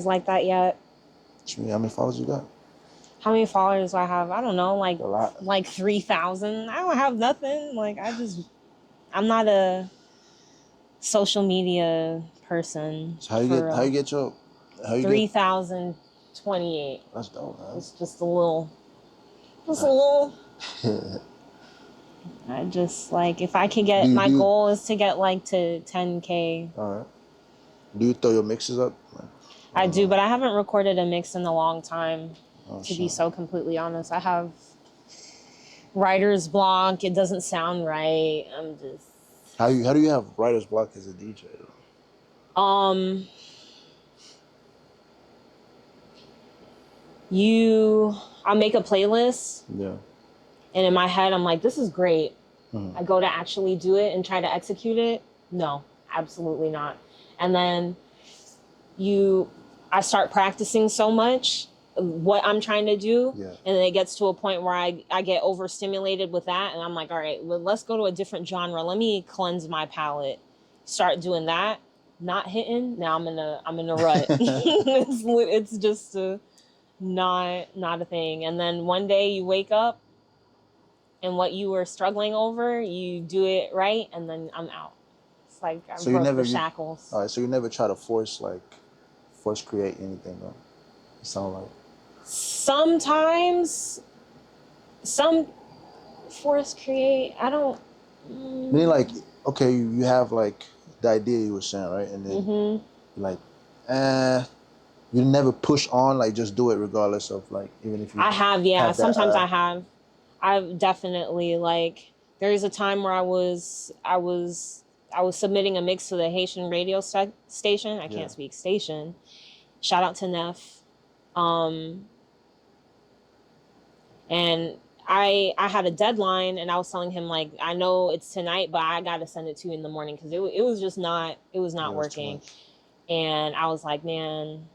like that yet. How many followers you got? How many followers do I have? I don't know, A lot. like 3,000. I don't have nothing. I'm not a social media person. So how you get your 3,028. That's dope, man. It's just a little. I just like if I can get my goal is to get like to 10K. All right. Do you throw your mixes up? I do, but I haven't recorded a mix in a long time. To be Shit. so completely honest, I have writer's block. It doesn't sound right. I'm just. How do you have writer's block as a DJ? I make a playlist. Yeah. And in my head, I'm like, this is great. Mm-hmm. I go to actually do it and try to execute it. No, absolutely not. And then I start practicing so much what I'm trying to do. Yeah. And then it gets to a point where I get overstimulated with that. And I'm like, all right, well, let's go to a different genre. Let me cleanse my palate. Start doing that. Not hitting. Now I'm in a rut. it's just not a thing. And then one day you wake up and what you were struggling over, you do it right. And then I'm out. It's like I broke the shackles. All right. So you never try to force create anything though? It sound like. Sometimes some force create. I don't. Meaning like, okay, you have like the idea you were saying, right? And then like, you never push on, like just do it regardless of like, even if you. I have, yeah. Sometimes I have. I've definitely like. There's a time where I was submitting a mix to the Haitian radio station. I can't speak station. Shout out to Neff. And I had a deadline and I was telling him like, I know it's tonight, but I got to send it to you in the morning. Cause it was just not working. And I was like, man,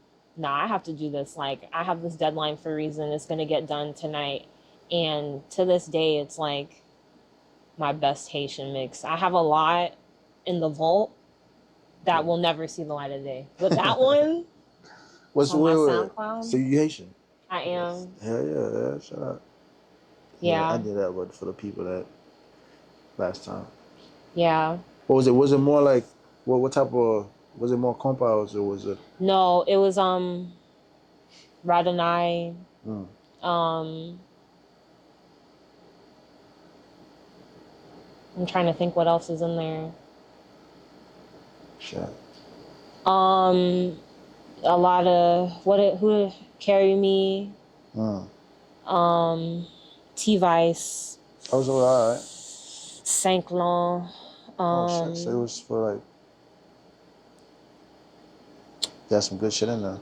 I have to do this. Like I have this deadline for a reason. It's going to get done tonight. And to this day, it's like my best Haitian mix. I have a lot in the vault that will never see the light of day. But that one, what's on my SoundCloud. So you Haitian? I am. Hell yeah, shout out. Yeah. I did that one for the people that last time. Yeah. What was it? Was it more like what type of, was it more compounds or was it? No, it was Radonai. I'm trying to think what else is in there. Shit. A lot of who Carry Me. T-Vice. That was all right. Saint-Laurent. Shit. So it was for like, there's some good shit in there.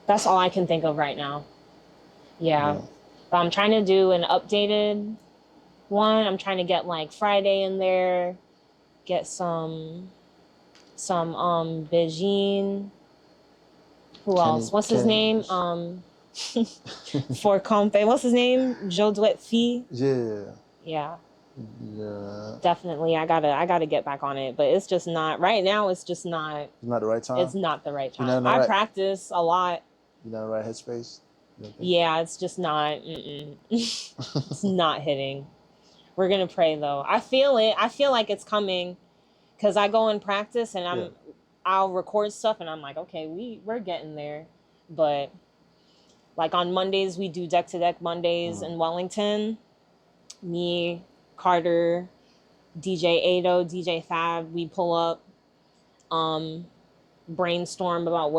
That's all I can think of right now. Yeah. But I'm trying to do an updated one. I'm trying to get like Friday in there. Get some Beijing. Who else? What's his name? For Compe. What's his name? Joduet Fee. Yeah. Yeah. Yeah. Definitely. I gotta get back on it. But it's just not right now. It's just not. It's not the right time. It's not the right time. I practice a lot. You're not in the right headspace. Yeah, it's just not. It's not hitting. We're gonna pray though. I feel it. I feel like it's coming, because I go and practice and I'll record stuff and I'm like, okay, we're getting there. But like on Mondays we do deck to deck Mondays in Wellington. Me, Carter, DJ Ado, DJ Fab, we pull up, brainstorm about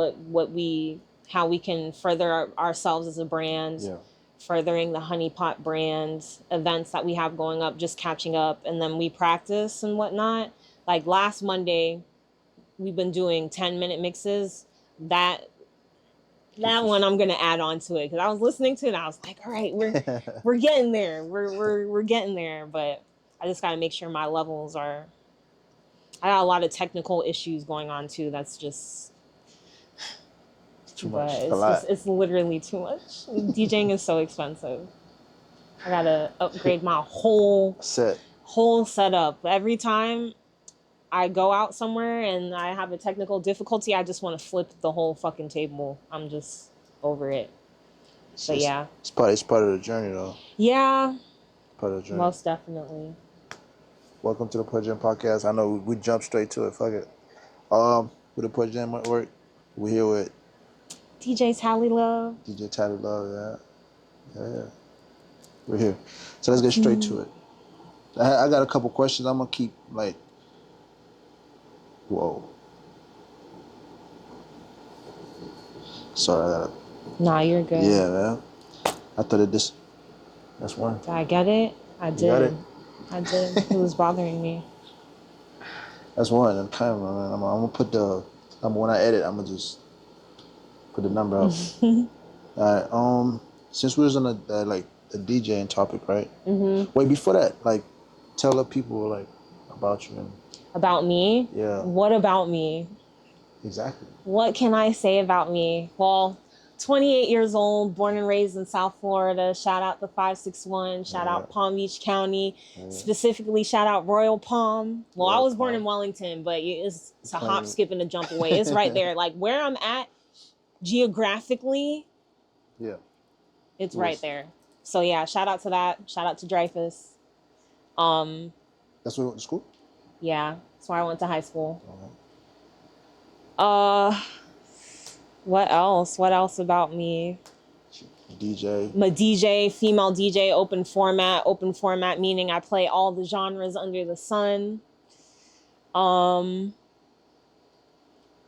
how we can further ourselves as a brand. Yeah. Furthering the Honey Pot brand, events that we have going up, just catching up, and then we practice and whatnot. Like last Monday, we've been doing 10-minute mixes. That one I'm gonna add on to it, because I was listening to it and I was like, all right, we're getting there. We're getting there, but I just gotta make sure my levels are. I got a lot of technical issues going on too. That's just. Too much. It's literally too much. DJing is so expensive. I gotta upgrade my whole setup every time. I go out somewhere and I have a technical difficulty, I just want to flip the whole fucking table. I'm just over it. But yeah. It's part of the journey, though. Yeah. Part of the journey. Most definitely. Welcome to the Poetic Podcast. I know we jumped straight to it. Fuck it. With the Poetic might work. We're here with DjTallieLove. DjTallieLove, yeah. We're here. So let's get straight to it. I got a couple questions. I'm gonna keep like, whoa. Sorry, I gotta. Nah, you're good. Yeah, man. I thought that's one. Did I get it? I did. Got it? I did. It was bothering me. That's one. I'm kind of, man. I'm gonna put when I edit, I'm gonna just put the number up. All right. Since we was on the DJing topic, right? Mm-hmm. Wait, before that, like, tell the people like about you. About me? Yeah. What about me? Exactly. What can I say about me? Well, 28 years old, born and raised in South Florida. Shout out to 561. Shout out Palm Beach County. Specifically, shout out Royal Palm. Well, I was born in Wellington, but it's a hop, skip, and a jump away. It's right there. Like, where I'm at geographically, it's right there. So, yeah, shout out to that. Shout out to Dreyfus. That's where you went to school? Yeah, that's where I went to high school. What else? What else about me? DJ. I'm a DJ, female DJ, open format. Open format meaning I play all the genres under the sun.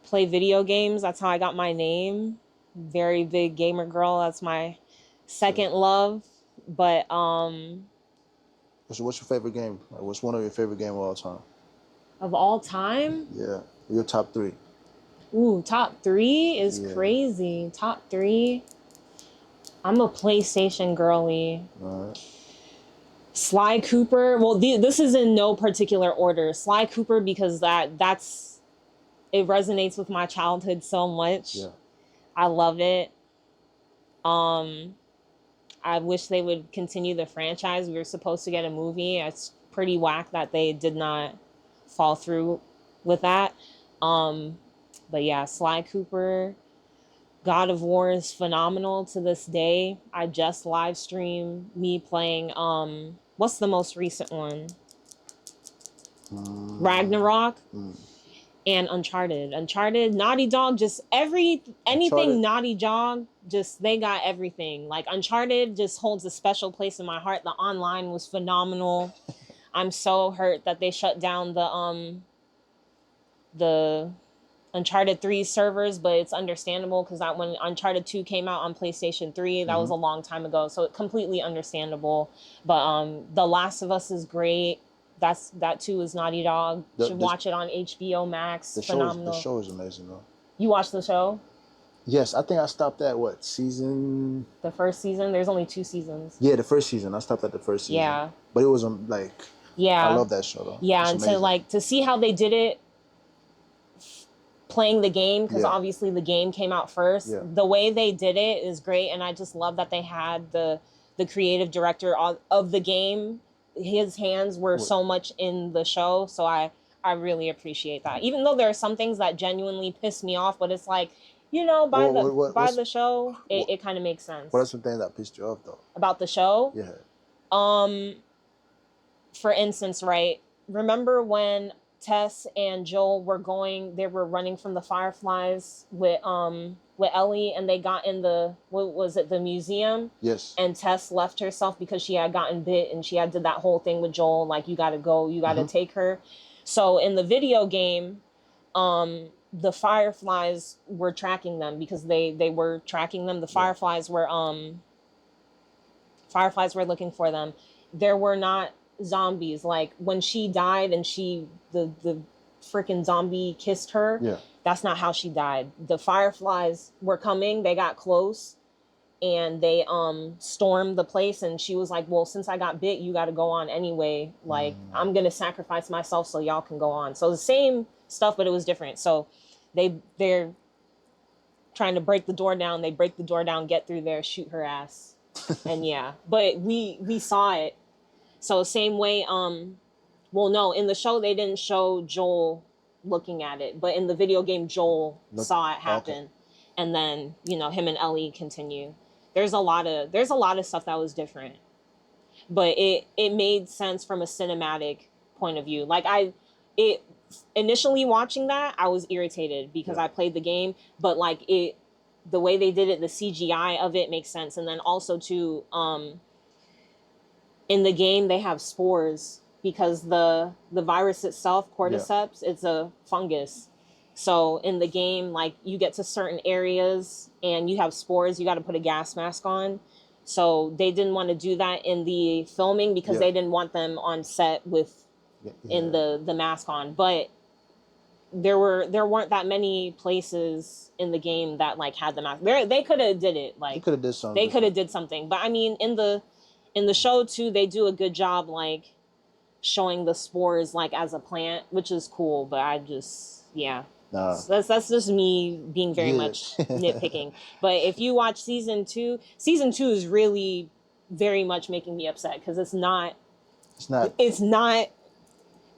Play video games. That's how I got my name. Very big gamer girl. That's my second love. But So what's your favorite game? Like, what's one of your favorite games of all time? Of all time? Yeah. Your top three. Ooh, top three is crazy. Top three. I'm a PlayStation girly. All right. Sly Cooper. Well, this is in no particular order. Sly Cooper because it resonates with my childhood so much. Yeah. I love it. I wish they would continue the franchise. We were supposed to get a movie. It's pretty whack that they did not fall through with that. But yeah, Sly Cooper, God of War is phenomenal to this day. I just live streamed me playing, what's the most recent one? Ragnarok and Uncharted. Uncharted, Naughty Dog, just anything Uncharted. Naughty Dog, just they got everything. Like Uncharted just holds a special place in my heart. The online was phenomenal. I'm so hurt that they shut down the Uncharted 3 servers, but it's understandable because when Uncharted 2 came out on PlayStation 3, that was a long time ago, so it's completely understandable. But The Last of Us is great. That too is Naughty Dog. Should watch it on HBO Max. Phenomenal. The show is amazing though. You watched the show? Yes, I think I stopped at what season? The first season. There's only 2 seasons. Yeah, the first season. I stopped at the first season. Yeah. But it was like. Yeah. I love that show though. Yeah, it's and amazing. to see how they did it. Playing the game because obviously the game came out first. Yeah. The way they did it is great, and I just love that they had the creative director of the game. His hands were so much in the show, so I really appreciate that. Even though there are some things that genuinely piss me off, but it's like, by the show, it kind of makes sense. What are some things that pissed you off though? About the show? Yeah. For instance, right? Remember when Tess and Joel were running from the Fireflies with Ellie, and they got in the museum? Yes. And Tess left herself because she had gotten bit, and she had did that whole thing with Joel, like, you gotta go, you gotta take her. So in the video game, the Fireflies were tracking them because they were tracking them. The Fireflies were looking for them. There were not zombies. Like when she died and the freaking zombie kissed her, that's not how she died. The Fireflies were coming, they got close, and they stormed the place, and she was like, well, since I got bit, you got to go on anyway. Like, I'm gonna sacrifice myself so y'all can go on. So the same stuff, but it was different. So they're trying to break the door down. They break the door down, get through there, shoot her ass. And but we saw it. So same way Well, no, in the show they didn't show Joel looking at it, but in the video game Joel saw it happen, and then him and Ellie continue. There's a lot of stuff that was different, but it made sense from a cinematic point of view. Like it initially watching that, I was irritated because I played the game, but like the way they did it, the CGI of it makes sense, and then also too, in the game they have spores because the virus itself, cordyceps, it's a fungus. So in the game, like you get to certain areas and you have spores, you got to put a gas mask on. So they didn't want to do that in the filming because they didn't want them on set with in the mask on. But there weren't that many places in the game that like had the mask. They could have did it. Like they could have did something. But I mean, in the show too, they do a good job like showing the spores like as a plant, which is cool. But I just so that's just me being very much nitpicking. But if you watch season two is really very much making me upset because it's not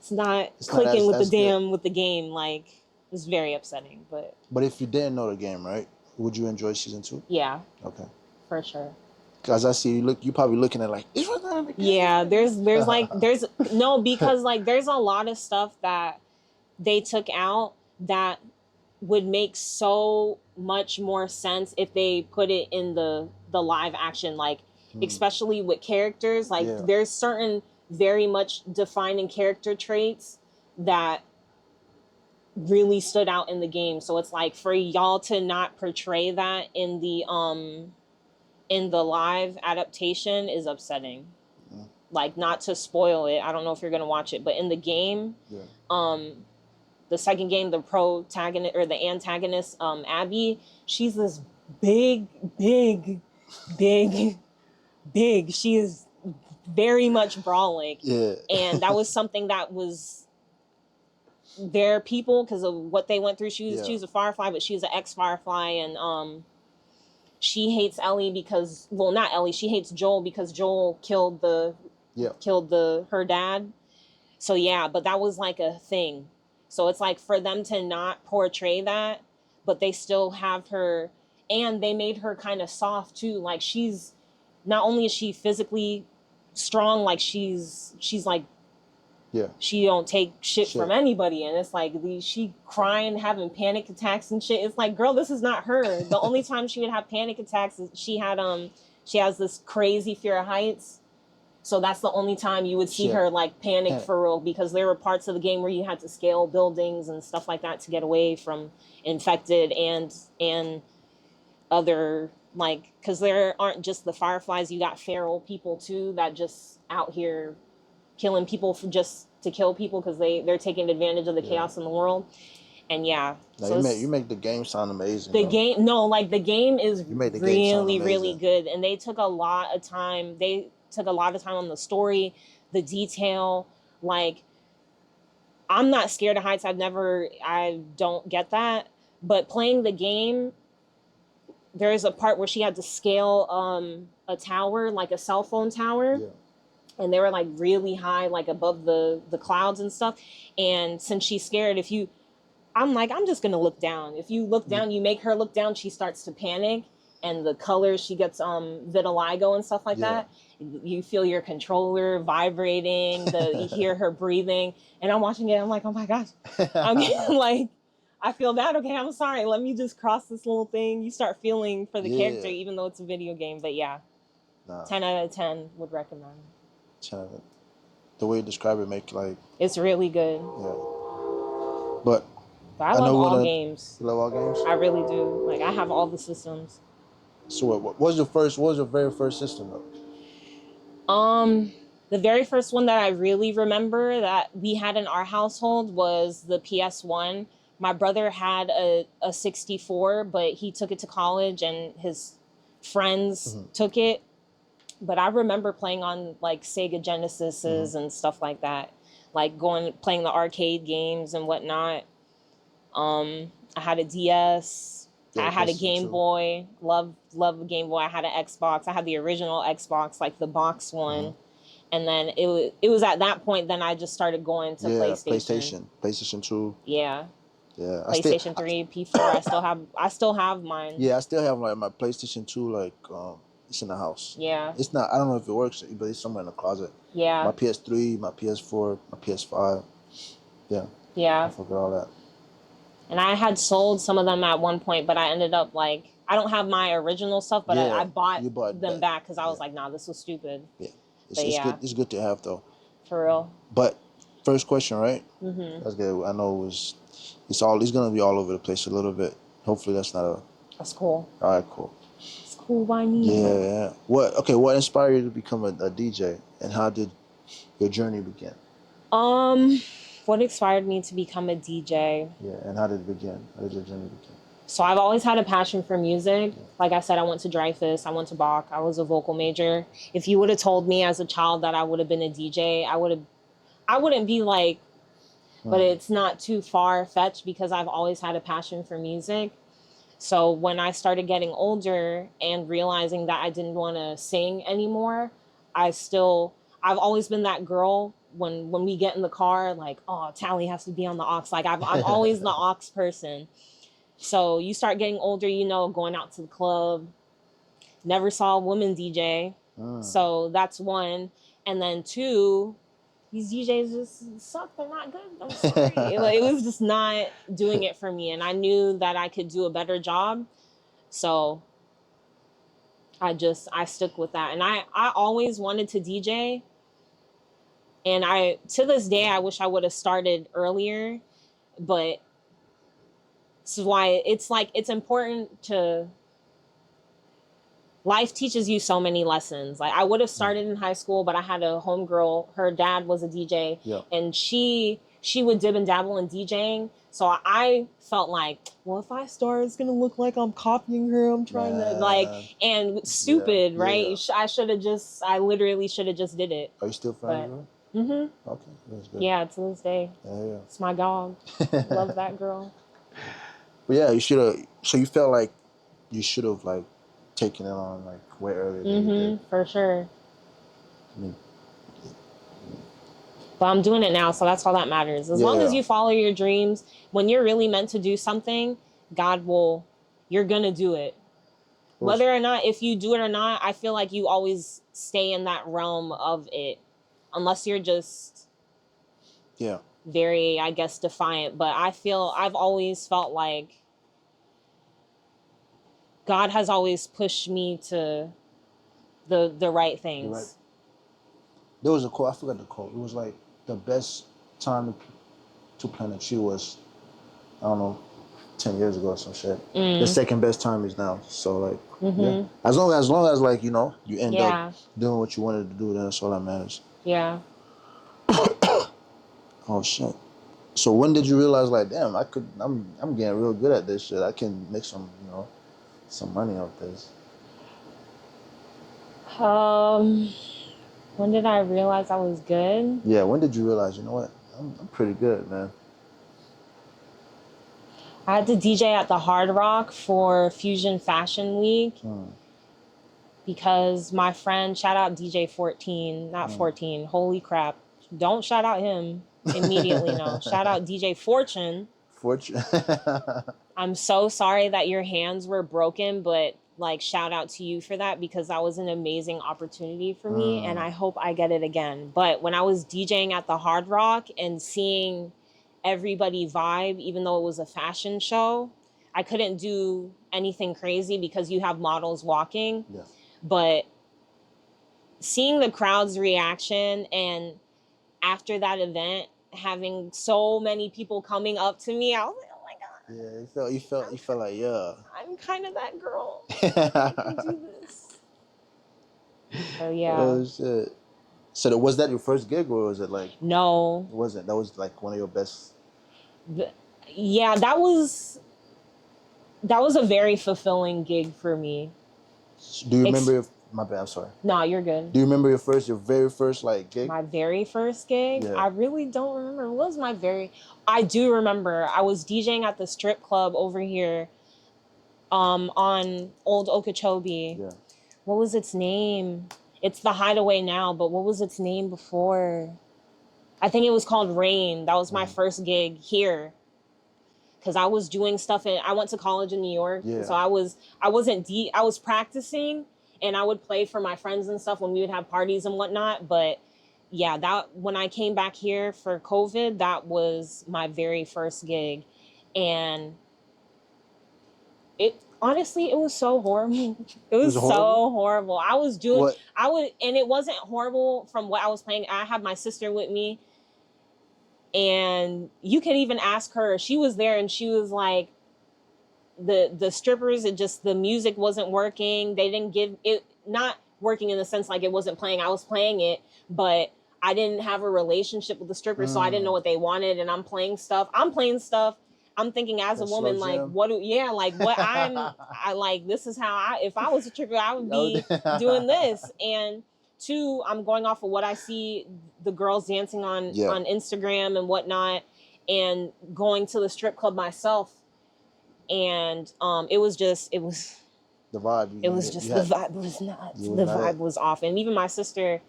clicking with the game. Like it's very upsetting. But if you didn't know the game, right, would you enjoy season 2? Yeah. Okay. For sure. Because I see you probably looking at like this was not in the game. Yeah, there's no, because like there's a lot of stuff that they took out that would make so much more sense if they put it in the live action, like especially with characters. Like there's certain very much defining character traits that really stood out in the game. So it's like for y'all to not portray that in the live adaptation is upsetting. Like, not to spoil it, I don't know if you're gonna watch it, but in the game, the second game, the protagonist or the antagonist, Abby, she's this big. She is very much brolic. Yeah. And that was something that was their people because of what they went through. She was a Firefly, but she was an ex-Firefly, and she hates Ellie because, well, not Ellie, she hates Joel because Joel killed her dad. So yeah, but that was like a thing. So it's like for them to not portray that, but they still have her, and they made her kind of soft too. Like she's, not only is she physically strong, like she's like, she don't take shit from anybody, and it's like she crying, having panic attacks and shit. It's like, girl, this is not her. The only time she would have panic attacks is she has this crazy fear of heights. So that's the only time you would see her like panic for real, because there were parts of the game where you had to scale buildings and stuff like that to get away from infected and other, like, because there aren't just the Fireflies, you got feral people too that just out here killing people just to kill people because they're taking advantage of the chaos in the world. And so you make the game sound amazing. The game is really, really good, and they took a lot of time. They took a lot of time on the story, the detail. Like, I'm not scared of heights. I don't get that. But playing the game, there's a part where she had to scale a tower, like a cell phone tower. Yeah. And they were like really high, like above the clouds and stuff. And since she's scared, I'm like, I'm just going to look down. If you look down, you make her look down, she starts to panic. And the colors, she gets vitiligo and stuff like that. You feel your controller vibrating, you hear her breathing. And I'm watching it, I'm like, oh my gosh. I'm like, I feel bad. Okay, I'm sorry. Let me just cross this little thing. You start feeling for the character, even though it's a video game. But 10 out of 10 would recommend. 10 out of 10. The way you describe it make like... It's really good. Yeah. But I love all games. You love all games? I really do. Like, I have all the systems. So what was your very first system though? The very first one that I really remember that we had in our household was the PS1. My brother had a 64, but he took it to college and his friends took it. But I remember playing on like Sega Genesises and stuff like that. Like playing the arcade games and whatnot. I had a DS. I had a Game Boy. Love a Game Boy. I had an Xbox. I had the original Xbox, like the box one. And then it was at that point then I just started going to PlayStation 2. Yeah. Yeah. PlayStation 3, P4. I still have mine. Yeah, I still have like my PlayStation 2 like it's in the house. Yeah. It's not, I don't know if it works, but it's somewhere in the closet. Yeah. My PS3, my PS4, my PS5. Yeah. Yeah. I forgot all that. And I had sold some of them at one point, but I ended up like, I don't have my original stuff, but I bought them back because I was like, nah, this was stupid. Yeah. It's good. It's good to have though. For real. But first question, right? Mm-hmm. That's good. I know it's gonna be all over the place a little bit. Hopefully that's not a. That's cool. All right, cool. It's cool by me. Yeah. What inspired you to become a DJ, and how did your journey begin? What inspired me to become a DJ? Yeah, and how did it begin? How did your journey begin? So I've always had a passion for music. Like I said, I went to Dreyfus, I went to Bach, I was a vocal major. If you would have told me as a child that I would have been a DJ, I wouldn't be like, but it's not too far-fetched because I've always had a passion for music. So when I started getting older and realizing that I didn't want to sing anymore, I've always been that girl when we get in the car, like, oh, Tallie has to be on the aux. Like I'm always the aux person. So you start getting older, going out to the club. Never saw a woman DJ. So that's one. And then two, these DJs just suck. They're not good. I'm sorry. Like, it was just not doing it for me. And I knew that I could do a better job. So I stuck with that. And I always wanted to DJ. And to this day, I wish I would have started earlier. But this is why it's important to, life teaches you so many lessons. Like I would have started in high school, but I had a homegirl, her dad was a DJ and she would dib and dabble in DJing. So I felt like, well, if I start, it's going to look like I'm copying her. I'm trying to and stupid, right? Yeah. I literally should have just did it. Are you still friends with her? Mm-hmm. Okay, that's good. Yeah, to this day. Yeah. It's my dog. Love that girl. But yeah, you should have. So you felt like you should have like taken it on like way earlier than you did. For sure. But I'm doing it now, so that's all that matters. As long as you follow your dreams, when you're really meant to do something, you're gonna do it. Whether or not, if you do it or not, I feel like you always stay in that realm of it. Unless you're just very, I guess, defiant. But I've always felt like God has always pushed me to the right things. Right. There was a quote, I forgot the quote. It was like the best time to plant a tree was, I don't know, 10 years ago or some shit. The second best time is now. So like, yeah. As long as like, you end up doing what you wanted to do, then that's all that matters. Yeah. Oh shit. So when did you realize like, damn, I'm getting real good at this shit. I can make some, some money off this. When did I realize I was good? Yeah, when did you realize, you know what? I'm pretty good, man. I had to DJ at the Hard Rock for Fusion Fashion Week because my friend, shout out DJ 14, not 14, holy crap. Don't shout out him immediately, no. Shout out DJ Fortune. I'm so sorry that your hands were broken, but like shout out to you for that because that was an amazing opportunity for me and I hope I get it again. But when I was DJing at the Hard Rock and seeing everybody vibe, even though it was a fashion show, I couldn't do anything crazy because you have models walking. Yeah. But seeing the crowd's reaction and after that event, having so many people coming up to me, I was like, oh my God. Yeah, you felt like, yeah. I'm kind of that girl. I can do this. So yeah. Oh shit. So was that your first gig or was it like? No. It wasn't. That was like one of your best. Yeah, that was a very fulfilling gig for me. Do you remember my bad, I'm sorry. No, you're good. Do you remember your very first like gig? My very first gig? Yeah. I really don't remember. What was I do remember. I was DJing at the strip club over here on Old Okeechobee. Yeah. What was its name? It's the Hideaway now, but what was its name before? I think it was called Rain. That was my first gig here. Because I was doing stuff I went to college in New York. Yeah. So I was practicing, and I would play for my friends and stuff when we would have parties and whatnot. But yeah, that when I came back here for COVID, that was my very first gig. And it honestly, it was so horrible. It was so horrible. And it wasn't horrible from what I was playing. I had my sister with me, and you could even ask her. She was there, and she was like, the strippers, the music wasn't working. They didn't give it, not working in the sense like it wasn't playing. I was playing it, but I didn't have a relationship with the strippers, so I didn't know what they wanted. And I'm playing stuff. I'm thinking as a woman, like, I like, this is how if I was a stripper, I would be doing this. And two, I'm going off of what I see the girls dancing on Instagram and whatnot, and going to the strip club myself. And it was the vibe. The vibe was nuts. The vibe was off. And even my sister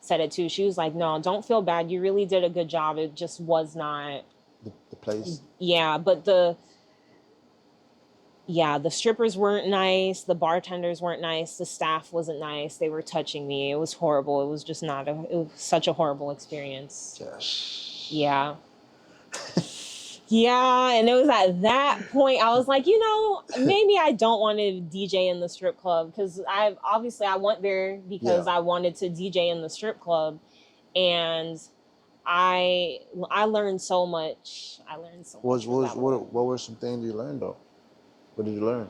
said it too. She was like, no, don't feel bad. You really did a good job. It just was not the place. Yeah, but the strippers weren't nice. The bartenders weren't nice. The staff wasn't nice. They were touching me. It was horrible. It was just it was such a horrible experience. Gosh. Yeah. Yeah, and it was at that point I was like, maybe I don't want to DJ in the strip club, because I went there because I wanted to DJ in the strip club, and I learned so much. What were some things you learned though? What did you learn?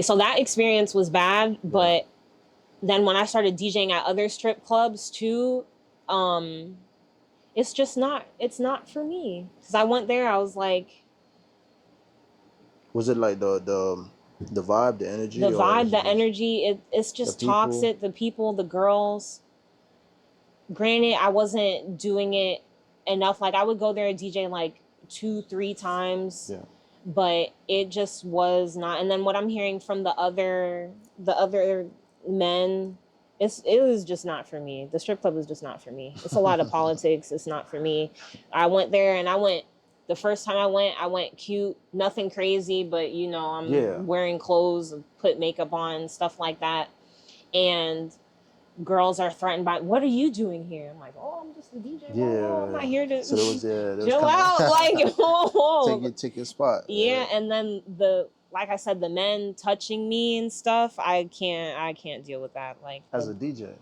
So that experience was bad, but then when I started DJing at other strip clubs too, it's not for me. Because I went there, I was like... Was it like the vibe, the energy? The vibe, the energy, it's just toxic. The people, the girls. Granted, I wasn't doing it enough. Like, I would go there and DJ like 2-3 times. Yeah. But it just was not. And then what I'm hearing from the other men... It was just not for me. The strip club was just not for me. It's a lot of politics. It's not for me. I went there, and the first time I went cute, nothing crazy, but I'm wearing clothes, put makeup on, stuff like that. And girls are threatened by, what are you doing here? I'm like, oh, I'm just a DJ. Oh, I'm not here to chill out. Like, whoa. Take your spot. Yeah, and then like I said, the men touching me and stuff, I can't deal with that. Like, as a DJ.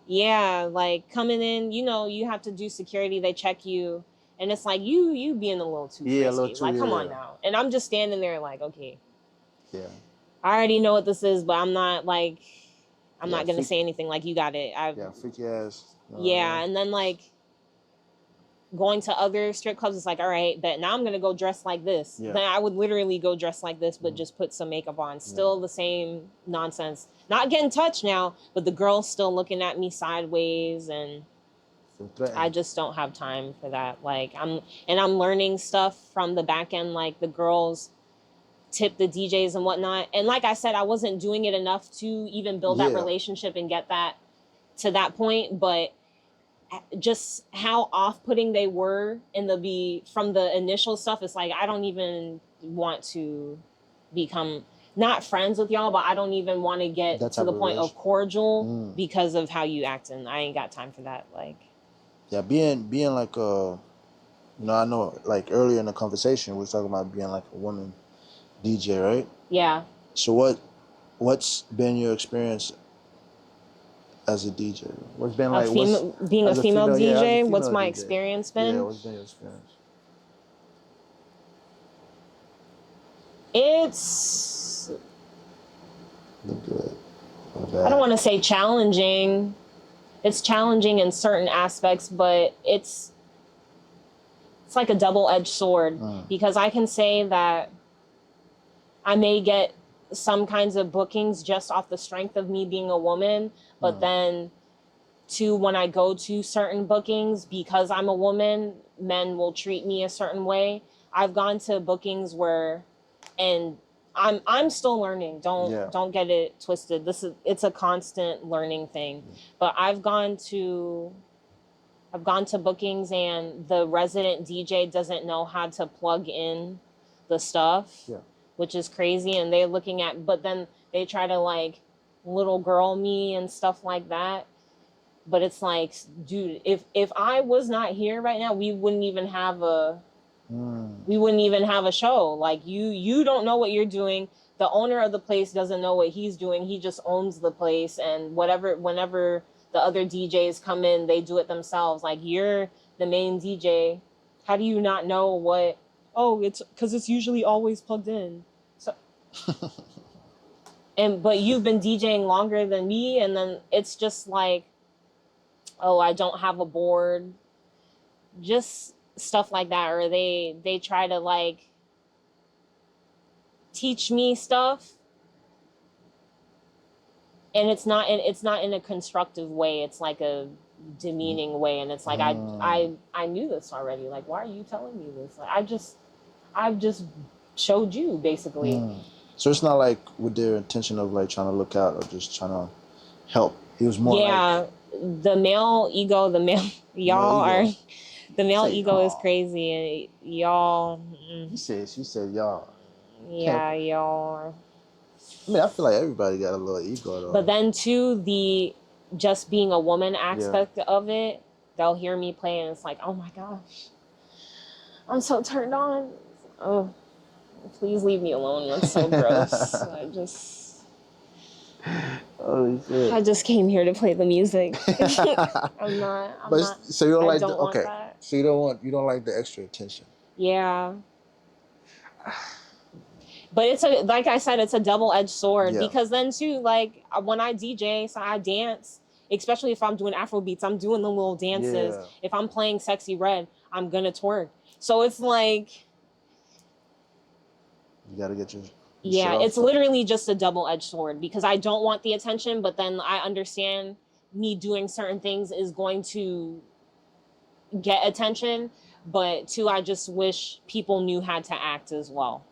Yeah, like coming in, you have to do security. They check you, and it's like you being a little too frisky. Like, come on now. And I'm just standing there like, okay. Yeah. I already know what this is, but I'm not gonna say anything. Like, you got it. Freaky ass. And then like going to other strip clubs, it's like, all right, but now I'm gonna go dress like this. Then I would literally go dress like this, but just put some makeup on. Still the same nonsense. Not getting touched now, but the girl's still looking at me sideways, and I just don't have time for that. Like, I'm learning stuff from the back end. Like, the girls tip the DJs and whatnot. And like I said, I wasn't doing it enough to even build that relationship and get that to that point, but just how off-putting they were from the initial stuff. It's like, I don't even want to become not friends with y'all, but I don't even want to get to the point of cordial because of how you acting. I ain't got time for that. Like, being like I know like earlier in the conversation we were talking about being like a woman DJ, right? Yeah. So what's been your experience as a DJ? What's been like being a female DJ? What's my experience been? Yeah, what's been your experience? It's good. I don't want to say challenging. It's challenging in certain aspects, but it's like a double-edged sword, because I can say that I may get some kinds of bookings just off the strength of me being a woman, but then when I go to certain bookings, because I'm a woman, men will treat me a certain way. I've gone to bookings and I'm still learning. Don't get it twisted. It's a constant learning thing. But I've gone to bookings and the resident DJ doesn't know how to plug in the stuff, which is crazy. And they're looking at, but then they try to like little girl me and stuff like that. But it's like, dude, if I was not here right now, we wouldn't even have a show. Like you don't know what you're doing. The owner of the place doesn't know what he's doing. He just owns the place, and whenever the other DJs come in, they do it themselves. Like, you're the main DJ. How do you not know what? Oh, it's because it's usually always plugged in. So, but you've been DJing longer than me, and then it's just like, oh, I don't have a board. Just stuff like that, or they try to like teach me stuff, and it's not in a constructive way. It's like a demeaning way, and it's like I knew this already. Like, why are you telling me this? Like, I've just showed you basically. So it's not like with their intention of like trying to look out or just trying to help. He was more like the male ego. The male ego is crazy, and y'all. She said y'all. Yeah, y'all. I mean, I feel like everybody got a little ego though. But then too, the just being a woman aspect of it, they'll hear me play and it's like, oh my gosh, I'm so turned on. Oh, please leave me alone. That's so gross. I just came here to play the music. I'm not. So you don't like don't want that. So you don't like the extra attention. Yeah. But it's like I said, it's a double-edged sword, because then too, like when I DJ, so I dance, especially if I'm doing Afro beats, I'm doing the little dances. Yeah. If I'm playing Sexy Red, I'm gonna twerk. So it's like, you gotta get your it's literally just a double-edged sword, because I don't want the attention, but then I understand me doing certain things is going to get attention, but too, I just wish people knew how to act as well.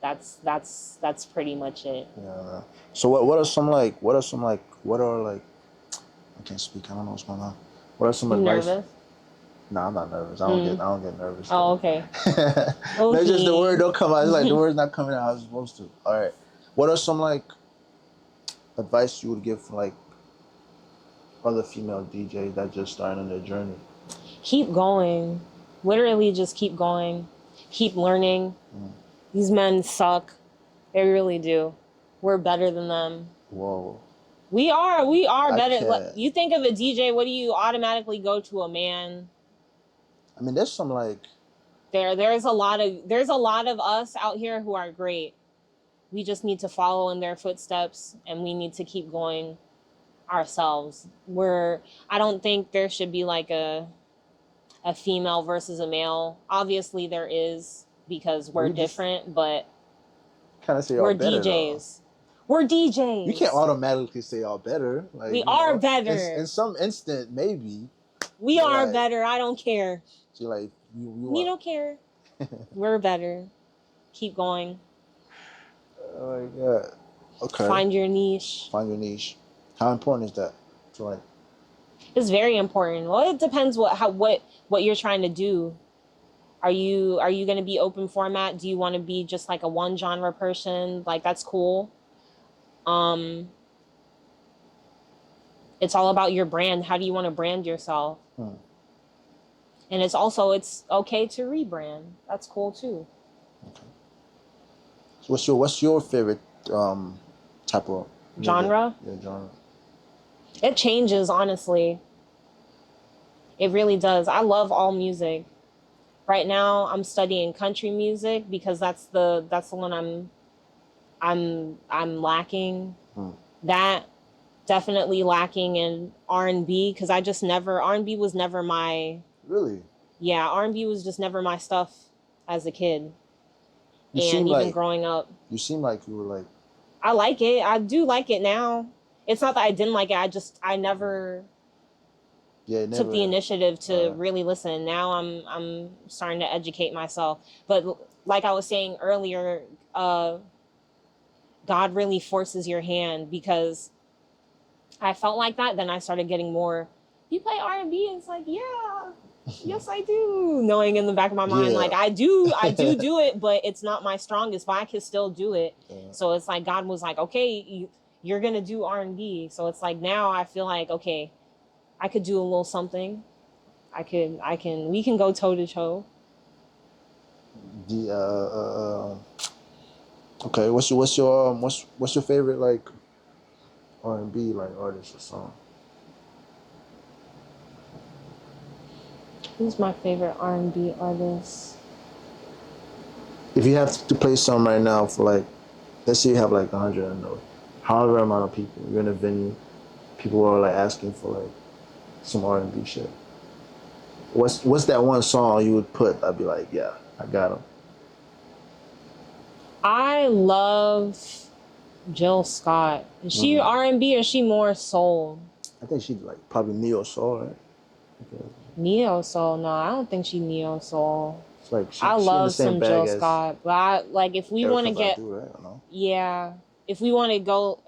That's pretty much it. Yeah. So what are like I can't speak. I don't know what's going on. What are some advice? Nervous? No, I'm not nervous. I don't get nervous. Oh, okay. That's just the word don't come out. It's like the word's not coming out how it's supposed to. All right. What are some like advice you would give for like other female DJs that just starting on their journey? Keep going. Literally just keep going. Keep learning. These men suck. They really do. We're better than them. Whoa. We are better. Like, you think of a DJ, what do you automatically go to? A man? I mean, there's some like there's a lot of us out here who are great. We just need to follow in their footsteps, and we need to keep going ourselves. I don't think there should be like a female versus a male. Obviously there is, because we're different, but kind of say we're better, DJs. Though. We're DJs. You can't automatically say y'all better. Like, we are better. In some instant, maybe. We are better. I don't care. So like you don't care. We're better. Keep going. Oh my god. Okay. Find your niche. How important is that? So like, it's very important. Well, it depends what you're trying to do. Are you going to be open format? Do you want to be just like a one genre person? Like, that's cool. It's all about your brand. How do you want to brand yourself? And it's okay to rebrand. That's cool too. Okay. So what's your favorite type of genre? Yeah, genre. It changes, honestly. It really does. I love all music. Right now, I'm studying country music because that's the one I'm lacking. That definitely lacking in R&B, because R&B was never my. Really? Yeah, R&B was just never my stuff as a kid, even growing up. You seem like you were like. I like it. I do like it now. It's not that I didn't like it. I never took the initiative to really listen. Now I'm starting to educate myself. But like I was saying earlier, God really forces your hand, because I felt like that. Then I started getting more. You play R&B, and it's like, yeah, yes I do. Knowing in the back of my mind, like I do it, but it's not my strongest. But I can still do it. So it's like God was like, okay, you're gonna do R&B. So it's like now I feel like, okay, I could do a little something. We can go toe to toe. Okay, what's your favorite like R&B like artist or song? Who's my favorite R&B artist? If you have to play some right now for like, let's say you have like 100, I know, however amount of people, you're in a venue, people are like asking for like some R&B shit. What's that one song you would put? I'd be like, yeah, I got him. I love Jill Scott. Is she R&B or is she more soul? I think she's like probably neo soul, right? Okay. Neo soul? No, I don't think she neo soul. It's like I love some Jill Scott, but like if we want to get, right? I know. Yeah, if we want to go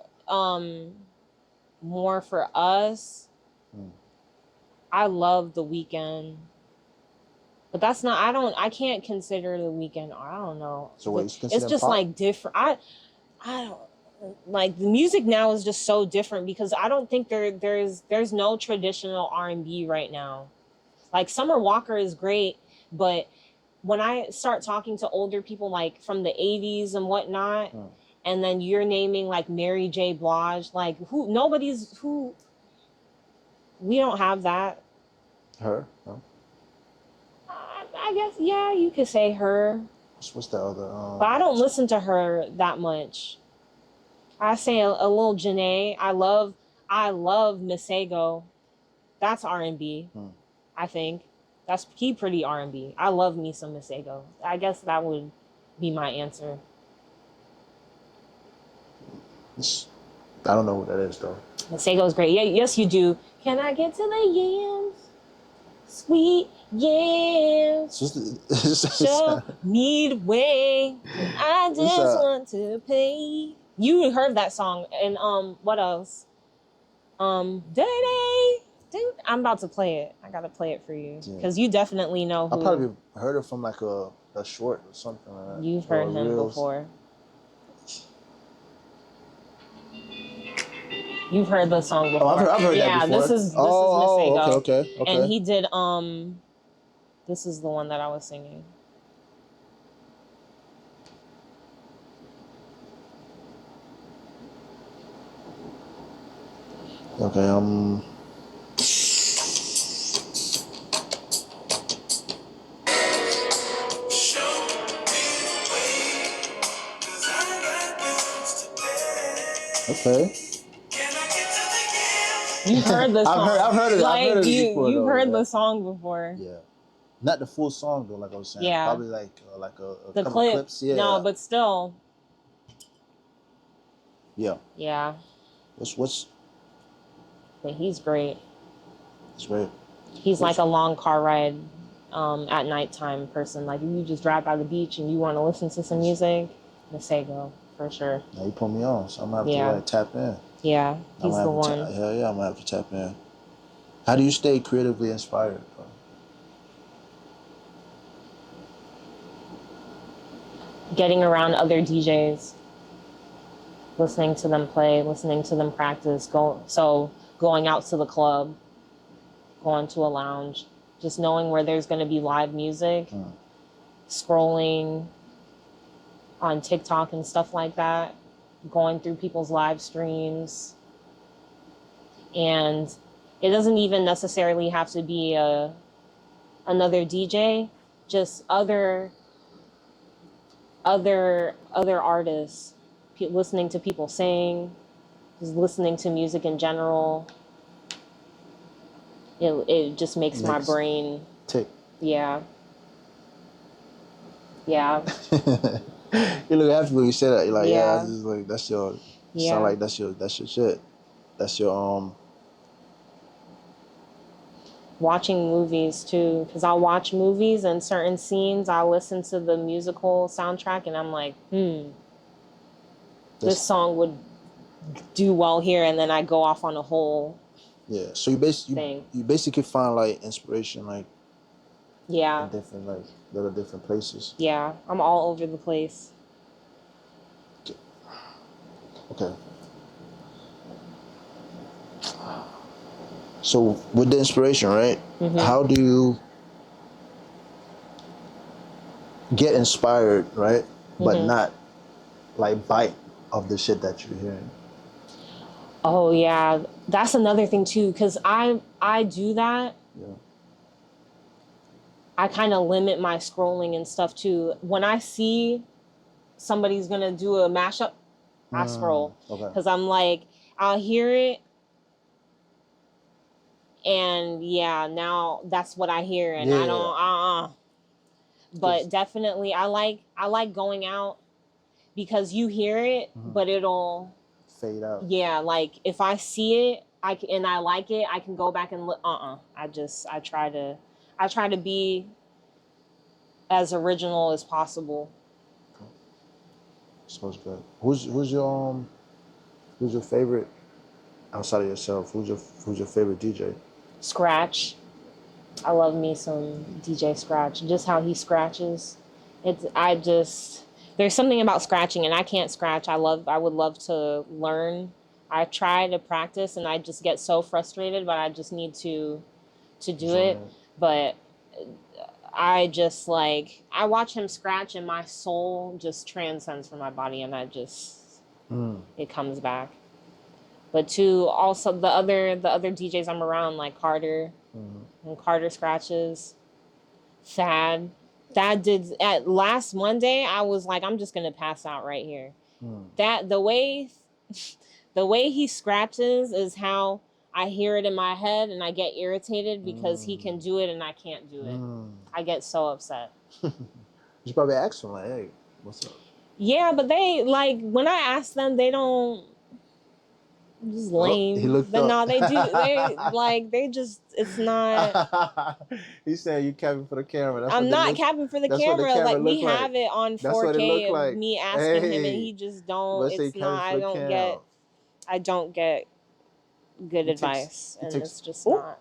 more for us, I love The Weeknd. But that's not. I can't consider The Weeknd. I don't know. So what? It's just pop? Like different. I don't like the music now is just so different, because I don't think there's no traditional R&B right now. Like Summer Walker is great, but when I start talking to older people like from the 80s and whatnot, and then you're naming like Mary J. Blige, like who we don't have that. Her? No. I guess, yeah, you could say her. What's the other? But I don't listen to her that much. I say a little Janae. I love Masego. That's R&B. I think he pretty R&B. I love me some Masego. I guess that would be my answer. I don't know what that is though. Masego's great. Yeah, yes you do. Can I get to the yams? Sweet yams. Show me the way. I just want to pay. You heard that song. And what else? Dirty. Dude, I'm about to play it. I gotta play it for you, because you definitely know who. I probably heard it from like a short or something like that. You've heard him before. You've heard the song before. Oh, I've heard that before. This is Masego. Okay. And he did this is the one that I was singing. Okay, Okay. You've heard the song. I've heard it. Like, I've heard it before. You've heard the song before. Yeah. Not the full song though, like I was saying. Yeah. Probably like the couple clips. Yeah. No, but still. Yeah. Yeah. What's? But he's great. He's great. He's like a long car ride, at nighttime person. Like if you just drive by the beach and you want to listen to some music, Masego for sure. Now you put me on, so I'm gonna have to like tap in. Yeah, he's the one. Hell yeah, I'm gonna have to tap in. How do you stay creatively inspired, bro? Getting around other DJs, listening to them play, listening to them practice. Going out to the club, going to a lounge, just knowing where there's going to be live music, scrolling on TikTok and stuff like that, going through people's live streams. And it doesn't even necessarily have to be another DJ, just other artists, listening to people sing, just listening to music in general. It just makes my brain tick. Yeah. Yeah. You look happy when you say that. You're like, yeah, this is like that's your. Yeah. Sound like that's your shit. That's your Watching movies too, because I'll watch movies and certain scenes, I'll listen to the musical soundtrack and I'm like, this song would do well here, and then I go off on a whole So you basically find like inspiration like in different like little different places. Yeah, I'm all over the place. Okay. So with the inspiration, right? How do you get inspired, right? But not like bite of the shit that you're hearing. Oh yeah, that's another thing too, because I do that. Yeah. I kind of limit my scrolling and stuff too. When I see somebody's gonna do a mashup, I scroll because I'm like, I'll hear it, and now that's what I hear, and I don't But definitely, I like going out because you hear it, but it'll fade out. Yeah, like if I see it, and I like it, I can go back and look. I try to be as original as possible. Sounds good. Who's your favorite outside of yourself? Who's your favorite DJ? Scratch. I love me some DJ Scratch. Just how he scratches. There's something about scratching, and I can't scratch. I would love to learn. I try to practice and I just get so frustrated, but I just need to do it. But I just like, I watch him scratch and my soul just transcends from my body, and it comes back. But too, also the other DJs I'm around, like Carter, and Carter scratches, Thad did at last Monday. I was like, I'm just gonna pass out right here. That the way he scratches is how I hear it in my head, and I get irritated because he can do it and I can't do it. I get so upset. You probably ask them like, "Hey, what's up?" Yeah, but they like when I ask them, they don't. Just lame. He looked but up. No, they do. They just, it's not. He said you capping for the camera. I'm not capping for the camera. Like we have it on 4K of me asking him, and he just don't. It's not. I don't get good advice, and it's just not.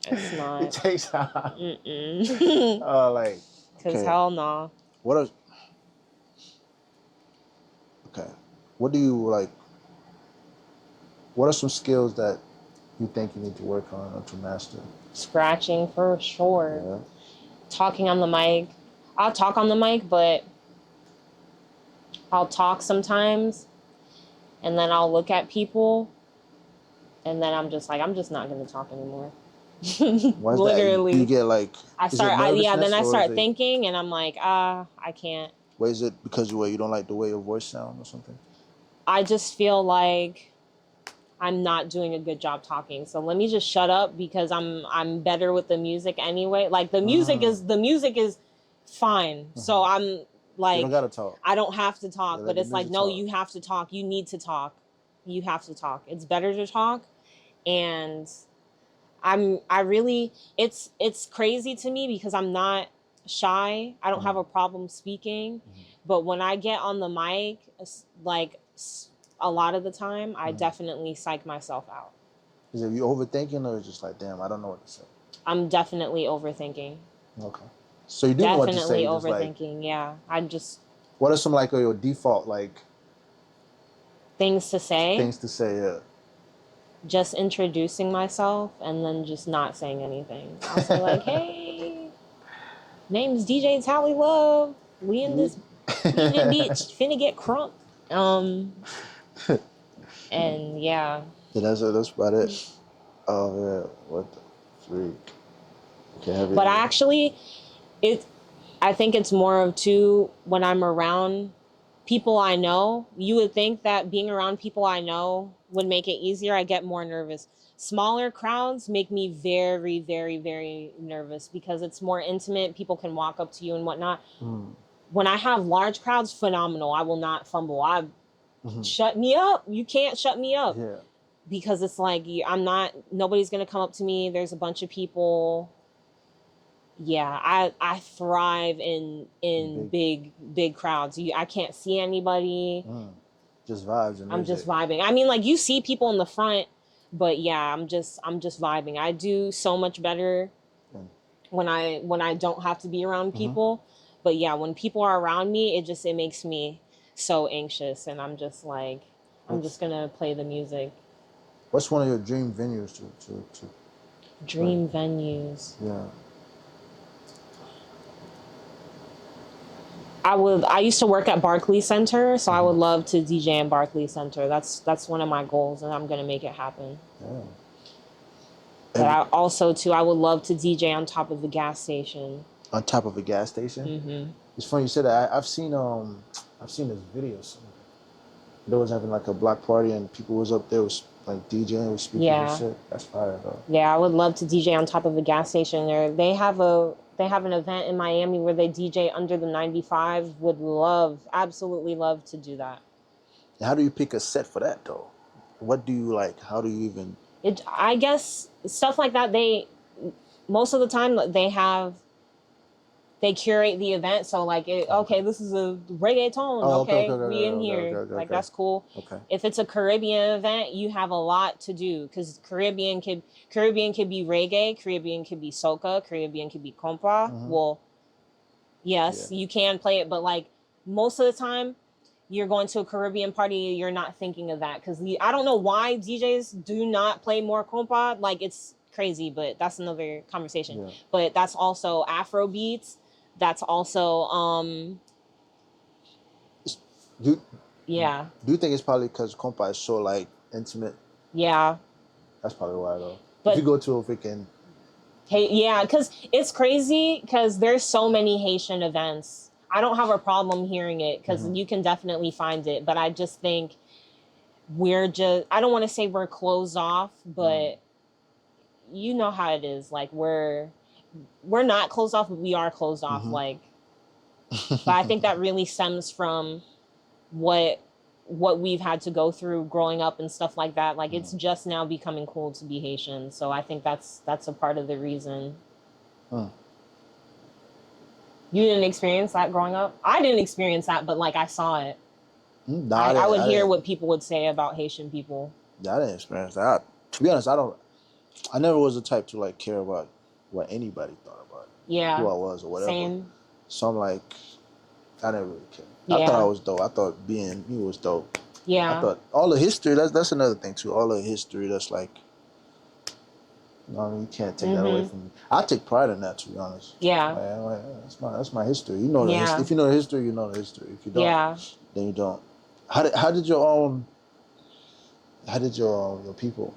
It's not. It takes time. Like. Because hell no. Okay. What do you like? What are some skills that you think you need to work on or to master? Scratching for sure. Yeah. Talking on the mic. I'll talk on the mic, but I'll talk sometimes, and then I'll look at people, and then I'm just not going to talk anymore. Literally. You get like. Then I start thinking, and I'm like, I can't. Why is it because you don't like the way your voice sounds or something? I just feel like I'm not doing a good job talking. So let me just shut up because I'm better with the music anyway. Like the music is fine. So I'm like, you don't gotta talk. I don't have to talk, but it's like, no, you have to talk. You need to talk. You have to talk. It's better to talk. And it's crazy to me because I'm not shy. I don't have a problem speaking. But when I get on the mic, like a lot of the time, I definitely psych myself out. Is it you overthinking, or is it just like, damn, I don't know what to say? I'm definitely overthinking. Okay. So you do know what to say. Definitely overthinking, yeah. What are some like your default like things to say? Things to say, yeah. Just introducing myself and then just not saying anything. I'll say like, hey, name's DjTallieLove. We in this bitch finna get crunk. And yeah. That's about it. Oh yeah, what the freak? But actually, I think it's more of too when I'm around people I know. You would think that being around people I know would make it easier. I get more nervous. Smaller crowds make me very, very, very nervous because it's more intimate. People can walk up to you and whatnot. When I have large crowds, phenomenal. I will not fumble. Shut me up. You can't shut me up. Yeah. because it's like nobody's gonna come up to me. There's a bunch of people. Yeah, I thrive in big crowds. I can't see anybody. Just vibes and I'm music. just vibing. I mean, like, you see people in the front, but yeah, I'm just vibing. I do so much better when I don't have to be around people. But yeah, when people are around me, it makes me so anxious, and I'm just like, I'm just gonna play the music. What's one of your dream venues to Dream venues? Yeah. I used to work at Barclays Center, so I would love to DJ in Barclays Center. That's one of my goals, and I'm gonna make it happen. Yeah. But I also too, I would love to DJ on top of the gas station. On top of a gas station? It's funny you said that. I've seen this video somewhere. They was having like a block party and people was up there was like DJing with speakers and shit. That's fire though. Yeah, I would love to DJ on top of a gas station. They have an event in Miami where they DJ under the 95. Absolutely love to do that. How do you pick a set for that though? What do you like? How do you even? I guess stuff like that. Most of the time they curate the event, so like, okay, this is a reggaeton. Okay, we in here. Like, that's cool. Okay. If it's a Caribbean event, you have a lot to do, because Caribbean could be reggae, Caribbean could be soca, Caribbean could be compa. Well, yes, you can play it, but like most of the time, you're going to a Caribbean party, you're not thinking of that, because I don't know why DJs do not play more compa. Like, it's crazy, but that's another conversation. Yeah. But that's also Afro beats. That's also Do you think it's probably because compa is so like intimate? Yeah. That's probably why though. But if you go to a freaking because it's crazy, because there's so many Haitian events. I don't have a problem hearing it, because you can definitely find it, but I just think I don't want to say we're closed off, but you know how it is. Like, we're not closed off, but we are closed off. Like, but I think that really stems from what we've had to go through growing up and stuff like that. Like, it's just now becoming cool to be Haitian. So I think that's a part of the reason. You didn't experience that growing up? I didn't experience that, but like, I saw it. I would hear what people would say about Haitian people. Yeah, I didn't experience that. To be honest, I never was the type to like care about what anybody thought about who I was or whatever. Same. So I'm like, I never really cared. Yeah. I thought I was dope. I thought being me was dope. Yeah. I thought all the history, that's another thing too. All the history that's like, you know what I mean? You can't take that away from me. I take pride in that, to be honest. Yeah. Like, that's my history. You know the history. If you know the history, you know the history. If you don't, then you don't. How did your people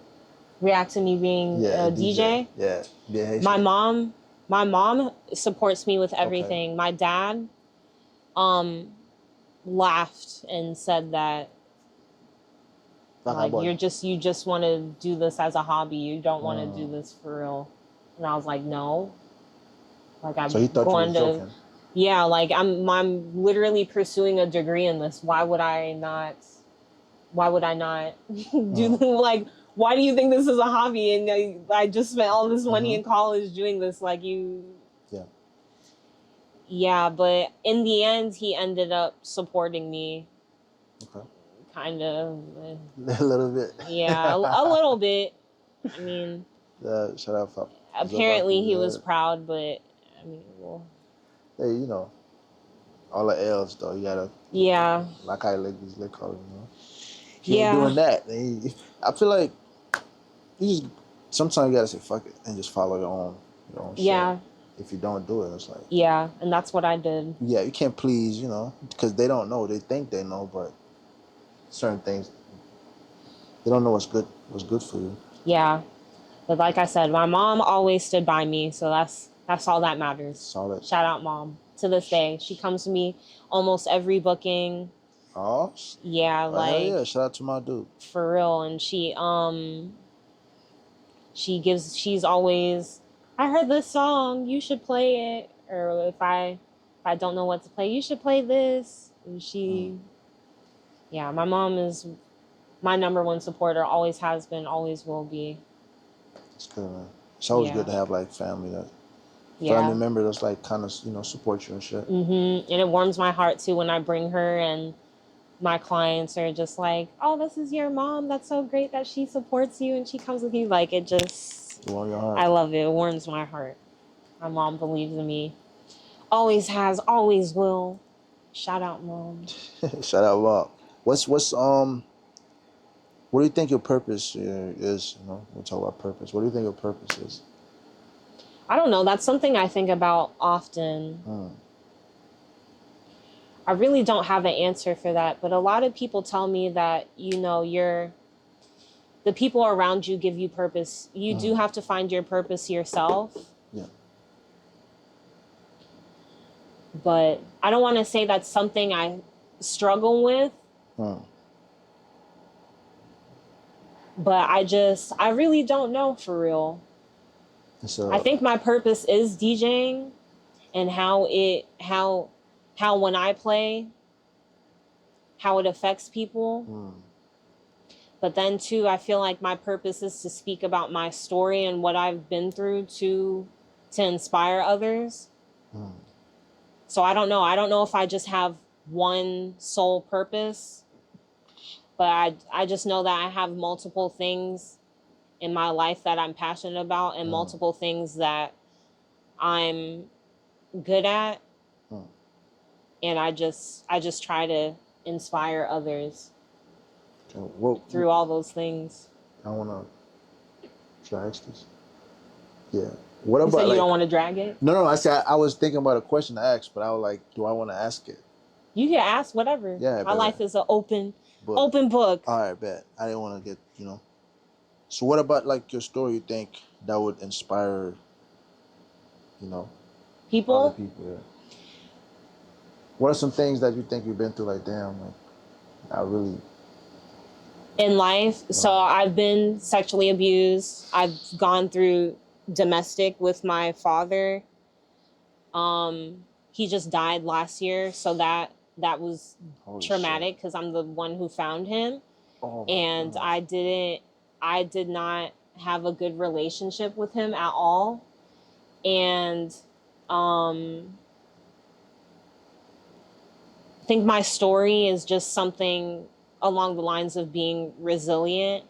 react to me being a DJ? Yeah. My mom supports me with everything. Okay. My dad laughed and said that, like, you just want to do this as a hobby. You don't want to do this for real. And I was like, no. Like, I'm going to joking. Yeah, like, I'm literally pursuing a degree in this. Why would I not do like, why do you think this is a hobby? And I just spent all this money in college doing this. Like, yeah, but in the end, he ended up supporting me. Okay. Kind of. A little bit. Yeah, a little bit. I mean, shut up. Apparently he was proud, but I mean, well. Hey, you know, all the L's though, you gotta. Yeah. Like I like these lick calls, you know. He ain't doing that. I feel like sometimes you gotta say fuck it and just follow your own shit. Yeah. If you don't do it, it's like. Yeah, and that's what I did. Yeah, you can't please, you know, because they don't know. They think they know, but certain things, they don't know what's good for you. Yeah, but like I said, my mom always stood by me, so that's all that matters. Solid. Shout out, Mom. To this day, she comes to me almost every booking. Oh. Yeah, like. Yeah, shout out to my dude. For real, and she's always, I heard this song, you should play it. Or if I don't know what to play, you should play this. And yeah, my mom is my number one supporter, always has been, always will be. It's good, man. It's always good to have like family members that's like kind of, you know, support you and shit. And it warms my heart too when I bring her and my clients are just like, oh, this is your mom. That's so great that she supports you and she comes with you. Like, it just, warm your heart. I love it. It warms my heart. My mom believes in me. Always has, always will. Shout out, Mom. Shout out, Mom. What do you think your purpose is? You know, we'll talk about purpose. What do you think your purpose is? I don't know. That's something I think about often. I really don't have an answer for that, but a lot of people tell me that, you know, the people around you give you purpose. You do have to find your purpose yourself. Yeah. But I don't want to say that's something I struggle with. But I really don't know for real. So I think my purpose is DJing and how when I play, how it affects people. But then too, I feel like my purpose is to speak about my story and what I've been through to inspire others. So I don't know. I don't know if I just have one sole purpose, but I just know that I have multiple things in my life that I'm passionate about and multiple things that I'm good at. And I just try to inspire others through all those things. I want to try this. Yeah. What about, you said you don't want to drag it? No. I said I was thinking about a question to ask, but I was like, do I want to ask it? You can ask whatever. Yeah. My life is an open book. All right, bet. I didn't want to get, you know. So what about like your story you think that would inspire, you know, people? Other people, yeah. What are some things that you think you've been through like, damn, like, I really... In life, so I've been sexually abused. I've gone through domestic with my father. He just died last year, so that was traumatic because I'm the one who found him. And I did not have a good relationship with him at all. And I think my story is just something along the lines of being resilient.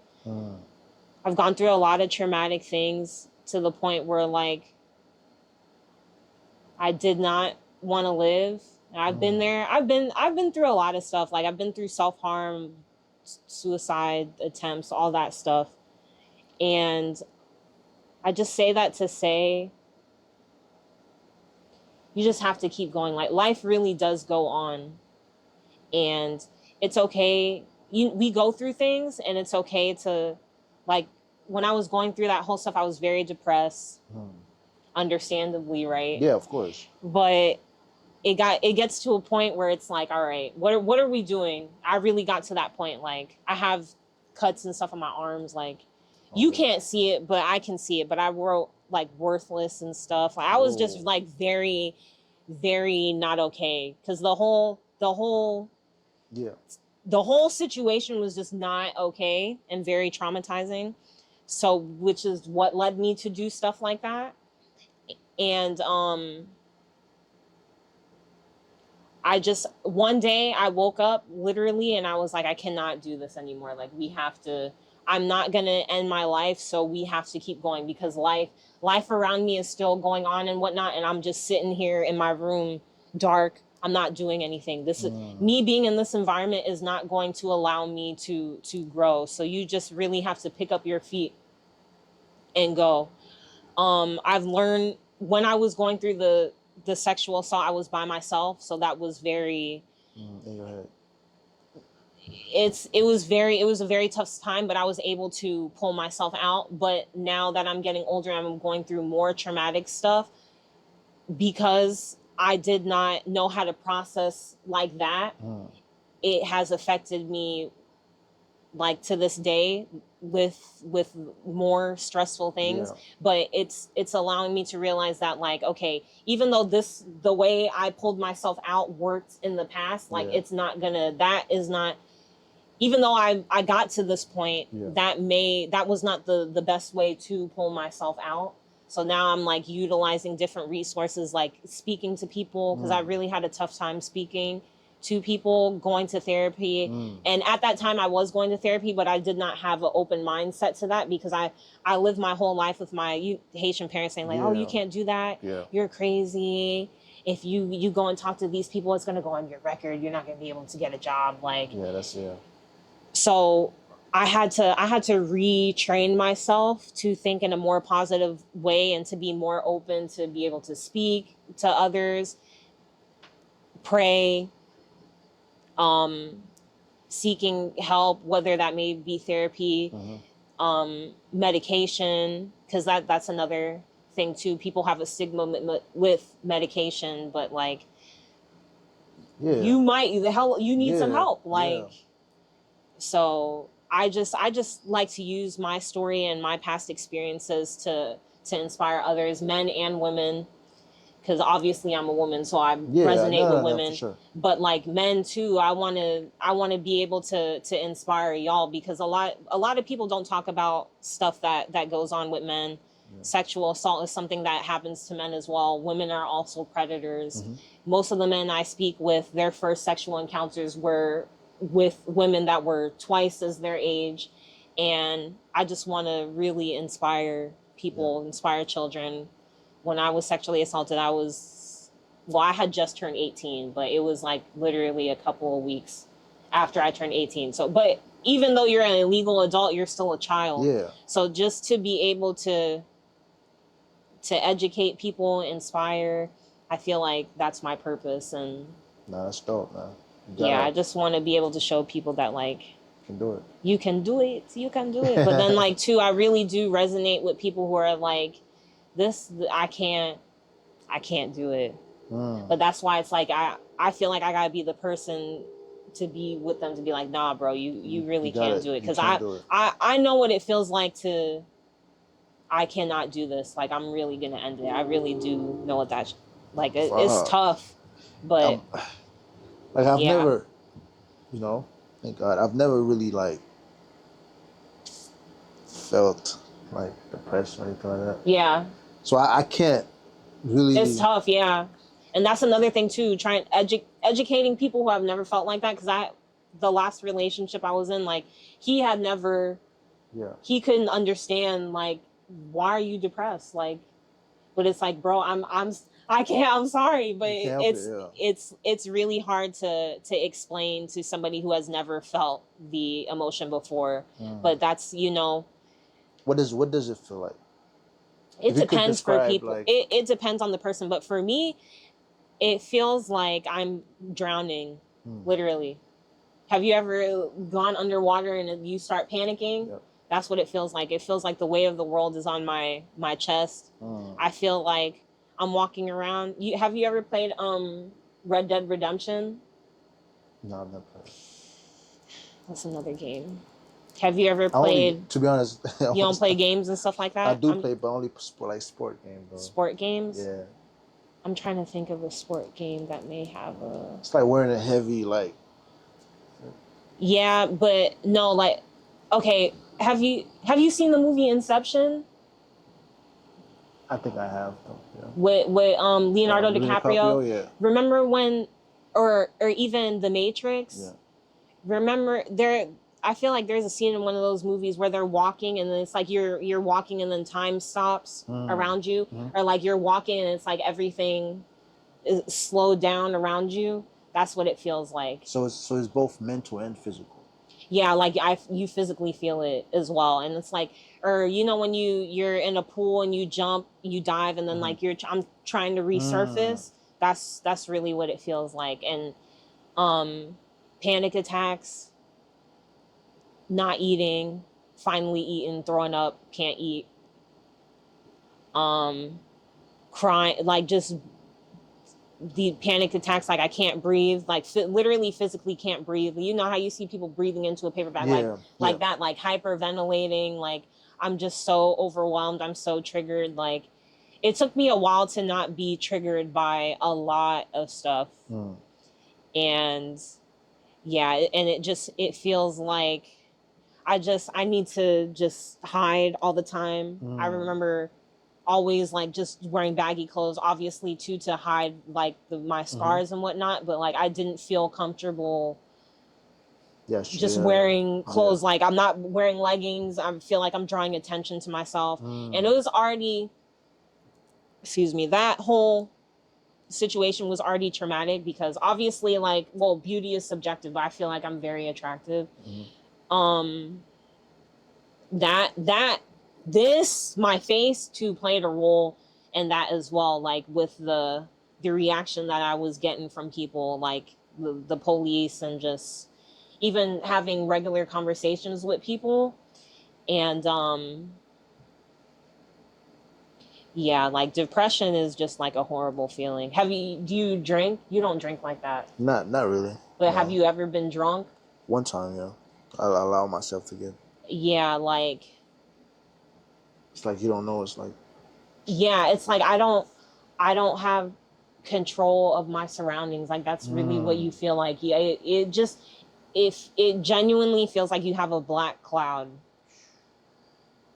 I've gone through a lot of traumatic things to the point where like I did not want to live. I've been there. I've been through a lot of stuff. Like I've been through self-harm, suicide attempts, all that stuff. And I just say that to say you just have to keep going. Like life really does go on. And it's okay. We go through things and it's okay to, like, when I was going through that whole stuff, I was very depressed, understandably, right? Yeah, of course. But it gets to a point where it's like, all right, what are we doing? I really got to that point. Like I have cuts and stuff on my arms. Like you can't see it, but I can see it. But I wrote like worthless and stuff. Like I was just like very, very not okay. Cause the whole situation was just not okay and very traumatizing. So, which is what led me to do stuff like that. And, one day I woke up literally and I was like, I cannot do this anymore. Like I'm not going to end my life. So we have to keep going because life around me is still going on and whatnot. And I'm just sitting here in my room, dark. I'm not doing anything. This is me being in this environment is not going to allow me to grow. So you just really have to pick up your feet and go. I've learned when I was going through the sexual assault, I was by myself. So that was very, in your head. It was a very tough time, but I was able to pull myself out. But now that I'm getting older, I'm going through more traumatic stuff because I did not know how to process like that. It has affected me like to this day with more stressful things. But it's allowing me to realize that like, okay, even though the way I pulled myself out worked in the past, like it's not gonna, that is not, even though I got to this point, that was not the best way to pull myself out. So now I'm like utilizing different resources, like speaking to people, because I really had a tough time speaking to people, going to therapy. And at that time I was going to therapy, but I did not have an open mindset to that, because I lived my whole life with my Haitian parents saying like, oh, you can't do that. You're crazy. If you go and talk to these people, it's going to go on your record. You're not going to be able to get a job. Like, so I had to retrain myself to think in a more positive way and to be more open, to be able to speak to others, pray, seeking help, whether that may be therapy, medication, because that's another thing too. People have a stigma with medication, but like, you need some help. Like, so I just like to use my story and my past experiences to inspire others, men and women, because obviously I'm a woman, so I resonate with women. For sure. But like men too, I want to be able to inspire y'all, because a lot of people don't talk about stuff that goes on with men. Sexual assault is something that happens to men as well. Women are also predators. Most of the men I speak with, their first sexual encounters were with women that were twice as their age. And I just want to really inspire people, inspire children. When I was sexually assaulted, I had just turned 18, but it was like literally a couple of weeks after I turned 18. So, but even though you're an legal adult, you're still a child. So just to be able to educate people, inspire, I feel like that's my purpose. And that's dope, man. I just want to be able to show people that like, you can do it. You can do it. But then like too, I really do resonate with people who are like, I can't do it. But that's why it's like I feel like I gotta be the person to be with them, to be like, nah, bro, you really can't do it. Because I know what it feels like to, I cannot do this. Like, I'm really gonna end it. I really do know what that's like. It's tough, but like I've never, thank God, I've never really like felt like depressed or anything like that. So I can't really. It's tough, and that's another thing too. Trying educating people who have never felt like that. Because the last relationship I was in, like, he had never. He couldn't understand, like, why are you depressed? Like, but it's like, bro, I'm sorry, but it's really hard to explain to somebody who has never felt the emotion before. But that's, what does it feel like? It depends for people. Like, it depends on the person, but for me, it feels like I'm drowning, literally. Have you ever gone underwater and you start panicking? That's what it feels like. It feels like the weight of the world is on my chest. I feel like I'm walking around. Have you ever played Red Dead Redemption? No, I've never played. That's another game. Have you ever played? To be honest, you don't play games and stuff like that? I do play, but only sport games. Though. Sport games? Yeah. I'm trying to think of a sport game that may have a. It's like wearing a heavy like. Yeah, but no, like, okay. Have you seen the movie Inception? I think I have. Though, yeah. With Leonardo DiCaprio. Yeah. Remember when, or even The Matrix? Yeah. Remember I feel like there's a scene in one of those movies where they're walking and then it's like you're walking and then time stops around you, or like you're walking and it's like everything is slowed down around you. That's what it feels like. So it's both mental and physical. Yeah, like you physically feel it as well, and it's like, or when you're in a pool and you jump, you dive, and then like I'm trying to resurface. That's really what it feels like, and panic attacks. Not eating, finally eating, throwing up, can't eat. Crying, like just the panic attacks, like I can't breathe, like literally physically can't breathe. You know how you see people breathing into a paper bag, like that, like hyperventilating, like I'm just so overwhelmed, I'm so triggered. Like, it took me a while to not be triggered by a lot of stuff. And yeah, and it feels like I need to just hide all the time. I remember always like just wearing baggy clothes, obviously too, to hide like my scars and whatnot. But like I didn't feel comfortable just wearing clothes. Like I'm not wearing leggings. I feel like I'm drawing attention to myself. And it was already, excuse me, that whole situation was already traumatic because obviously like, well, beauty is subjective, but I feel like I'm very attractive. My face too played a role in that as well, like with the reaction that I was getting from people, like the police, and just even having regular conversations with people. And yeah, like depression is just like a horrible feeling. Do you drink? You don't drink like that. Not really. But no. Have you ever been drunk? One time, yeah. I allow myself to get. Yeah, like it's like you don't know. It's like, yeah, it's like I don't have control of my surroundings. Like that's really what you feel like. Yeah, it just, if it genuinely feels like you have a black cloud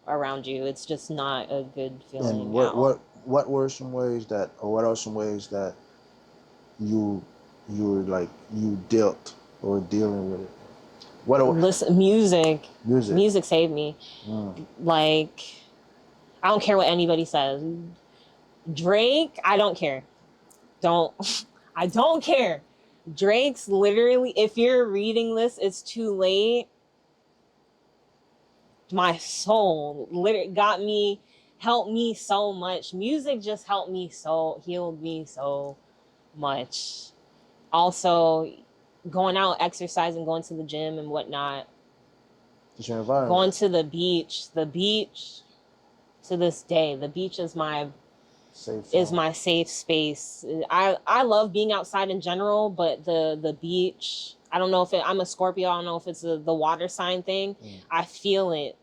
around you, it's just not a good feeling. And what were some ways that, or what are some ways that you were like, you dealt or dealing with it? Listen, music saved me. Like, I don't care what anybody says. Drake, I don't care. I don't care. Drake's literally, if you're reading this, it's too late. My soul literally helped me so much. Music just healed me so much. Also, going out, exercising, going to the gym and whatnot. It's your environment. Going to the beach to this day, the beach is my safe space. I love being outside in general, but the beach, I don't know if I'm a Scorpio, I don't know if it's the water sign thing. I feel it.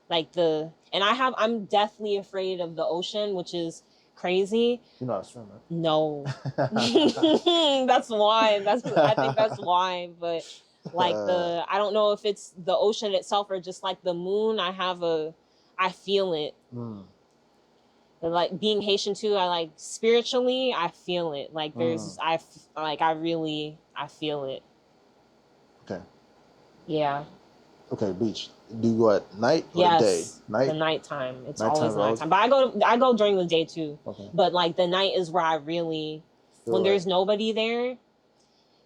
Like I'm deathly afraid of the ocean, which is crazy. You're not a swimmer. No. That's why. I think that's why. But like I don't know if it's the ocean itself or just like the moon. I feel it. Like being Haitian too, I like spiritually, I feel it. Like I feel it. Okay. Yeah. Okay, beach. Do you go at night or day? Night. The nighttime. It's always nighttime. But I go during the day too. Okay. But like the night is where I really, when there's nobody there,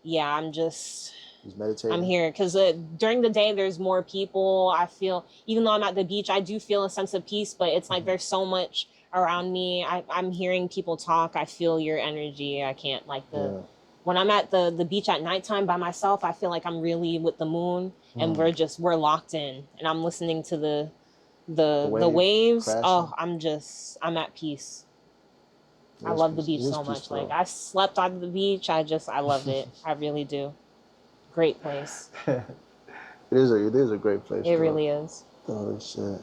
yeah, I'm just meditating. I'm here because during the day there's more people. I feel, even though I'm at the beach, I do feel a sense of peace. But it's like there's so much around me. I'm hearing people talk. I feel your energy. I can't when I'm at the beach at nighttime by myself, I feel like I'm really with the moon and we're locked in, and I'm listening to the waves. Crashing. Oh, I'm at peace. I love the beach so much. Like I slept on the beach. I loved it. I really do. Great place. It is a great place. It really is. Oh shit.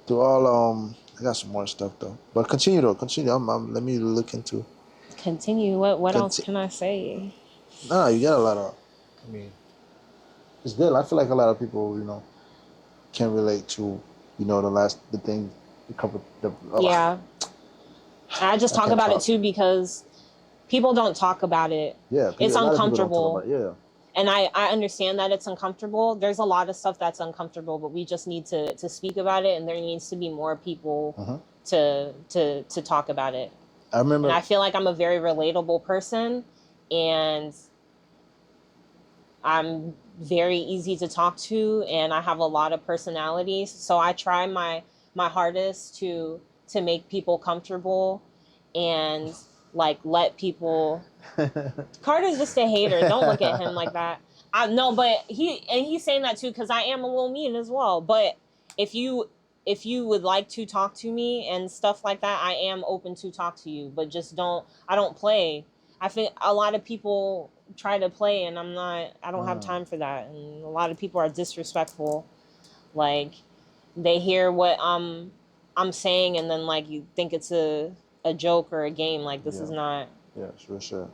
Do all I got some more stuff though. But continue. Let me look into. Continue. What else can I say? No, you got a lot of. I mean, it's good. I feel like a lot of people, can relate to, the thing, yeah. I just talk about it too because people don't talk about it. Yeah, it's uncomfortable. Yeah. And I understand that it's uncomfortable. There's a lot of stuff that's uncomfortable, but we just need to speak about it, and there needs to be more people to talk about it. I remember. And I feel like I'm a very relatable person, and I'm very easy to talk to, and I have a lot of personalities. So I try my hardest to make people comfortable and like let people. Carter's just a hater. Don't look at him like that. No, but he's saying that too because I am a little mean as well. But if you would like to talk to me and stuff like that, I am open to talk to you. But just I don't play. I think a lot of people try to play, and I don't have time for that. And a lot of people are disrespectful. Like they hear what I'm saying, and then like you think it's a joke or a game. Like this is not. Yeah, sure.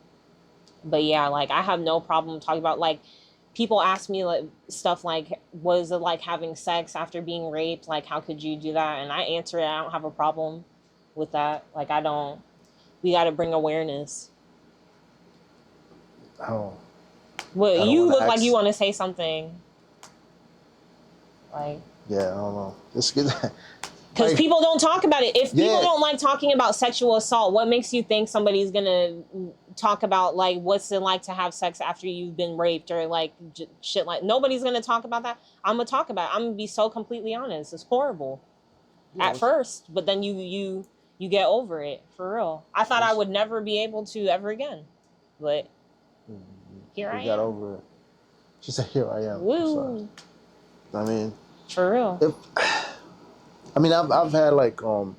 But yeah, like I have no problem talking about like people ask me like stuff like, was it like having sex after being raped? Like, how could you do that? And I answer it, I don't have a problem with that. Like, I don't, we got to bring awareness. Oh. Well, you look like you want to say something. Like. Yeah, I don't know. It's good. Because people don't talk about it. If people don't like talking about sexual assault, what makes you think somebody's going to talk about, like, what's it like to have sex after you've been raped or, like, shit like... Nobody's going to talk about that. I'm going to talk about it. I'm going to be so completely honest. It's horrible at first, but then you get over it, for real. I thought I would never be able to ever again, but here I am. Got over it. She said, here I am. Woo. I mean... For real. I mean, I've had like you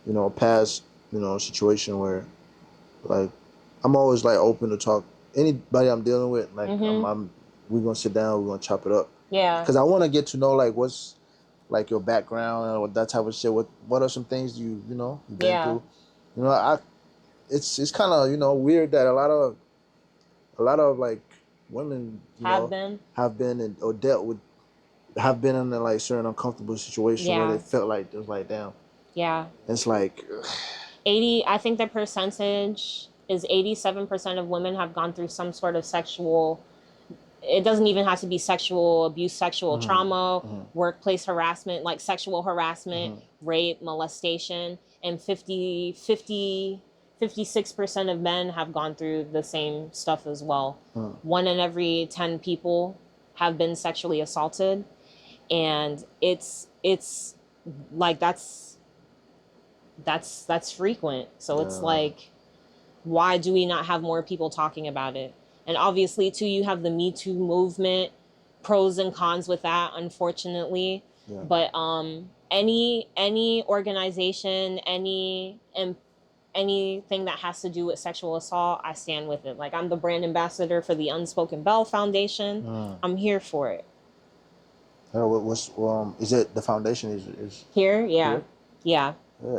know, a past, you know, situation where like I'm always like open to talk anybody I'm dealing with. Like we're gonna sit down, we're gonna chop it up. Yeah. Because I want to get to know like what's like your background or that type of shit. What are some things you've been through? You know, it's kind of, you know, weird that a lot of like women have been or dealt with. Have been in a like certain uncomfortable situation where they felt like it was like, damn. Yeah. It's like 80. I think the percentage is 87% of women have gone through some sort of sexual. It doesn't even have to be sexual abuse, sexual trauma, workplace harassment, like sexual harassment, rape, molestation, and 56% of men have gone through the same stuff as well. 1 in every 10 people have been sexually assaulted. And it's like that's frequent. So it's like, why do we not have more people talking about it? And obviously too, you have the Me Too movement, pros and cons with that, unfortunately. Yeah. But any organization, anything that has to do with sexual assault, I stand with it. Like, I'm the brand ambassador for the Unspoken Bell Foundation. I'm here for it. What's is it the foundation is here? Yeah. Yeah.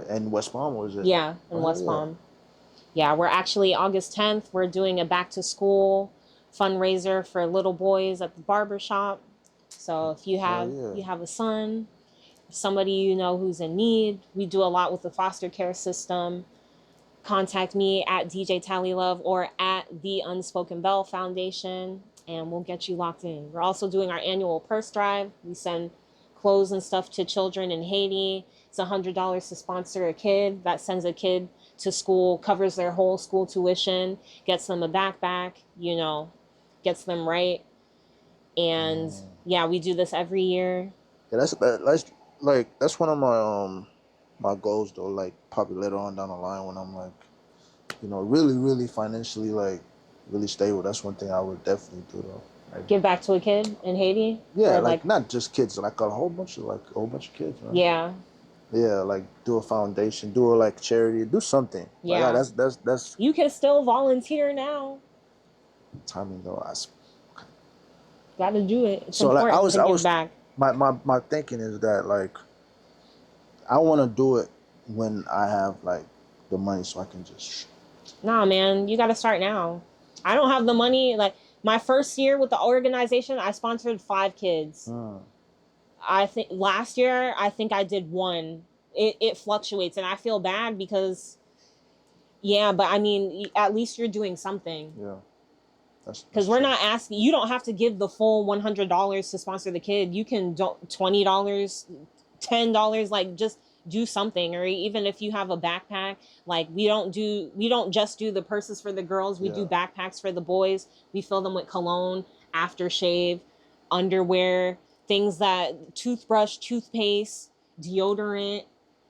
And West Palm, or is it? Yeah, in West Palm. Yeah, we're actually August 10th. We're doing a back to school fundraiser for little boys at the barbershop. So if you have a son, somebody you know who's in need, we do a lot with the foster care system. Contact me at DjTallieLove or at the Unspoken Bell Foundation, and we'll get you locked in. We're also doing our annual purse drive. We send clothes and stuff to children in Haiti. It's $100 to sponsor a kid. That sends a kid to school, covers their whole school tuition, gets them a backpack, you know, gets them right. And yeah, we do this every year. Yeah, that's like that's one of my goals though. Like probably later on down the line when I'm like, you know, really financially like really stable. That's one thing I would definitely do though. Like, give back to a kid in Haiti? Yeah, like not just kids, like a whole bunch of kids. Right? Yeah. Yeah, like do a foundation, do a like charity, do something. Yeah, like, that's. You can still volunteer now. Timing though, gotta do it. It's so like I was back. My thinking is that like I want to do it when I have like the money, so I can just. Nah, man, you got to start now. I don't have the money. Like my first year with the organization, I sponsored 5 kids. I think last year, I think I did 1. It fluctuates, and I feel bad because, yeah, but I mean, at least you're doing something. Yeah. Because we're not asking, you don't have to give the full $100 to sponsor the kid. You can do $20, $10, like just do something. Or even if you have a backpack, like we don't just do the purses for the girls. We do backpacks for the boys. We fill them with cologne, aftershave, underwear, things that toothbrush, toothpaste, deodorant,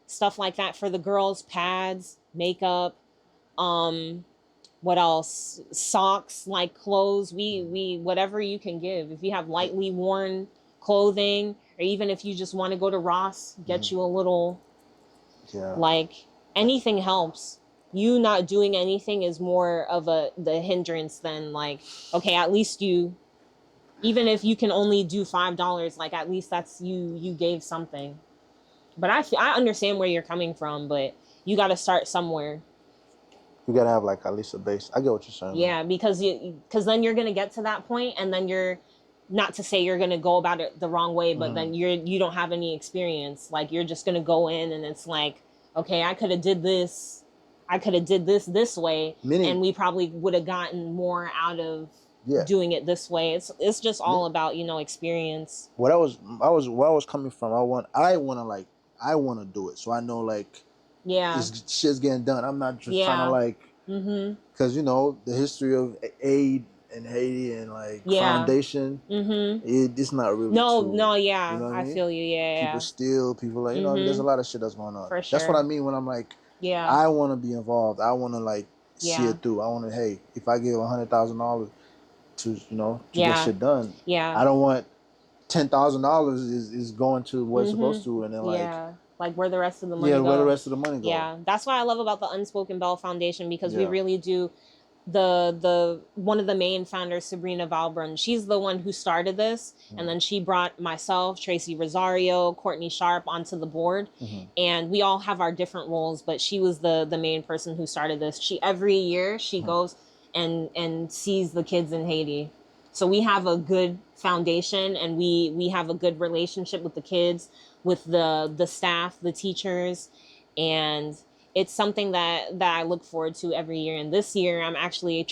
stuff like that for the girls, pads, makeup, what else? Socks, like clothes. We whatever you can give. If you have lightly worn clothing, or even if you just want to go to Ross, get you a little, like anything helps. You not doing anything is more of the hindrance than like, okay, at least you, even if you can only do $5, like at least that's you gave something. But I understand where you're coming from, but you got to start somewhere. You gotta have like at least a base. I get what you're saying. Yeah, because then you're gonna get to that point, and then you're not to say you're gonna go about it the wrong way, but then you don't have any experience. Like you're just gonna go in, and it's like, okay, I could have did this this way, and we probably would have gotten more out of doing it this way. It's just all about experience. Where I was coming from, I want to do it, so I know like this shit's getting done. I'm not just trying to like because the history of aid in Haiti and like foundation, it's not really I feel you. People steal, people like there's a lot of shit that's going on. For sure. That's what I mean when I'm like I want to be involved. I want to like see it through. I want to if I give $100,000 to get shit done, I don't want $10,000 is going to what it's supposed to, and then like where the rest of the money goes. Where the rest of the money goes. Yeah, that's what I love about the Unspoken Bell Foundation, because we really do. The one of the main founders, Sabrina Valbrun, she's the one who started this, and then she brought myself, Tracy Rosario, Courtney Sharp onto the board, and we all have our different roles, but she was the main person who started this. She every year she goes and sees the kids in Haiti. So we have a good foundation, and we have a good relationship with the kids, with the staff, the teachers, and it's something that I look forward to every year. And this year I'm actually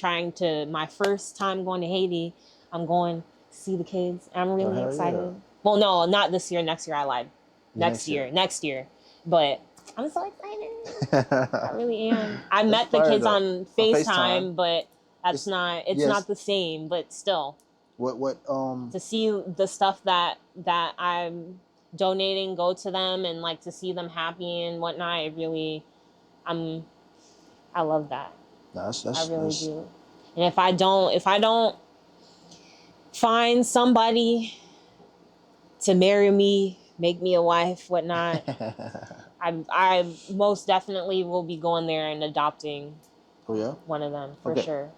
my first time going to Haiti, I'm going to see the kids. I'm really excited. Yeah. Well, no, not this year. Next year, I lied. Next year. But I'm so excited. I really am. I met the kids on FaceTime, but it's not the same, but still. To see the stuff that I'm donating go to them, and like to see them happy and whatnot, I love that. I really do. And if I don't find somebody to marry me, make me a wife, whatnot, I most definitely will be going there and adopting one of them for sure.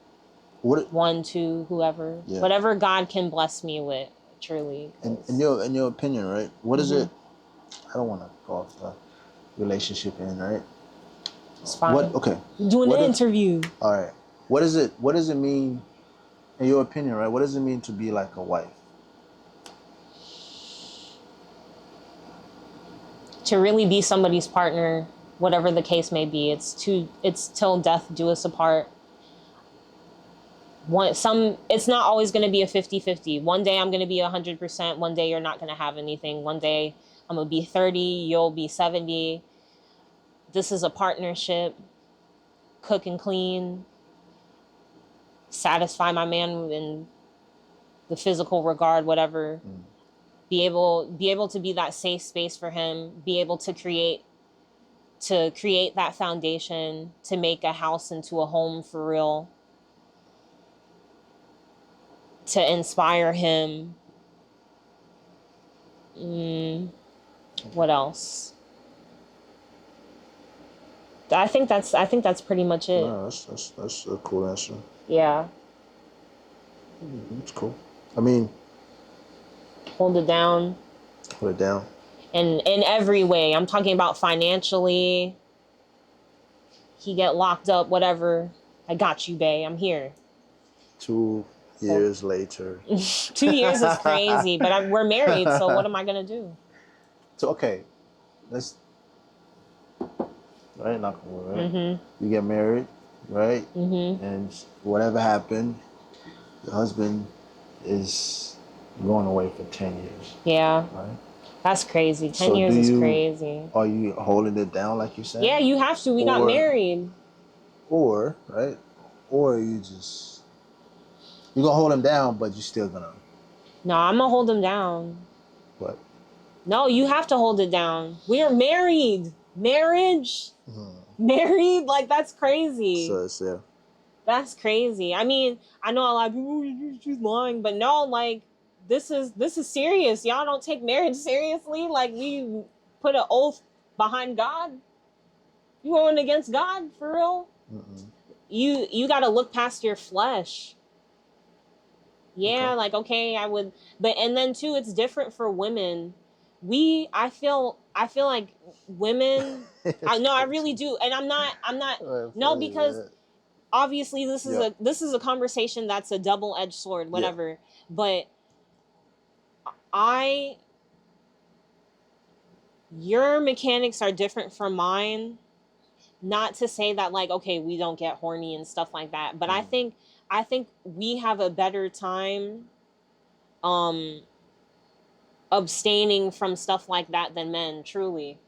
One, two, whoever, whatever God can bless me with, truly. In your opinion, right? What is it? I don't want to go off the relationship in, right? It's fine. Doing an interview. All right. What does it mean, in your opinion, right? What does it mean to be like a wife? To really be somebody's partner, whatever the case may be. It's till death do us apart. It's not always going to be a 50-50. One day I'm going to be 100%. One day you're not going to have anything. One day I'm going to be 30. You'll be 70. This is a partnership. Cook and clean. Satisfy my man in the physical regard, whatever. Be able to be that safe space for him. Be able to create that foundation, to make a house into a home for real. To inspire him. What else? I think that's pretty much it. No, that's a cool answer. Yeah. It's cool. I mean, hold it down. Hold it down. And in every way, I'm talking about financially. He get locked up, whatever. I got you, bae. I'm here. 2 years later. 2 years is crazy, but we're married, so what am I gonna do? So let's. Right, not cool, right? You get married, right? And whatever happened, your husband is going away for 10 years. Yeah. Right? That's crazy. 10 years is crazy. Are you holding it down like you said? Yeah, you have to. We got married. Or you just... You're going to hold him down, but you're still going to... No, I'm going to hold him down. What? No, you have to hold it down. We are married. Marriage? Married? Like, that's crazy. So, that's crazy. I mean, I know a lot of people, she's lying, but no, like, this is serious. Y'all don't take marriage seriously. Like, we put an oath behind God. You going against God, for real? You got to look past your flesh. Yeah, like, okay, I would, but, and then too, it's different for women. I feel like women, I really do. And I'm not, no, because obviously this is a conversation that's a double-edged sword, whatever. Yeah. But your mechanics are different from mine. Not to say that like, okay, we don't get horny and stuff like that, but I think we have a better time abstaining from stuff like that than men, truly.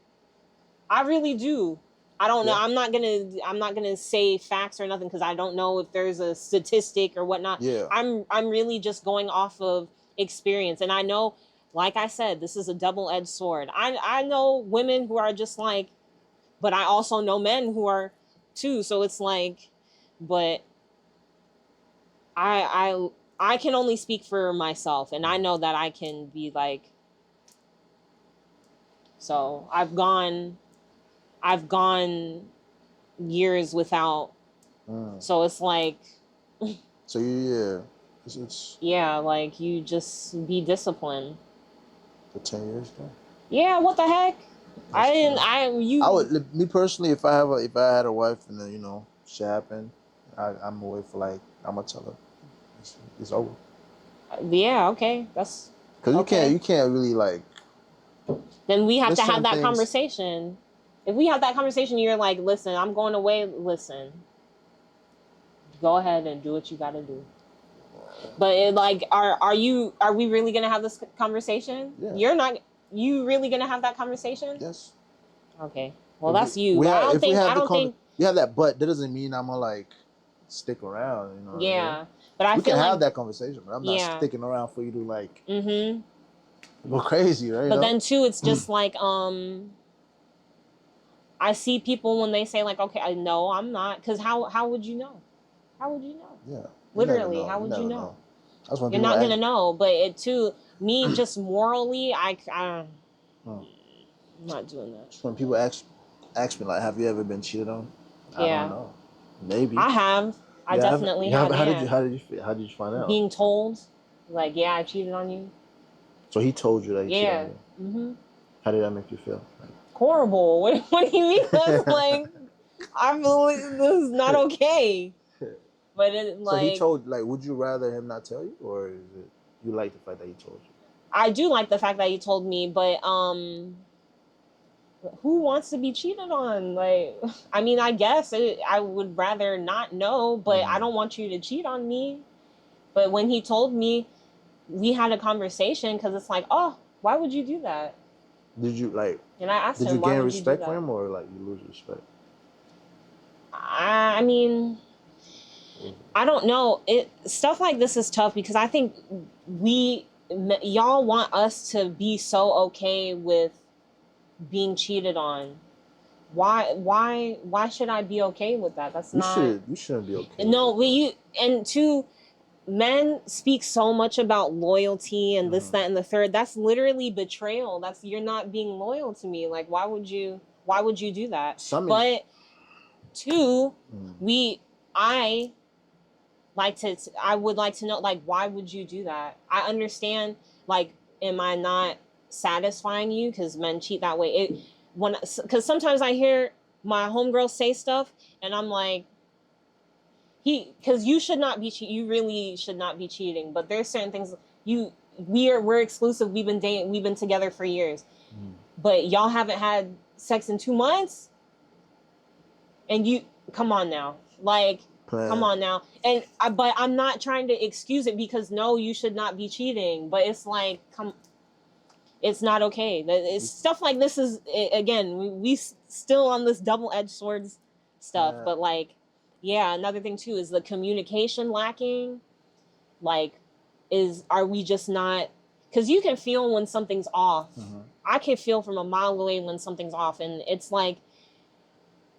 I really do. I don't know. I'm not gonna say facts or nothing because I don't know if there's a statistic or whatnot. Yeah. I'm really just going off of experience, and I know, like I said, this is a double-edged sword. I know women who are just like, but I also know men who are too. So it's like, but I can only speak for myself, and I know that I can be like. So I've gone years without. So it's like. So it's yeah, like you just be disciplined. For 10 years now. Yeah, what the heck? I would, me personally, if I had a wife and then, you know, shit happened, I'm away for like, I'm gonna tell her it's over. Yeah, okay, that's because you can't really like. Then we have to have that conversation. If we have that conversation, you're like, listen, I'm going away. Listen, go ahead and do what you got to do. But are we really gonna have this conversation? Yeah. You really gonna have that conversation? Yes. Okay. Well, that's you. I don't think we have that, but that doesn't mean I'm gonna like stick around. You know. Yeah, what I mean? But I we feel can have that conversation, but I'm not sticking around for you to like go crazy, right? But then too, it's just like I see people when they say like, okay, no, I'm not, because how would you know? How would you know? Yeah. Literally, how would you know? That's when you're not gonna know. But it too, me just morally, I'm not doing that. When people ask me like, have you ever been cheated on? Yeah. I don't know. Maybe. I have. I definitely have. How did you feel? How did you find out? Being told, like, yeah, I cheated on you. So he told you that he cheated on you? Mm-hmm. How did that make you feel? Like, horrible. What do you mean? That's like, I feel like this is not okay. But it like. So he told, like, would you rather him not tell you, or is it you like the fact that he told you? I do like the fact that he told me, but who wants to be cheated on? Like, I mean, I guess I would rather not know, but I don't want you to cheat on me. But when he told me, we had a conversation because it's like, oh, why would you do that? Did you like? And I asked him, did you gain respect for him, or like you lose respect? I mean, I don't know. Stuff like this is tough because I think y'all want us to be so okay with being cheated on. Why should I be okay with that? That's you shouldn't be okay. No, men speak so much about loyalty and this, that, and the third. That's literally betrayal. You're not being loyal to me. Like, why would you do that? But two, I would like to know, like, why would you do that? I understand, like, am I not satisfying you? Because men cheat that way. Because sometimes I hear my homegirls say stuff, and I'm like, because you should not be you really should not be cheating. But there's certain things we're exclusive. We've been dating. We've been together for years, but y'all haven't had sex in 2 months, and you come on now, like. Come on now. But I'm not trying to excuse it because no, you should not be cheating. But it's like, it's not okay. It's stuff like this is, again, we still on this double-edged swords stuff. Yeah. But like, yeah, another thing too is the communication lacking. Like, are we just not, because you can feel when something's off. I can feel from a mile away when something's off. And it's like,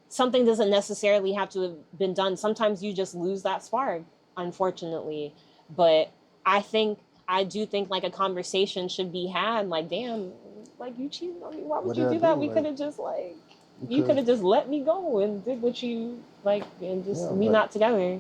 something doesn't necessarily have to have been done. Sometimes you just lose that spark, unfortunately. But I do think like a conversation should be had. Like, damn, like you cheated on me. Why would you do that? We could have just like, you could have just let me go and did what you like, and just not together.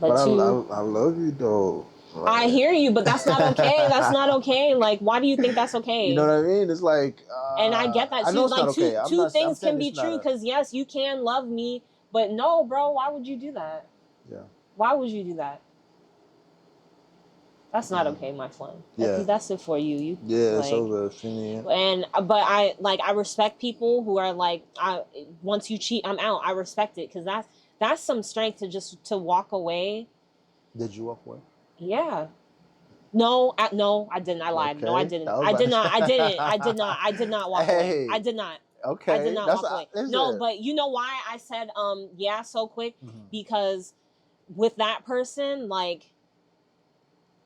But I love you though. Like, I hear you, but that's not okay. That's not okay. Like, why do you think that's okay? You know what I mean? It's like, and I get that too. Like, two things can be true because yes, you can love me, But no, bro, why would you do that? Yeah. Why would you do that? That's not okay, my friend. Yeah. That's it for you. Yeah, it's over, Finny. But I respect people who are like, once you cheat, I'm out. I respect it, because that's some strength to walk away. Did you walk away? Yeah. No, I didn't. I lied. Okay. No, I didn't. I did not. I didn't. I did not walk away. I did not. Okay. I did not walk away. No, but you know why I said yeah so quick? Because with that person, like,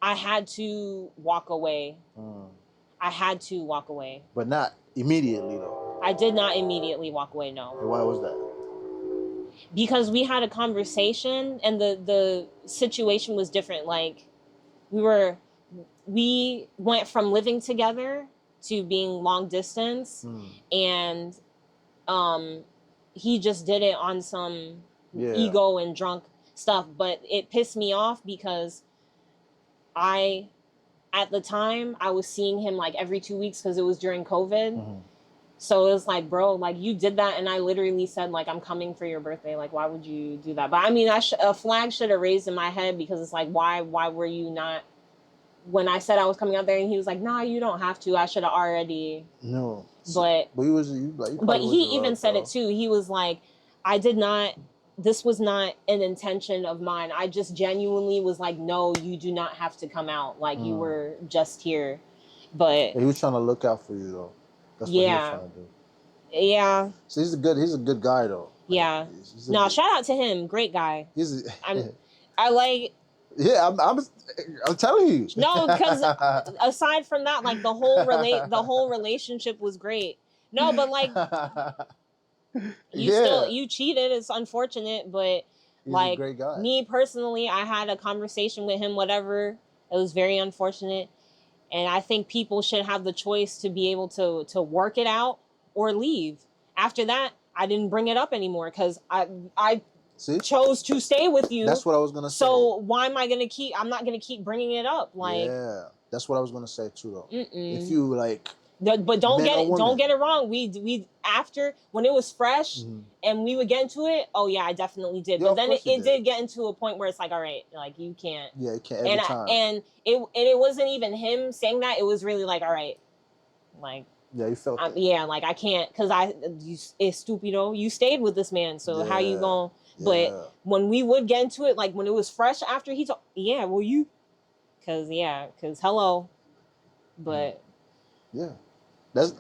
I had to walk away. I had to walk away. But not immediately, though. I did not immediately walk away, no. And why was that? Because we had a conversation, and the situation was different. Like, we went from living together to being long distance, and he just did it on some ego and drunk stuff. But it pissed me off because at the time, I was seeing him like every 2 weeks because it was during COVID. So it was like, bro, like, you did that, and I literally said, like, I'm coming for your birthday. Like, why would you do that? But I mean, a flag should have raised in my head, because it's like, why were you not? When I said I was coming out there, and he was like, nah, you don't have to. I should have already. No. But he even said it too. He was like, I did not. This was not an intention of mine. I just genuinely was like, no, you do not have to come out. Like, you were just here. But he was trying to look out for you, though. That's what he was trying to do. Yeah. So he's a good guy, though. Yeah. No, shout out to him. Great guy. I like. Yeah, I'm telling you. No, because aside from that, like, the whole relationship was great. No, but like, you cheated. It's unfortunate, but he's like, a great guy. Me personally, I had a conversation with him. Whatever, it was very unfortunate, and I think people should have the choice to be able to work it out or leave. After that, I didn't bring it up anymore, because I chose to stay with you. That's what I was gonna say. So why am I gonna keep? I'm not gonna keep bringing it up. Like, yeah, that's what I was gonna say too, though. If you like. But don't get it wrong. We after, when it was fresh and we would get into it. Oh yeah, I definitely did. But then it did get into a point where it's like, all right, like, you can't. Yeah, you can't every time. And it wasn't even him saying that. It was really like, all right, like. Yeah, you felt it. Yeah, like, I can't, because it's stupido. You stayed with this man, so how you gonna? But when we would get into it, like, when it was fresh after he talked, because hello, but that's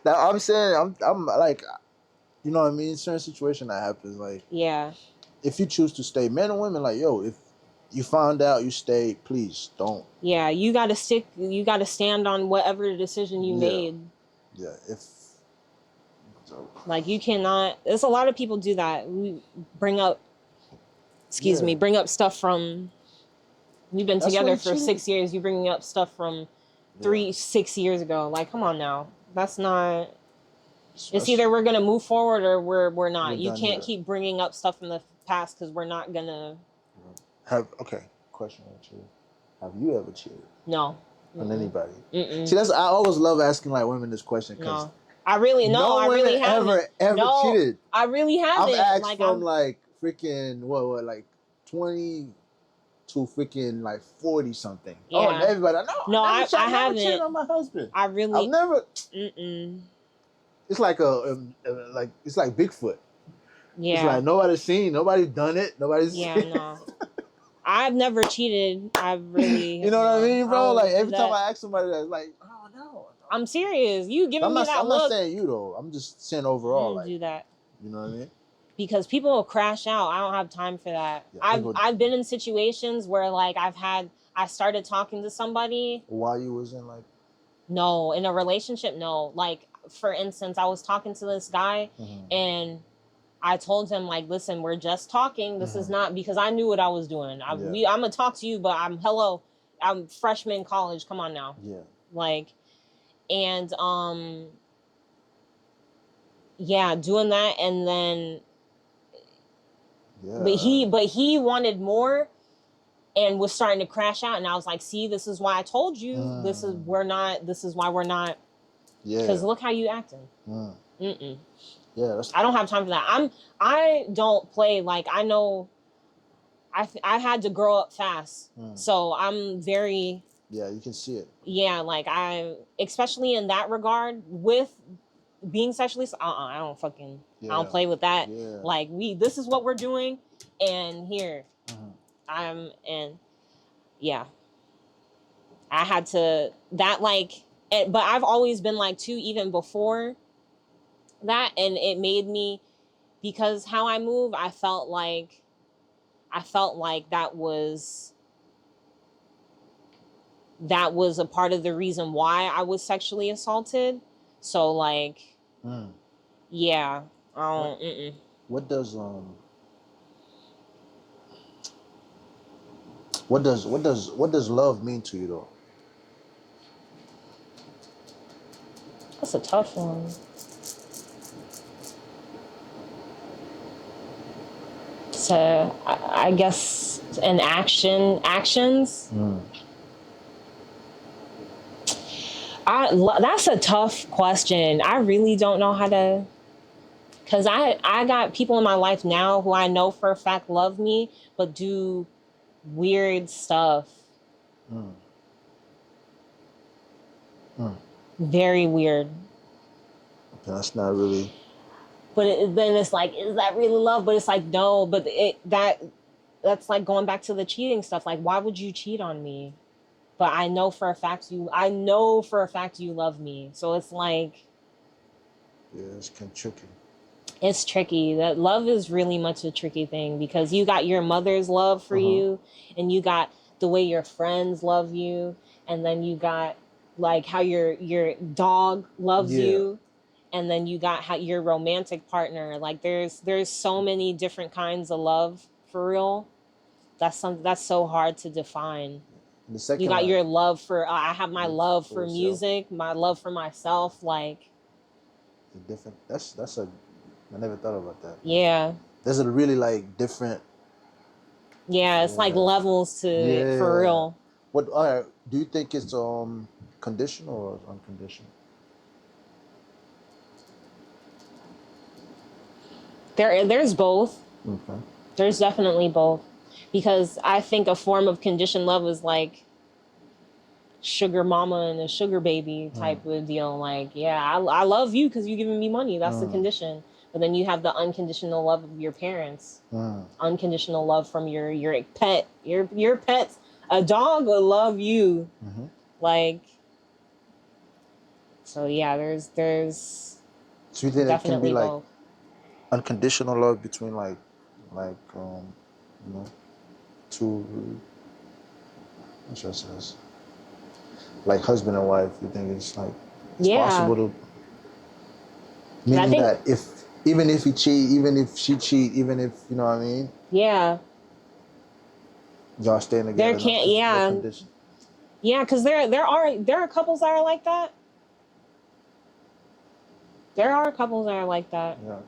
Now I'm saying I'm like, you know what I mean. Certain situation that happens, like, if you choose to stay, men and women, like, yo, if you found out, you stayed, please don't. Yeah, you gotta stick. You gotta stand on whatever decision you made. Yeah, like, you cannot. There's a lot of people do that. We bring up stuff from. We've been together for 6 years. You bringing up stuff from 6 years ago. Like, come on now. That's not. It's either we're gonna move forward or we're not. You can't keep bringing up stuff from the past, because we're not gonna. Question with you. Have you ever cheated? No. On anybody? See, I always love asking, like, women this question, because I really haven't. Ever cheated? I really haven't. I've asked from like freaking what like 20 to freaking like 40 something. Yeah. Oh, and everybody. No, I haven't cheated on my husband. I've never. It's like it's like Bigfoot. Yeah. It's like nobody's seen, nobody's done it, nobody's. Yeah, no. I've never cheated. I've really. You know what I mean, bro? Like, every time I ask somebody that, like, oh no. I'm serious. You giving me that look. I'm not saying you, though. I'm just saying overall. Like, do that. You know what I mean? Because people will crash out. I don't have time for that. Yeah, I've been in situations where, like, I started talking to somebody. While you was in, like. No, in a relationship, no. Like, for instance, I was talking to this guy and I told him, like, listen, we're just talking. This is not, because I knew what I was doing. I'm going to talk to you, but I'm freshman in college. Come on now. Yeah. Like, and, doing that. And then, but he wanted more and was starting to crash out. And I was like, see, this is why I told you, this is why we're not. Yeah. Because look how you acting. Yeah, I don't have time for that. I don't play, like, I know I had to grow up fast. So I'm very... Yeah, you can see it. Yeah, like, especially in that regard with being sexually, I don't fucking, I don't play with that. Yeah. Like, this is what we're doing, and here, yeah. I had to, that, like, but I've always been like, too, even before that, and it made me, because how I move, I felt like that was a part of the reason why I was sexually assaulted. So, like, yeah, I don't. What does love mean to you though? That's a tough one. So I guess actions. That's a tough question. I really don't know how to, because I got people in my life now who I know for a fact love me, but do weird stuff. Very weird. That's not really. But then it's like, is that really love? But it's like, no. But that's like going back to the cheating stuff. Like, why would you cheat on me? But I know for a fact you love me. So it's like, yeah, it's kind of tricky. It's tricky. That love is really much a tricky thing, because you got your mother's love for you, and you got the way your friends love you, and then you got like how your dog loves you, and then you got how your romantic partner. Like, there's so many different kinds of love for real. That's so hard to define. The second you got one, your love for I have my love for music, my love for myself, like different. That's a, I never thought about that. Yeah. There's a really like different. Yeah, it's like levels to it, for real. What? All right. Do you think it's conditional or unconditional? There's both. Okay. There's definitely both, because I think a form of conditioned love is like sugar mama and a sugar baby type of deal. Like, yeah, I love you because you're giving me money. That's the condition. But then you have the unconditional love of your parents, unconditional love from your pet, your pets. A dog will love you, like. So yeah, there's. So you think it can be like both. Unconditional love between like you know, two. What should I say this? Like husband and wife. You think it's like it's possible to. Meaning that even if he cheat, even if she cheat, even if you know what I mean. Yeah. Y'all staying together. There can't. Yeah, because there are couples that are like that. There are couples that are like that. Yeah.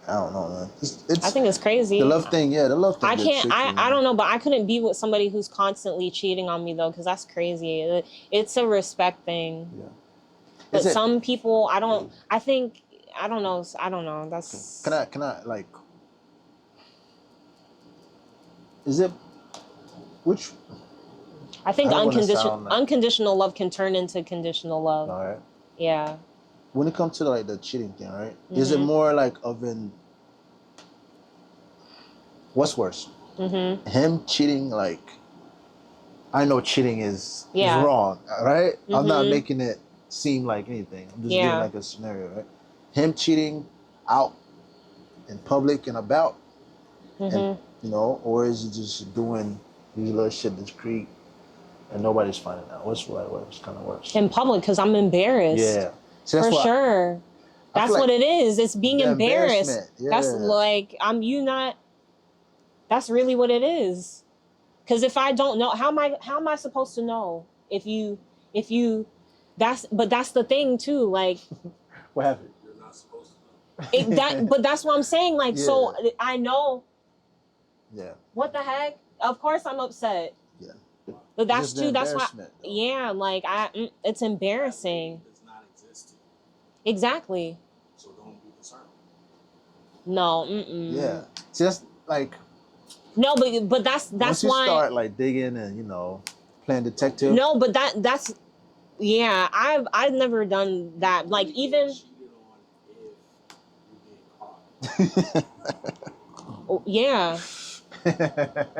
I don't know, man. I think it's crazy. The love thing, the love thing. I don't know, but I couldn't be with somebody who's constantly cheating on me though, because that's crazy. It's a respect thing. Yeah. But some people, I don't know. That's. Can I like? Is it which? I think unconditional love can turn into conditional love. All right. Yeah. When it comes to like the cheating thing, right? Is it more like what's worse? Him cheating, like, I know cheating is wrong, right? I'm not making it seem like anything. I'm just giving like a scenario, right? Him cheating out in public and about, and or is he just doing these little shit discreet and nobody's finding out? What's kind of worse? In public, because I'm embarrassed. Yeah. See, for sure. That's what it is. It's being embarrassed. Yeah. That's like, that's really what it is. Because if I don't know, how am I supposed to know if you that's the thing too. Like, what happened? You're not supposed to know. But that's what I'm saying. Like, so I know. Yeah. What the heck? Of course I'm upset. Yeah. But that's too. That's why. Yeah. Like it's embarrassing. Exactly. So don't be concerned. No. Yeah. Just like. No, but that's once you why. start like digging and playing detective. No, but that's. Yeah, I've never done that. Like even. Yeah.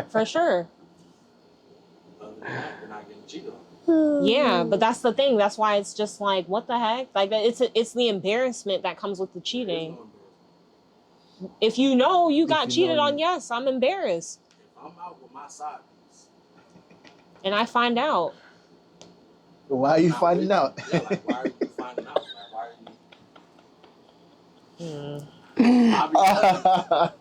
For sure. Other than that, you're not getting cheated on. Yeah, but that's the thing. That's why it's just like, what the heck? Like it's the embarrassment that comes with the cheating. If you know you got cheated on, yes, I'm embarrassed. If I'm out with my side piece, and I find out. Why are you finding out? Yeah, like why are you finding out? Like why are you?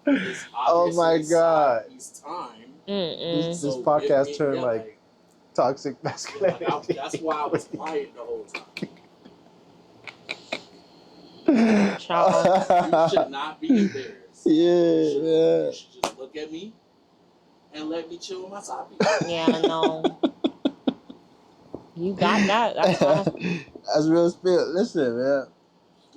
It's oh my God! It's time. This podcast turned like toxic masculinity. Yeah, that's why I was quiet the whole time. You should not be embarrassed. You should just look at me and let me chill with my side piece. Yeah, no. You got that. That's real spirit. Listen, man.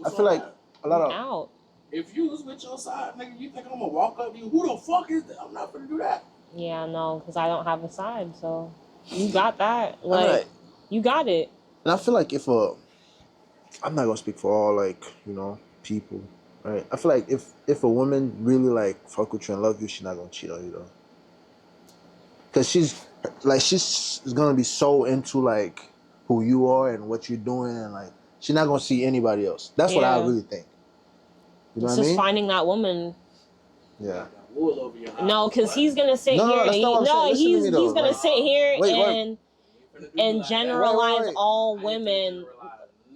I feel like a lot of out. If you was with your side, nigga, you think I'm gonna walk up to you? Who the fuck is that? I'm not gonna do that. Yeah, no, because I don't have a side, so you got that. Like, you got it. And I feel like I'm not gonna speak for all people, right? I feel like if a woman really fuck with you and love you, she's not gonna cheat on you though. Cause she's gonna be so into who you are and what you're doing, and she's not gonna see anybody else. That's what I really think. You know what I mean? It's just finding that woman. Yeah. No, because he's gonna sit here. He's gonna sit here and generalize all women.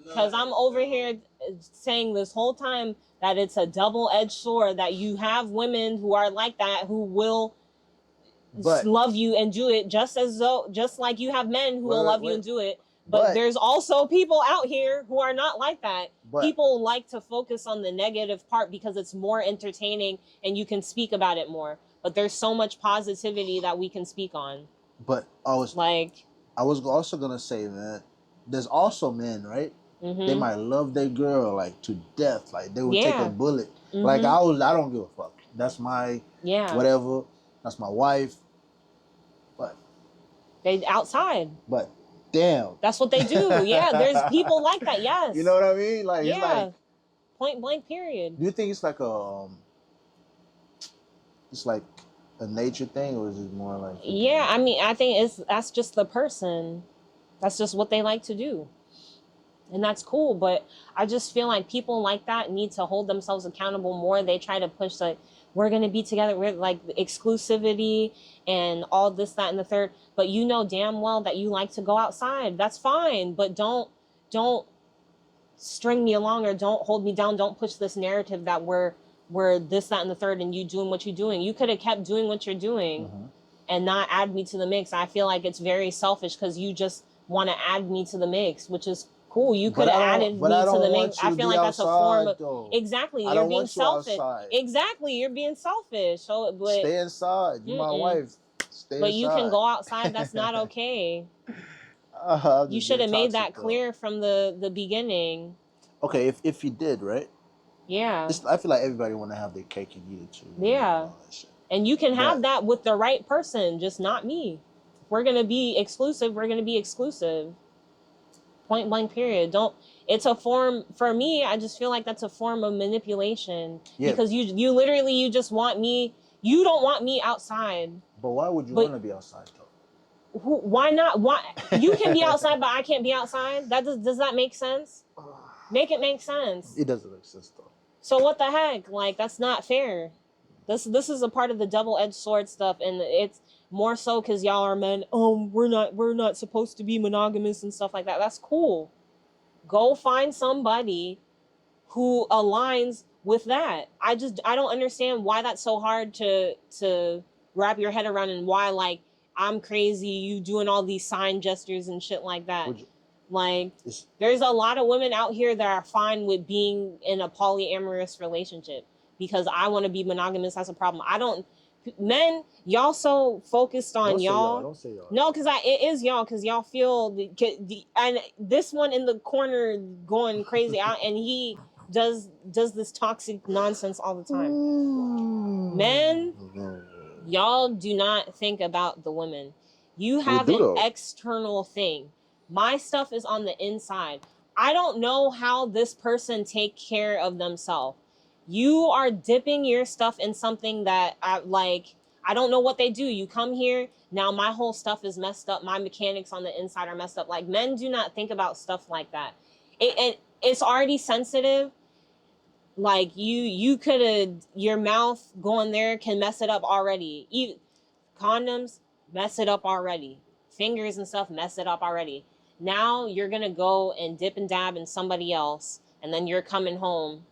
Because I'm over here saying this whole time that it's a double-edged sword. That you have women who are like that, who will love you and do it just like you have men who will love you and do it. But there's also people out here who are not like that. People like to focus on the negative part because it's more entertaining and you can speak about it more. But there's so much positivity that we can speak on. But I was also gonna say, man, there's also men, right? Mm-hmm. They might love their girl to death. They would take a bullet. Mm-hmm. I don't give a fuck. That's my whatever. That's my wife. But they outside. But damn. That's what they do. Yeah, there's people like that, yes. You know what I mean? It's point blank period. Do you think it's it's like a nature thing, or is it more like Yeah, I mean, I think that's just the person. That's just what they like to do. And that's cool, but I just feel like people like that need to hold themselves accountable more. They try to push we're going to be together. We're exclusivity and all this, that, and the third. But you know damn well that you like to go outside. That's fine. But don't string me along or don't hold me down. Don't push this narrative that we're this, that, and the third and you doing what you're doing. You could have kept doing what you're doing and not add me to the mix. I feel like it's very selfish because you just want to add me to the mix, which is cool. You could have added me to the mix. I feel like that's a form of exactly. You're being selfish. Exactly, you're being selfish. So, but stay inside. You're my wife. Stay inside. But you can go outside. That's not okay. You should have made that clear from the beginning. Okay, if you did, right? Yeah. I feel like everybody want to have their cake and eat it too. Yeah. And you can have that with the right person, just not me. If we're gonna be exclusive, we're gonna be exclusive. Point blank period. It's a form for me. I just feel like that's a form of manipulation because you literally you just want me. You don't want me outside. But why would you want to be outside though? Why not? Why you can be outside, but I can't be outside? Does that make sense? Make it make sense. It doesn't make sense though. So what the heck? That's not fair. This is a part of the double-edged sword stuff, and it's more so because y'all are men. We're not supposed to be monogamous and stuff like that. That's cool. Go find somebody who aligns with that. I don't understand why that's so hard to wrap your head around, and why I'm crazy, you doing all these sign gestures and shit like that. There's a lot of women out here that are fine with being in a polyamorous relationship because I want to be monogamous. That's a problem. men, y'all so focused on Don't say y'all. Don't say y'all. No, because it is y'all, because y'all feel and this one in the corner going crazy out, and he does this toxic nonsense all the time. Men, y'all do not think about the women. You have an external thing. My stuff is on the inside. I don't know how this person take care of themselves. You are dipping your stuff in something that I don't know what they do. You come here, now my whole stuff is messed up. My mechanics on the inside are messed up. Like, men do not think about stuff like that. It's already sensitive. Like, you could have, your mouth going there can mess it up already. Condoms, mess it up already. Fingers and stuff, mess it up already. Now you're going to go and dip and dab in somebody else, and then you're coming home.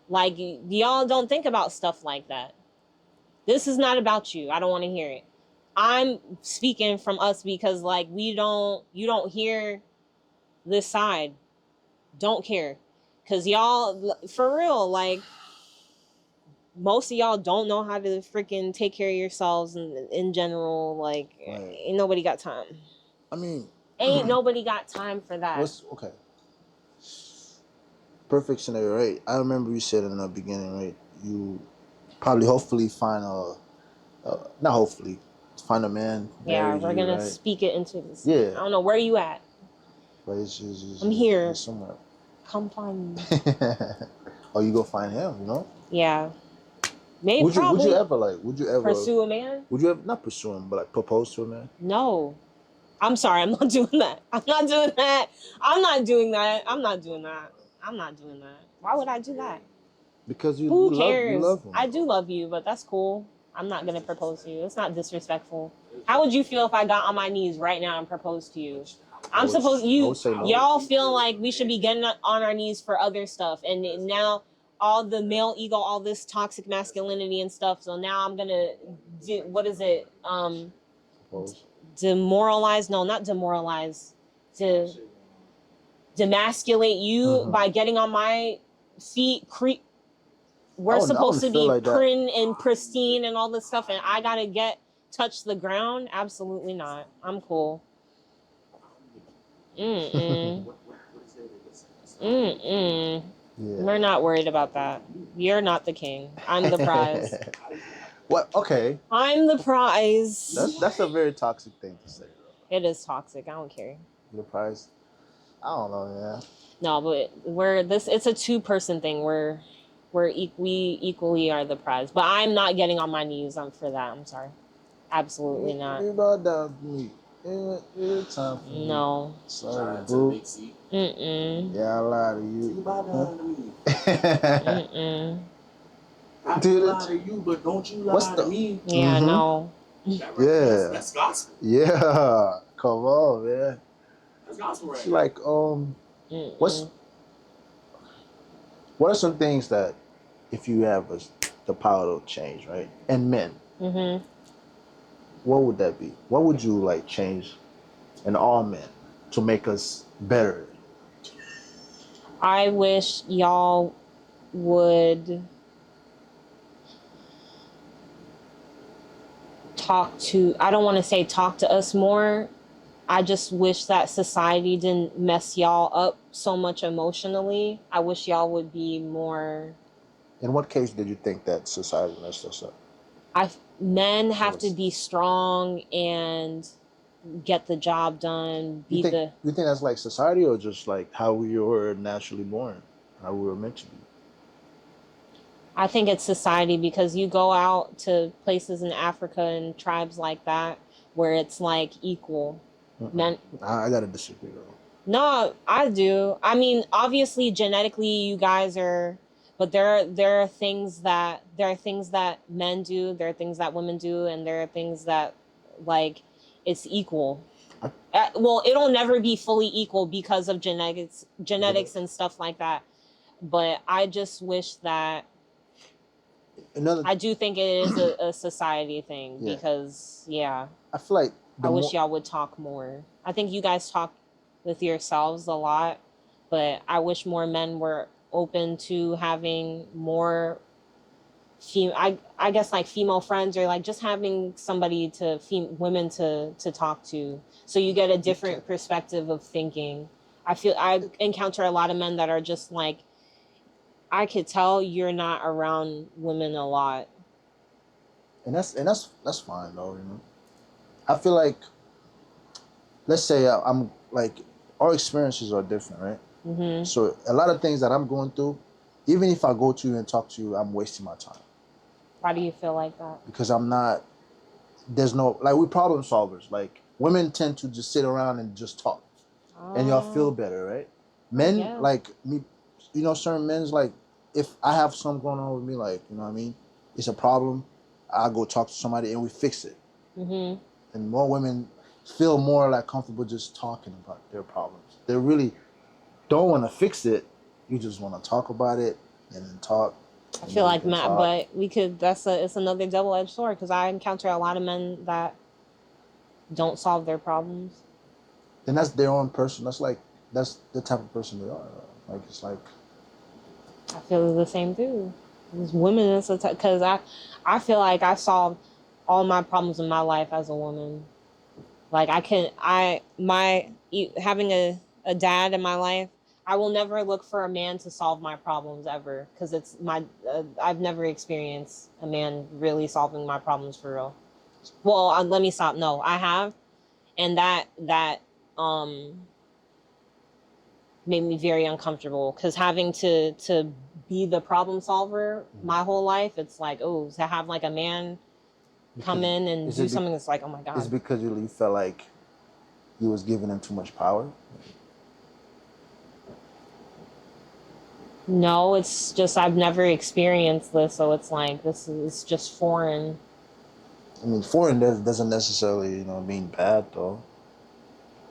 Like, y'all don't think about stuff like that. This is not about you. I don't want to hear it. I'm speaking from us because, like, you don't hear this side. Don't care. Because y'all, for real, like, most of y'all don't know how to freaking take care of yourselves in general. Like, ain't nobody got time. I mean, ain't nobody got time for that. Okay. Perfect scenario, right? I remember you said in the beginning, right? You probably, hopefully, find not hopefully, find a man. Yeah, we're gonna speak it into this. Yeah. I don't know where you at. But I'm here. It's somewhere. Come find me. Oh, you go find him, you know? Yeah. Maybe. Would you ever pursue a man? Would you ever not pursue him, but like propose to a man? No. I'm sorry, I'm not doing that. I'm not doing that. Why would I do that? Because you cares? Love him. I do love you, but that's cool. I'm not gonna propose to you. It's not disrespectful. How would you feel if I got on my knees right now and proposed to you? Y'all feel like we should be getting on our knees for other stuff, and now all the male ego, all this toxic masculinity and stuff. So now I'm gonna do, what is it? Demoralize? No, not demoralize. To demasculate you by getting on my feet. We're supposed to be prim and pristine and all this stuff, and I gotta touch the ground? Absolutely not. I'm cool. Mm-mm. Mm-mm. Yeah. We're not worried about that. You're not the king. I'm the prize. What? Okay. I'm the prize. That's a very toxic thing to say, though. It is toxic. I don't care. The prize? I don't know, yeah. No, but it's a two-person thing. We equally are the prize. But I'm not getting on my knees for that. I'm sorry. Absolutely not. Time for no. Me. Sorry, boo. Mm-mm. Yeah, I lied to you. Mm-mm. I lie to you, but don't you lie to me. Yeah, no. Yeah. That's gospel. Yeah. Come on, man. That's gospel, right? It's like, what are some things that if you have the power to change, right? And men. Mm-hmm. What would that be? What would you like change in all men to make us better? I wish y'all would I don't want to say talk to us more. I just wish that society didn't mess y'all up so much emotionally. I wish y'all would be more. In what case did you think that society messed us up? Men have to be strong and get the job done. You think that's like society, or just like how we were naturally born, how we were meant to be? I think it's society, because you go out to places in Africa and tribes like that where it's like equal. Men. I gotta disagree though. No, I do. I mean, obviously genetically you guys are, but there are things that men do, there are things that women do, and there are things that like it's equal. Well, it'll never be fully equal because of genetics and stuff like that. But I just wish that I do think it is a society thing, because I feel like I wish y'all would talk more. I think you guys talk with yourselves a lot, but I wish more men were open to having more I guess like female friends, or like just having somebody to women to talk to, so you get a different perspective of thinking. I encounter a lot of men that are just like, I could tell you're not around women a lot. And that's fine though, you know. I feel like, let's say I'm like, our experiences are different, right? Mm-hmm. So a lot of things that I'm going through, even if I go to you and talk to you, I'm wasting my time. Why do you feel like that? Because I'm not. There's no, like, we're problem solvers. Like, women tend to just sit around and just talk, and y'all feel better, right? Men, like me, you know, certain men's like, if I have something going on with me, like, you know what I mean, it's a problem, I go talk to somebody and we fix it. Mm-hmm. And more women feel more like comfortable just talking about their problems. They really don't want to fix it. You just want to talk about it and then talk. I feel like Matt, but we could. It's another double-edged sword, because I encounter a lot of men that don't solve their problems. Then that's their own person. That's the type of person they are. Like, it's like, I feel the same too. As women, it's because I feel like I solved all my problems in my life as a woman. Like having a dad in my life, I will never look for a man to solve my problems ever, because it's I've never experienced a man really solving my problems for real. Well, let me stop. No, I have, and that made me very uncomfortable, because having to be the problem solver my whole life, it's like, oh, to have like a man come in and do something that's like, oh my god. It's because you felt like you was giving him too much power? No, it's just I've never experienced this, so it's like, this is just foreign. I mean, foreign doesn't necessarily, you know, mean bad though.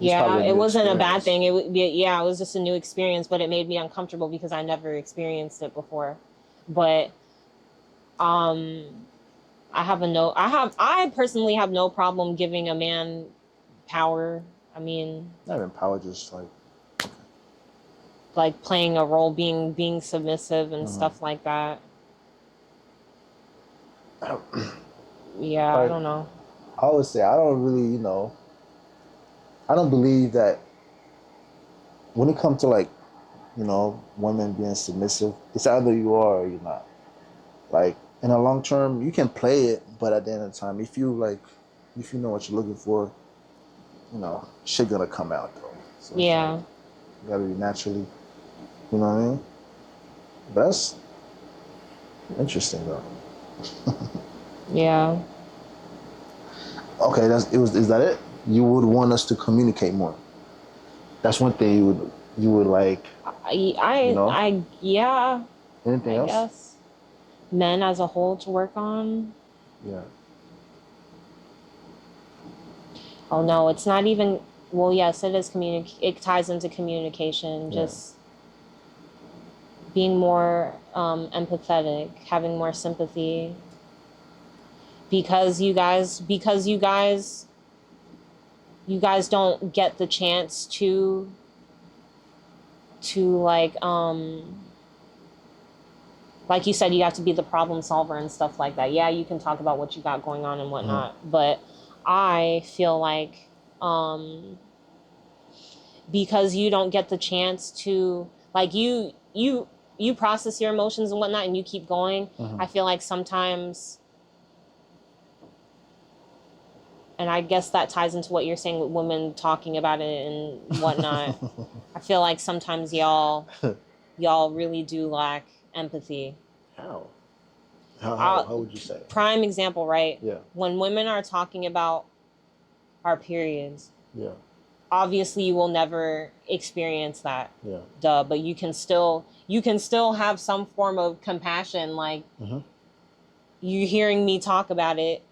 Yeah, it wasn't a bad thing. It was just a new experience, but it made me uncomfortable because I never experienced it before. But I personally have no problem giving a man power. I mean, not even power, just like playing a role, being submissive and stuff like that. Yeah, I don't know. I would say I don't really, you know, I don't believe that when it comes to, like, you know, women being submissive, it's either you are or you're not. Like, in the long term, you can play it, but at the end of the time, if you know what you're looking for, you know, shit gonna come out though. So yeah. Like, you gotta be naturally, you know what I mean? That's interesting though. Yeah. Okay, is that it? You would want us to communicate more. That's one thing you would like. Yeah. Anything else? Guess men as a whole to work on. Yeah. Oh no, it's not even. Well, yes, it is it ties into communication. Just being more empathetic, having more sympathy. Because you guys don't get the chance to like you said, you have to be the problem solver and stuff like that. Yeah, you can talk about what you got going on and whatnot, but I feel like because you don't get the chance to, like, you process your emotions and whatnot and you keep going. I feel like sometimes, and I guess that ties into what you're saying with women talking about it and whatnot. I feel like sometimes y'all really do lack empathy. How? How would you say? Prime example, right? Yeah. When women are talking about our periods, yeah, obviously you will never experience that. Yeah. Duh. But you can still have some form of compassion, like you hearing me talk about it.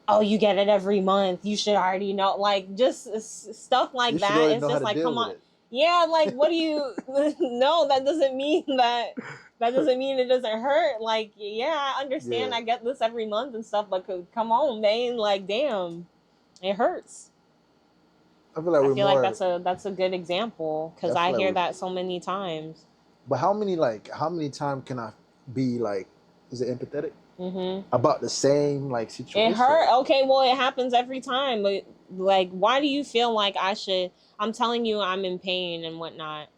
Oh, you get it every month. You should already know, like, just stuff like that. It's just like, come on. Yeah, like, what do you? No, that doesn't mean that. That doesn't mean it doesn't hurt. Like, yeah, I understand. I get this every month and stuff, but come on, man. Like, damn, it hurts. I feel like that's a good example, because I hear that so many times. But how many times can I be like, Is it empathetic? Mm-hmm. About the same like situation. It hurt. Okay, well, it happens every time. But like, why do you feel like I should? I'm telling you, I'm in pain and whatnot,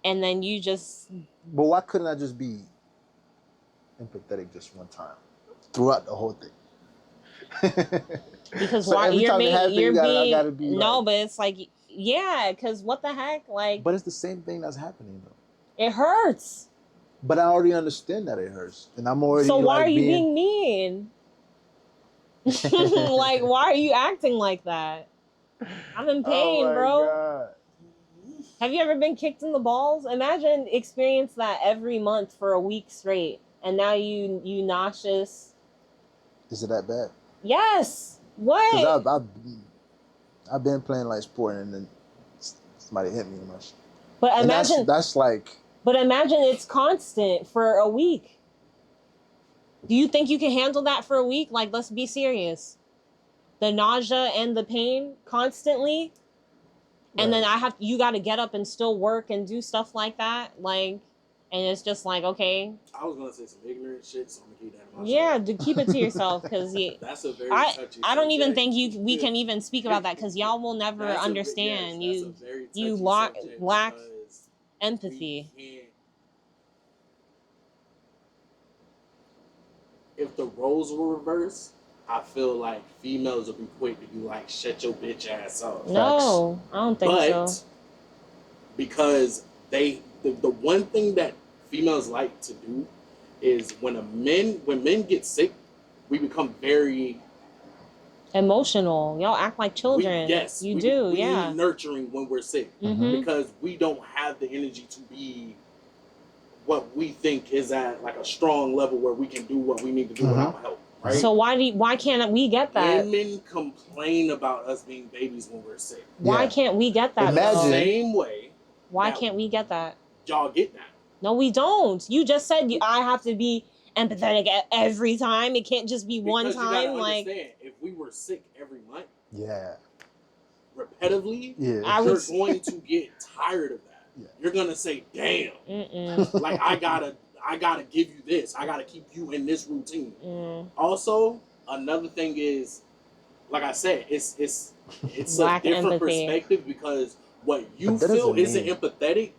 and then you just. But why couldn't I just be empathetic just one time throughout the whole thing? Because so why every you're time being it happens, you're I gotta being be no, like, but it's like yeah, because what the heck, like. But it's the same thing that's happening though. It hurts. But I already understand that it hurts, and I'm already. So why like, are you being mean? Like, why are you acting like that? I'm in pain, bro. God. Have you ever been kicked in the balls? Imagine experience that every month for a week straight, and now you nauseous. Is it that bad? Yes. What? Because I've been playing like sport, and then somebody hit me in my shit. But And imagine that's like. But imagine it's constant for a week. Do you think you can handle that for a week? Like, let's be serious. The nausea and the pain constantly. And then you got to get up and still work and do stuff like that. Like, and it's just like, okay. I was going to say some ignorant shit, so I'm going to keep that in my keep it to yourself. Because that's a very touchy I don't even subject. think we can even speak about that because y'all will never understand. You lack empathy. If the roles were reversed, I feel like females would be quick to be like, shut your bitch ass up. No, I don't think so. But because the one thing that females like to do is when men get sick, we become very emotional. Y'all act like children. We need nurturing when we're sick because we don't have the energy to be what we think is at like a strong level where we can do what we need to do without help. Right? So why can't we get that? Women complain about us being babies when we're sick. Why can't we get that? Imagine the same way. Why can't we get that? Y'all get that? No, we don't. You just said I have to be empathetic every time. It can't just be one time. You gotta understand, if we were sick every month, repetitively, you're going to get tired of that. Yeah. You're gonna say, "Damn, like I gotta give you this. I gotta keep you in this routine." Also, another thing is, like I said, it's a different empathy. Perspective because what you feel isn't empathetic.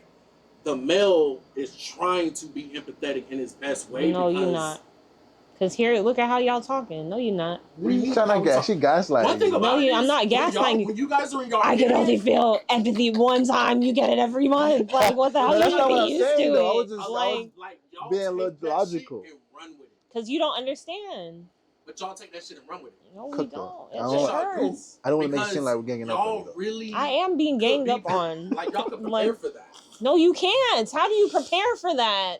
The male is trying to be empathetic in his best way. No, you're not. Because here, look at how y'all talking. No, you're not. You trying to she gaslighting. One thing about I'm not gaslighting. When you guys are in your I can only feel empathy one time. You get it every month. Like, what the hell? That's not what I'm used saying, to though. it. I was y'all being a little logical. Because you don't understand. But y'all take that shit and run with it. No, we don't. It just hurts. I don't want to make it seem like we're ganging up on you. Really I am being ganged up on. Like, y'all can prepare for that. No, you can't. How do you prepare for that?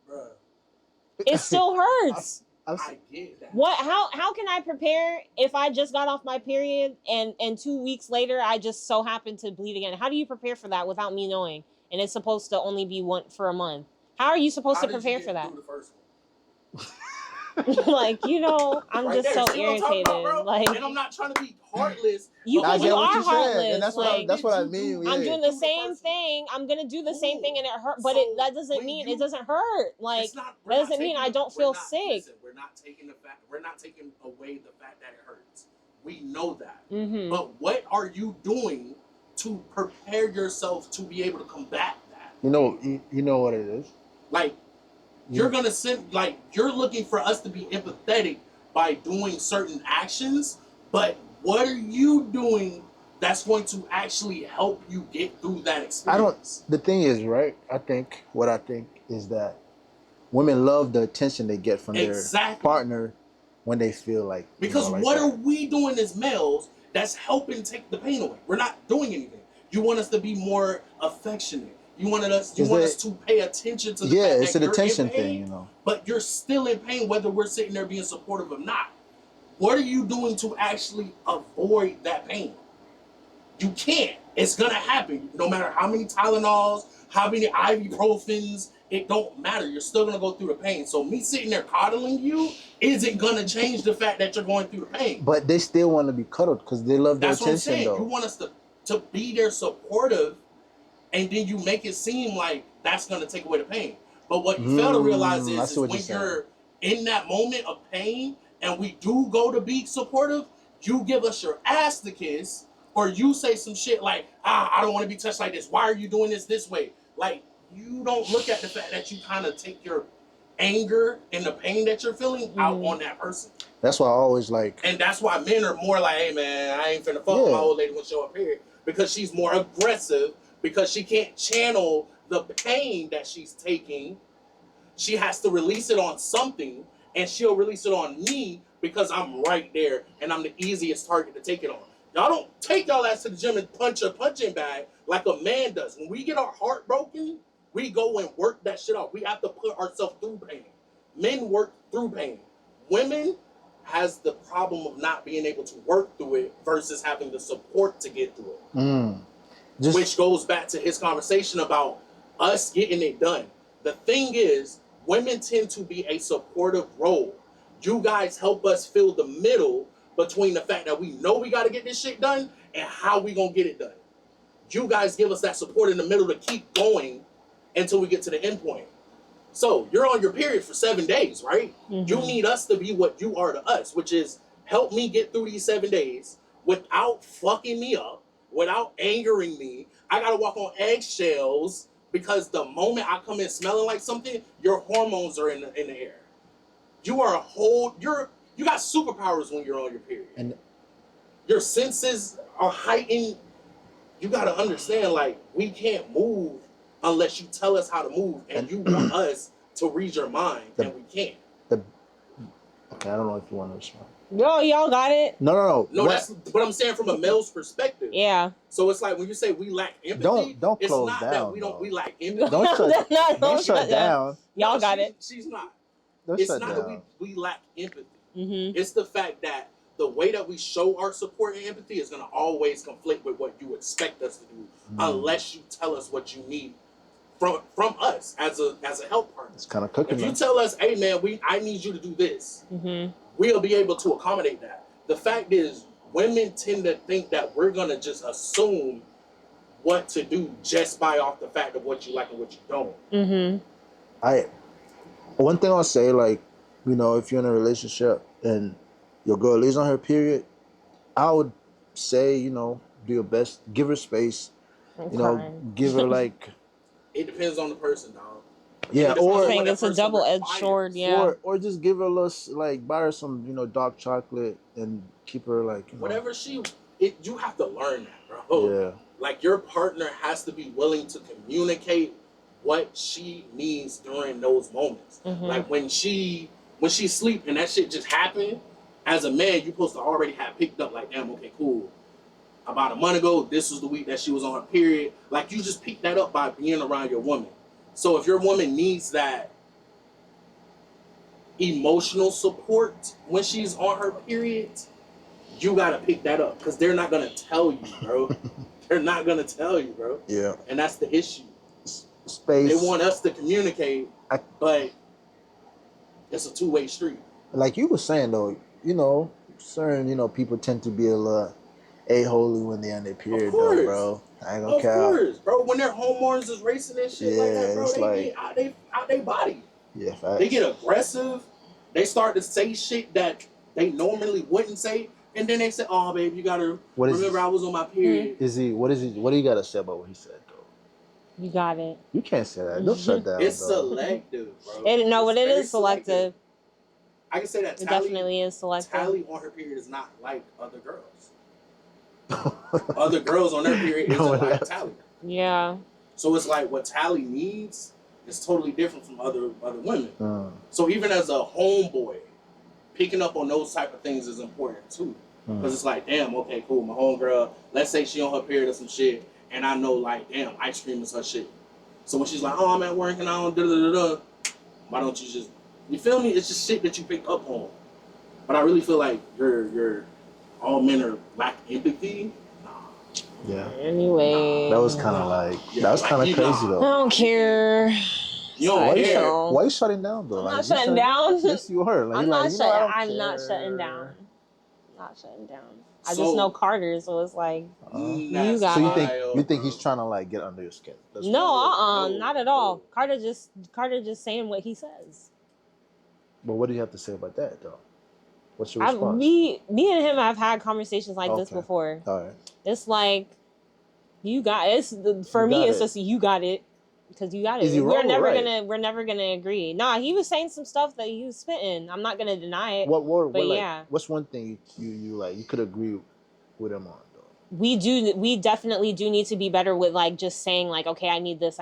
Bruh. It still hurts. I get that. What? How can I prepare if I just got off my period and 2 weeks later I just so happen to bleed again? How do you prepare for that without me knowing? And it's supposed to only be one for a month. How are you supposed to prepare for that? The first one? Like, I'm right just there. So irritated. About, like, and I'm not trying to be heartless. You are heartless. And that's what I mean. I'm doing the same thing. I'm gonna do the same thing, and it hurt. But that doesn't mean it doesn't hurt. Like that doesn't mean I don't feel sick. Listen, we're not taking away the fact that it hurts. We know that. But what are you doing to prepare yourself to be able to combat that? You know what it is. Like. You're gonna you're looking for us to be empathetic by doing certain actions, but what are you doing that's going to actually help you get through that experience? The thing is, right? What I think is that women love the attention they get from their partner when they feel like because what are we doing as males that's helping take the pain away? We're not doing anything. You want us to be more affectionate. You want us to pay attention to the fact it's that an attention thing, But you're still in pain whether we're sitting there being supportive or not. What are you doing to actually avoid that pain? You can't. It's gonna happen. No matter how many Tylenols, how many ibuprofens, it don't matter. You're still gonna go through the pain. So me sitting there coddling you isn't gonna change the fact that you're going through the pain. But they still want to be cuddled because they love their attention. That's what I'm saying. Though. You want us to be there supportive. And then you make it seem like that's going to take away the pain. But what you fail to realize is when in that moment of pain and we do go to be supportive, you give us your ass to kiss, or you say some shit like, I don't want to be touched like this. Why are you doing this way? Like, you don't look at the fact that you kind of take your anger and the pain that you're feeling out on that person. That's why I always like... And that's why men are more like, hey, man, I ain't finna fuck with my old lady when she show up here. Because she's more aggressive, because she can't channel the pain that she's taking. She has to release it on something, and she'll release it on me because I'm right there, and I'm the easiest target to take it on. Y'all don't take y'all ass to the gym and punch a punching bag like a man does. When we get our heart broken, we go and work that shit off. We have to put ourselves through pain. Men work through pain. Women has the problem of not being able to work through it versus having the support to get through it. Which goes back to his conversation about us getting it done. The thing is, women tend to be a supportive role. You guys help us fill the middle between the fact that we know we got to get this shit done and how we gonna get it done. You guys give us that support in the middle to keep going until we get to the end point. So you're on your period for 7 days, right? You need us to be what you are to us, which is help me get through these 7 days without fucking me up, without angering me. I gotta walk on eggshells because the moment I come in smelling like something, your hormones are in the air. You are you got superpowers when you're on your period. And your senses are heightened. You gotta understand, like, we can't move unless you tell us how to move, and you want us to read your mind, and we can't. Okay, I don't know if you want to respond. No, y'all got it. No. No, that's what I'm saying from a male's perspective. Yeah. So it's like when you say we lack empathy, don't it's close not down, that we lack empathy. Don't shut down. Y'all got it. She's not. Don't it's shut not down. that we lack empathy. It's the fact that the way that we show our support and empathy is going to always conflict with what you expect us to do, unless you tell us what you need from us as a help partner. It's kind of cooking. If you tell us, hey man, I need you to do this, we'll be able to accommodate that. The fact is, women tend to think that we're gonna just assume what to do just by off the fact of what you like and what you don't. One thing I'll say, like, you know, if you're in a relationship and your girl is on her period, I would say, you know, do your best, give her space, you know, give her like. It depends on the person, dog. Yeah, or I think it's a double-edged sword. Yeah, or just give her a little, like, buy her some, you know, dark chocolate and keep her like, you know. Whatever you have to learn that, bro. Yeah. Like, your partner has to be willing to communicate what she needs during those moments. Like when she sleep and that shit just happened, as a man, you're supposed to already have picked up, like, damn, okay, cool. About a month ago, this was the week that she was on her period. Like, you just picked that up by being around your woman. So if your woman needs that emotional support when she's on her period, you gotta pick that up, because they're not gonna tell you, bro. They're not gonna tell you, bro. Yeah. And that's the issue. Space. They want us to communicate, but it's a two-way street. Like you were saying, though, you know, certain, you know, people tend to be a little a-holy when they're on their period, though, bro. I ain't gonna count. Of course, bro. When their hormones is racing and shit like that, bro, they get out their body. Yeah, facts. They get aggressive. They start to say shit that they normally wouldn't say, and then they say, "Oh, babe, you gotta remember I was on my period." What do you gotta say about what he said, though? you got it. You can't say that. Don't shut down. It's selective, bro. It is selective. I can say that it definitely is selective. Tallie on her period is not like other girls. Other girls on their period isn't like Tallie. Yeah. So it's like what Tallie needs is totally different from other women. So even as a homeboy, picking up on those type of things is important too. Because it's like, damn, okay, cool. My homegirl, let's say she on her period or some shit, and I know, like, damn, ice cream is her shit. So when she's like, oh, I'm at work and I don't da-da-da-da, why don't you just, you feel me? It's just shit that you pick up on. But I really feel like you're all men are lack empathy. Nah. Yeah. Anyway. That was kind of like, that was kind of crazy, though. I don't care. You don't care. Why are you shutting down, though? I'm not shutting down. Yes, you are. Like, I'm not shutting down. Not shutting down. I just know Carter, so it's like you got. So you think he's trying to, like, get under your skin? No, not at all. Carter just saying what he says. But what do you have to say about that, though? What's your response? Me and him have had conversations like this Okay. before. All right. It's like, you got it's for You me. got It's it. just you got it because you got it. Is he wrong or right? We're never gonna agree. Nah, he was saying some stuff that he was spitting. I'm not gonna deny it. What but like? yeah, What's one thing you like? You could agree with him on, though. we definitely do need to be better with like just saying like, okay, I need this,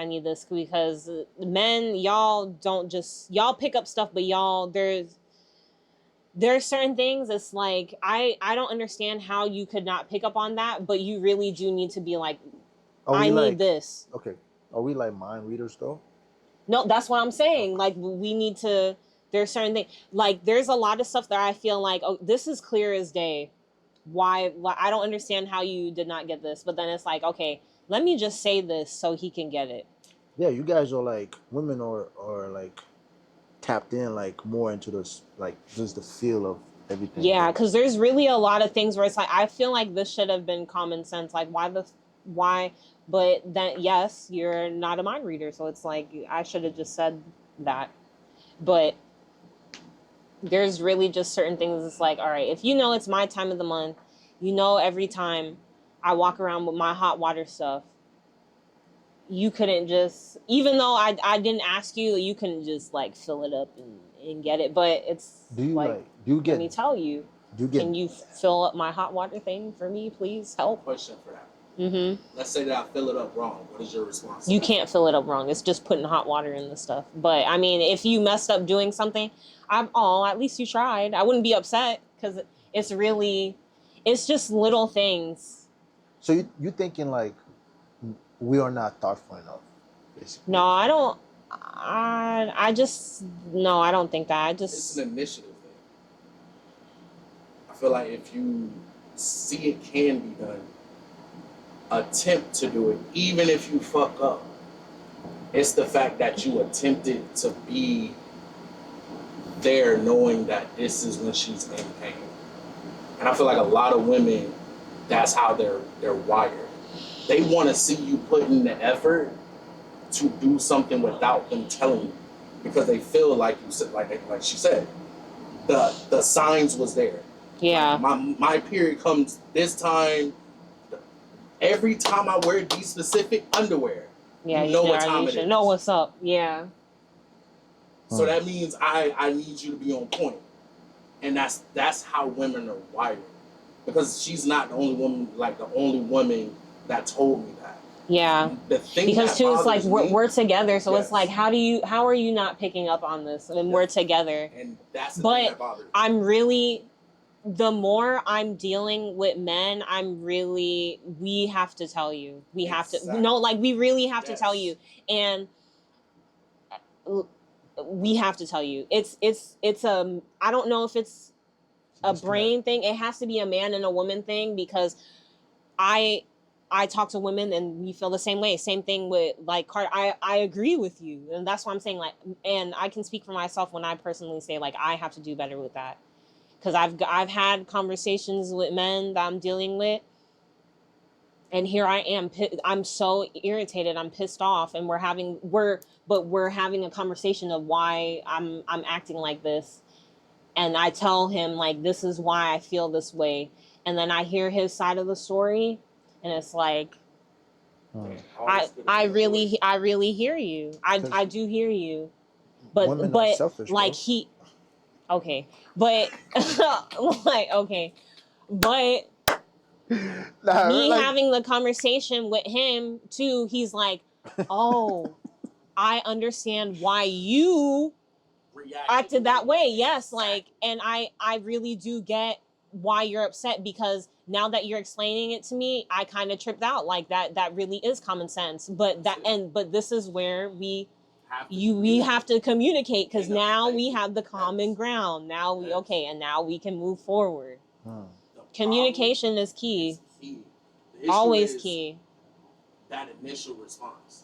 because men, y'all don't just y'all pick up stuff, but y'all there's certain things. It's like I don't understand how you could not pick up on that, but you really do need to be like, I need this. Okay. Are we like mind readers though? No, that's what I'm saying. Like we need to. There's certain things. Like there's a lot of stuff that I feel like, oh, this is clear as day. Why I don't understand how you did not get this. But then it's like, okay, let me just say this so he can get it. Yeah, you guys are like women are like tapped in like more into this like just the feel of everything. Yeah, because there's really a lot of things where it's like I feel like this should have been common sense. Like why? But then yes, you're not a mind reader, so it's like I should have just said that. But there's really just certain things. It's like, all right, if you know it's my time of the month, you know every time I walk around with my hot water stuff, you couldn't just, even though I didn't ask you, you couldn't just like fill it up and get it. But it's do you let me tell you, can you fill up my hot water thing for me, please? Help. Question for that. Mm-hmm. Let's say that I fill it up wrong. What is your response? You can't fill it up wrong. It's just putting hot water in the stuff. But I mean, if you messed up doing something, at least you tried. I wouldn't be upset because it's just little things. So you thinking like we are not thoughtful enough, basically? No, I don't. I just no, I don't think that. It's an initiative thing. I feel like if you see it can be done, attempt to do it, even if you fuck up. It's the fact that you attempted to be there knowing that this is when she's in pain. And I feel like a lot of women, that's how they're wired. They want to see you put in the effort to do something without them telling you, because they feel like you said, like she said, the signs was there. Yeah. Like my period comes this time. Every time I wear these specific underwear, yeah, you know what time it is. Know what's up. Yeah. So that means I need you to be on point. And that's how women are wired. Because she's not the only woman that told me that. Yeah. Because too, it's like we're together, so yes. It's like how are you not picking up on this? And we're together. And that's the thing that bothers me. I'm really, the more I'm dealing with men, we have to tell you. We have to, no, like we really have to tell you. And we have to tell you. It's I don't know if it's a brain thing. It has to be a man and a woman thing, because I talk to women and we feel the same way. Same thing with like Carter. I agree with you. And that's why I'm saying like, and I can speak for myself when I personally say like, I have to do better with that. Because I've had conversations with men that I'm dealing with, and here I am. I'm so irritated. I'm pissed off, and we're having a conversation of why I'm acting like this, and I tell him like, this is why I feel this way, and then I hear his side of the story, and it's like, I really hear you. I do hear you, but like he. Okay, but like okay, but having the conversation with him too, he's like, oh, I understand why you acted that way. Yes, like, and I really do get why you're upset, because now that you're explaining it to me, I kind of tripped out. Like that really is common sense. But this is where we have to communicate, because now we have the common ground. Now and now we can move forward. Communication is key. Always key. That initial response.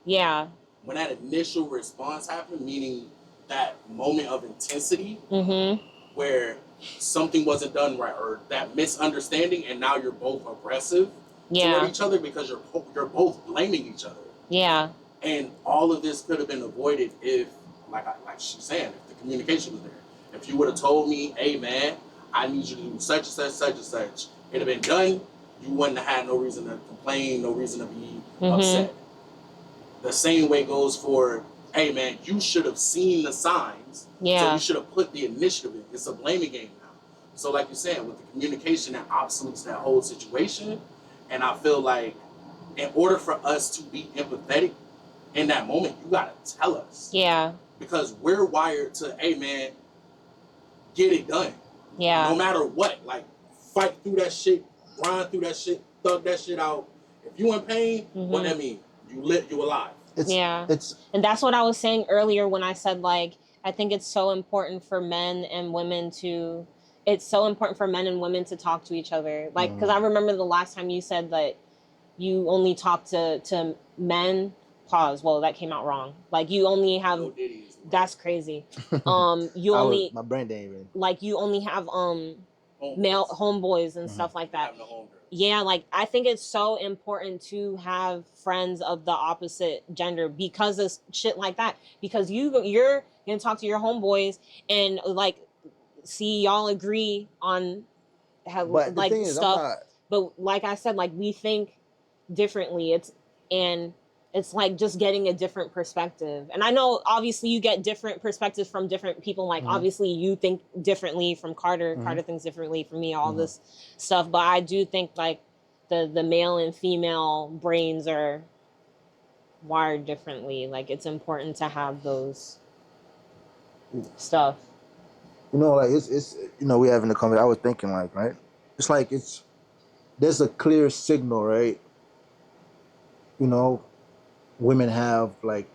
Yeah. When that initial response happened, meaning that moment of intensity, where something wasn't done right, or that misunderstanding, and now you're both aggressive toward each other because you're both blaming each other. Yeah. And all of this could have been avoided if, like she's saying, if the communication was there, if you would have told me, hey man, I need you to do such and such, such and such, it'd have been done. You wouldn't have had no reason to complain, no reason to be upset. The same way goes for, hey man, you should have seen the signs. Yeah. So you should have put the initiative in. It's a blaming game now. So like you're saying, with the communication, that obsoletes that whole situation. And I feel like in order for us to be empathetic in that moment, you gotta tell us. Yeah. Because we're wired to, hey man, get it done. Yeah. No matter what. Like, fight through that shit, grind through that shit, thug that shit out. If you in pain, what that mean? You alive. And that's what I was saying earlier when I said, like, I think it's so important for men and women to talk to each other. Like, because I remember the last time you said that you only talk to men. Pause. Well, that came out wrong. Like, you only have. No, that's crazy. You only. My brain didn't even. Like, you only have male homeboys and stuff like that. Yeah, like, I think it's so important to have friends of the opposite gender because of shit like that. Because you're gonna talk to your homeboys and, like, see y'all agree on how, like, stuff. But like I said, like, we think differently. It's like just getting a different perspective. And I know obviously you get different perspectives from different people. Like, obviously you think differently from Carter. Carter thinks differently from me, all this stuff. But I do think, like, the male and female brains are wired differently. Like, it's important to have those stuff. You know, like, it's we having the conversation. I was thinking, like, right? It's like there's a clear signal, right? You know, women have, like,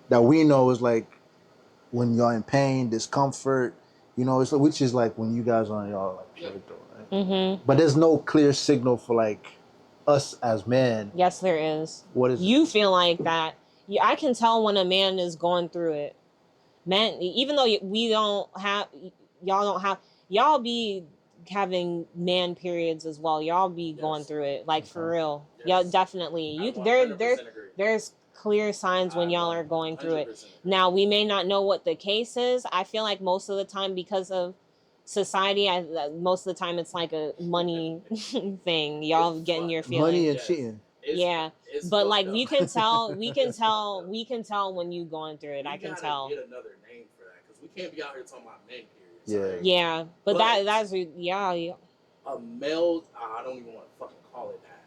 that we know is, like, when you're in pain, discomfort, it's, which is like when you guys are on y'all, like, right? But there's no clear signal for, like, us as men. Yes, there is. What is you feel like that? I can tell when a man is going through it. Men, even though y'all be having man periods as well. Y'all be going through it, like, for real. Y'all definitely. There's clear signs when y'all are going through it. Now, we may not know what the case is. I feel like most of the time, because of society, most of the time it's like a money thing. Y'all getting your feelings. Money and cheating. But, like, we can tell when you going through it. I can tell. Get another name for that, because we can't be out here talking about men periods. Yeah, but that's yeah. A male, I don't even want to fucking call it that.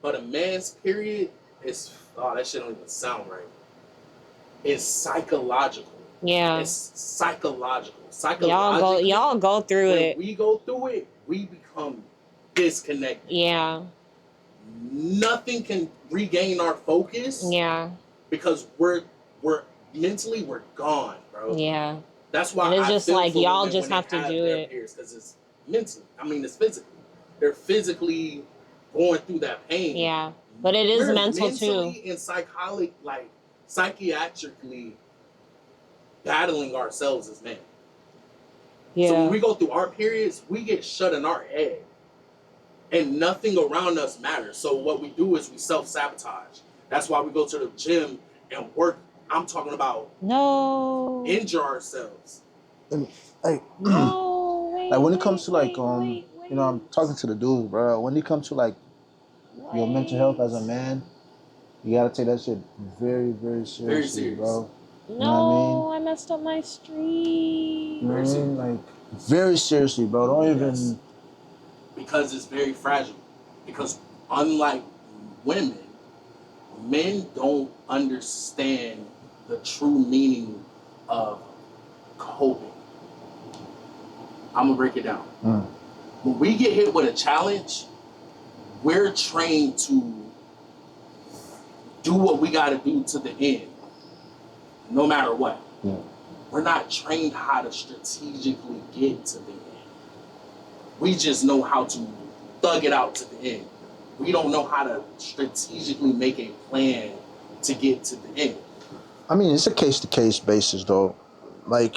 But a man's period is, that shit don't even sound right. It's psychological. Yeah. It's psychological. Y'all go through it. When we go through it, we become disconnected. Yeah. Nothing can regain our focus. Yeah. Because we're mentally we're gone, bro. Yeah. That's why and it's just like y'all just have to do it. Because it's mentally. I mean, it's physically. They're physically going through that pain. Yeah. But it is mental too. And psychiatrically battling ourselves as men. Yeah. So when we go through our periods, we get shut in our head. And nothing around us matters. So what we do is we self-sabotage. That's why we go to the gym and work. I'm talking about injure ourselves. And, like, like, when it comes to, like, I'm talking to the dudes, bro. When it comes to, like, your mental health as a man, you gotta take that shit very, very seriously, very serious, bro. You know what I mean? I messed up my streak. You know what I mean? Like, very seriously, bro. Don't even. Because it's very fragile. Because unlike women, men don't understand the true meaning of coping. I'm gonna break it down. When we get hit with a challenge, we're trained to do what we gotta do to the end, no matter what. Yeah. We're not trained how to strategically get to the end. We just know how to thug it out to the end. We don't know how to strategically make a plan to get to the end. I mean, it's a case-to-case basis, though. Like,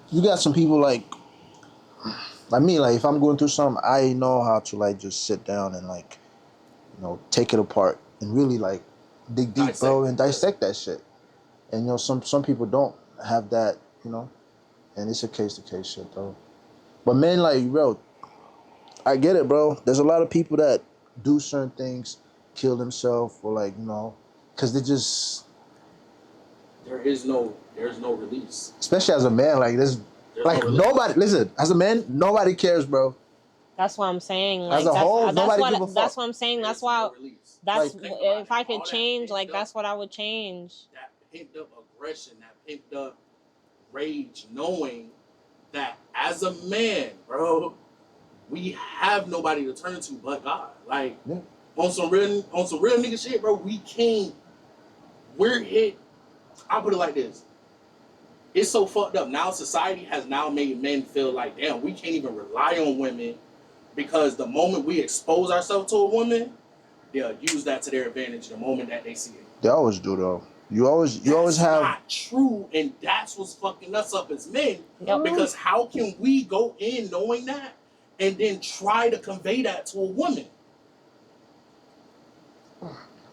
you got some people like me, like, if I'm going through something, I know how to, like, just sit down and, like, take it apart and really, like, dig deep, bro, and dissect that shit. And some people don't have that, and it's a case to case shit though. But men, like, bro, I get it, bro. There's a lot of people that do certain things, kill themselves, or like, because they just. There's no release. Especially as a man, like this, like no nobody. Listen, as a man, nobody cares, bro. That's what I'm saying. Like As a whole, nobody give a fuck. That's what I'm saying. That's why. That's Like, if I could change, like that's what I would change. That pent up aggression, that pent up rage, knowing that as a man, bro, we have nobody to turn to but God. Like on some real nigga shit, bro. We can't. We're hit. I'll put it like this. It's so fucked up. Now society has now made men feel like, damn, we can't even rely on women because the moment we expose ourselves to a woman, they'll use that to their advantage the moment that they see it. They always do though. You always have. That's not true, and that's what's fucking us up as men. Yep. Because how can we go in knowing that and then try to convey that to a woman?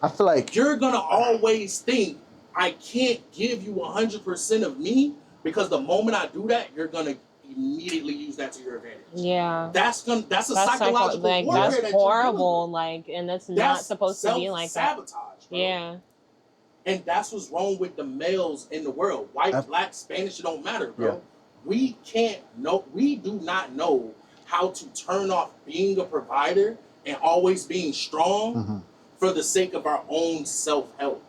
I feel like you're gonna always think I can't give you 100% of me because the moment I do that, you're gonna immediately use that to your advantage. Yeah, that's a psychological like warfare. That's horrible. Like, and that's not supposed to be like that. Sabotage. Yeah. And that's what's wrong with the males in the world. White, black, Spanish, it don't matter, bro. Yeah. We do not know how to turn off being a provider and always being strong for the sake of our own self-help.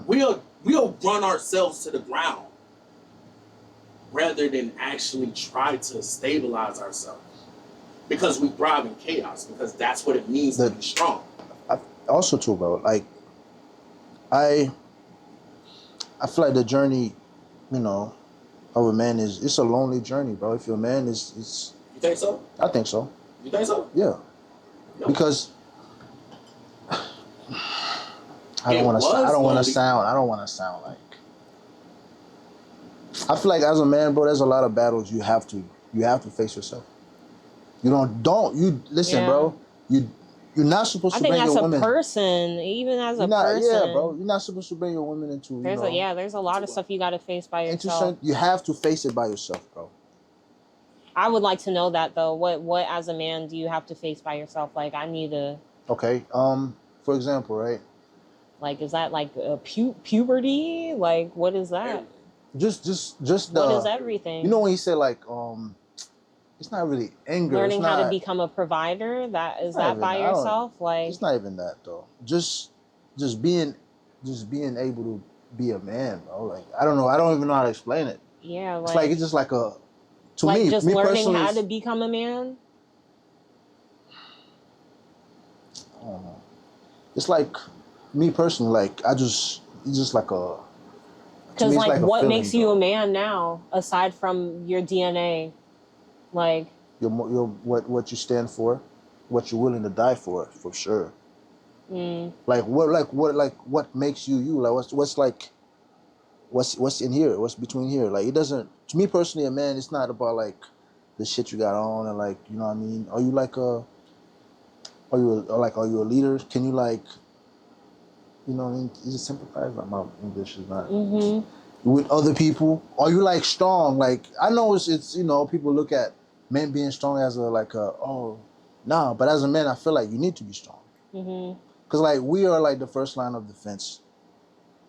We'll run ourselves to the ground rather than actually try to stabilize ourselves. Because we thrive in chaos, because that's what it means to be strong. Also too, bro, like I feel like the journey, of a man it's a lonely journey, bro. If you're a man, it's. You think so? I think so. You think so? Yeah. No. Because I don't want to sound like. I feel like as a man, bro, there's a lot of battles you have to face yourself. You listen, bro. You're not supposed to bring your woman. I think as a person, even as a person. Yeah, bro. You're not supposed to bring your woman into. There's a lot of stuff you got to face by yourself. You have to face it by yourself, bro. I would like to know that though. What as a man do you have to face by yourself? Like I need to. Okay. For example, right? Like is that like a puberty? Like what is that? Just what is everything? You know when he said like it's not really anger. Learning how to become a provider. That is that by yourself. Like it's not even that though. Just being able to be a man, bro. Like I don't know. I don't even know how to explain it. Yeah. It's just like a. To like me, just learning how to become a man. I don't know. It's like me personally. Like it's just like a. Because like what makes you a man now, aside from your DNA? Like your what you stand for, what you're willing to die for sure. Like what makes you you? Like what's in here? What's between here? Like it doesn't. To me personally, a man, it's not about like the shit you got on and like you know what I mean. Are you like are you a leader? Can you like, you know what I mean? Is it sympathize? Like my English is not. With other people, are you like strong? Like I know it's people look at men being strong as but as a man I feel like you need to be strong because like we are like the first line of defense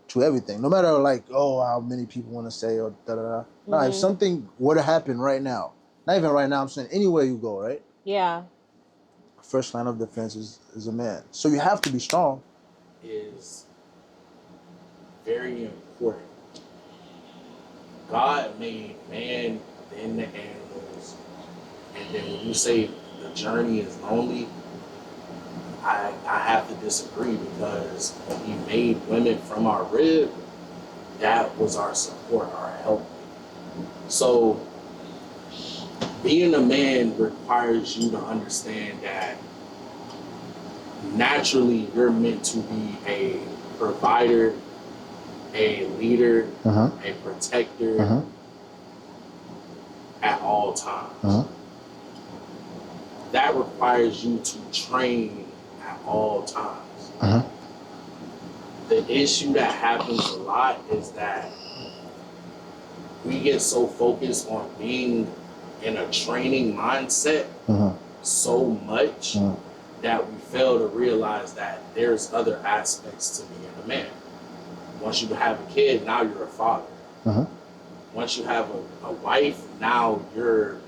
to everything, no matter like how many people want to say or da da da. Nah, if something were to happen right now, not even right now, I'm saying anywhere you go, right? Yeah. First line of defense is a man, so you have to be strong. Is very important. God made man, then the animals, and then when you say the journey is lonely, I have to disagree because when he made women from our rib, that was our support, our help. So being a man requires you to understand that naturally you're meant to be a provider, a leader, a protector at all times. That requires you to train at all times. the issue that happens a lot is that we get so focused on being in a training mindset so much that we fail to realize that there's other aspects to being a man. Once you have a kid, now you're a father. Once you have a wife, now you're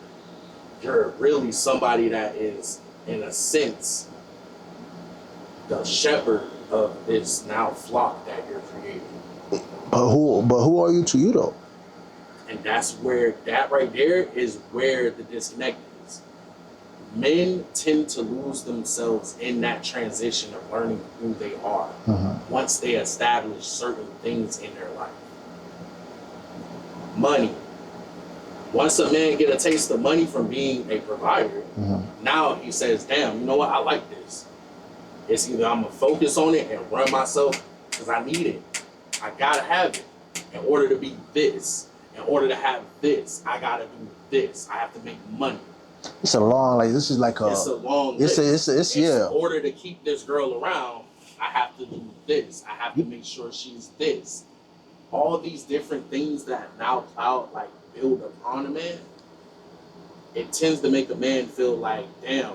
really somebody that is, in a sense, the shepherd of this now flock that you're creating. But who are you to you though? And that's where, that right there is where the disconnect is. Men tend to lose themselves in that transition of learning who they are once they establish certain things in their life. Money. Once a man get a taste of money from being a provider, now he says, damn, you know what, I like this. It's either I'm gonna focus on it and run myself because I need it. I gotta have it in order to be this. In order to have this, I gotta do this. I have to make money. It's a long, like, this is like a... It's a long list. It's In order to keep this girl around, I have to do this. I have to make sure she's this. All these different things that now cloud, like, build upon a man, it tends to make a man feel like, damn,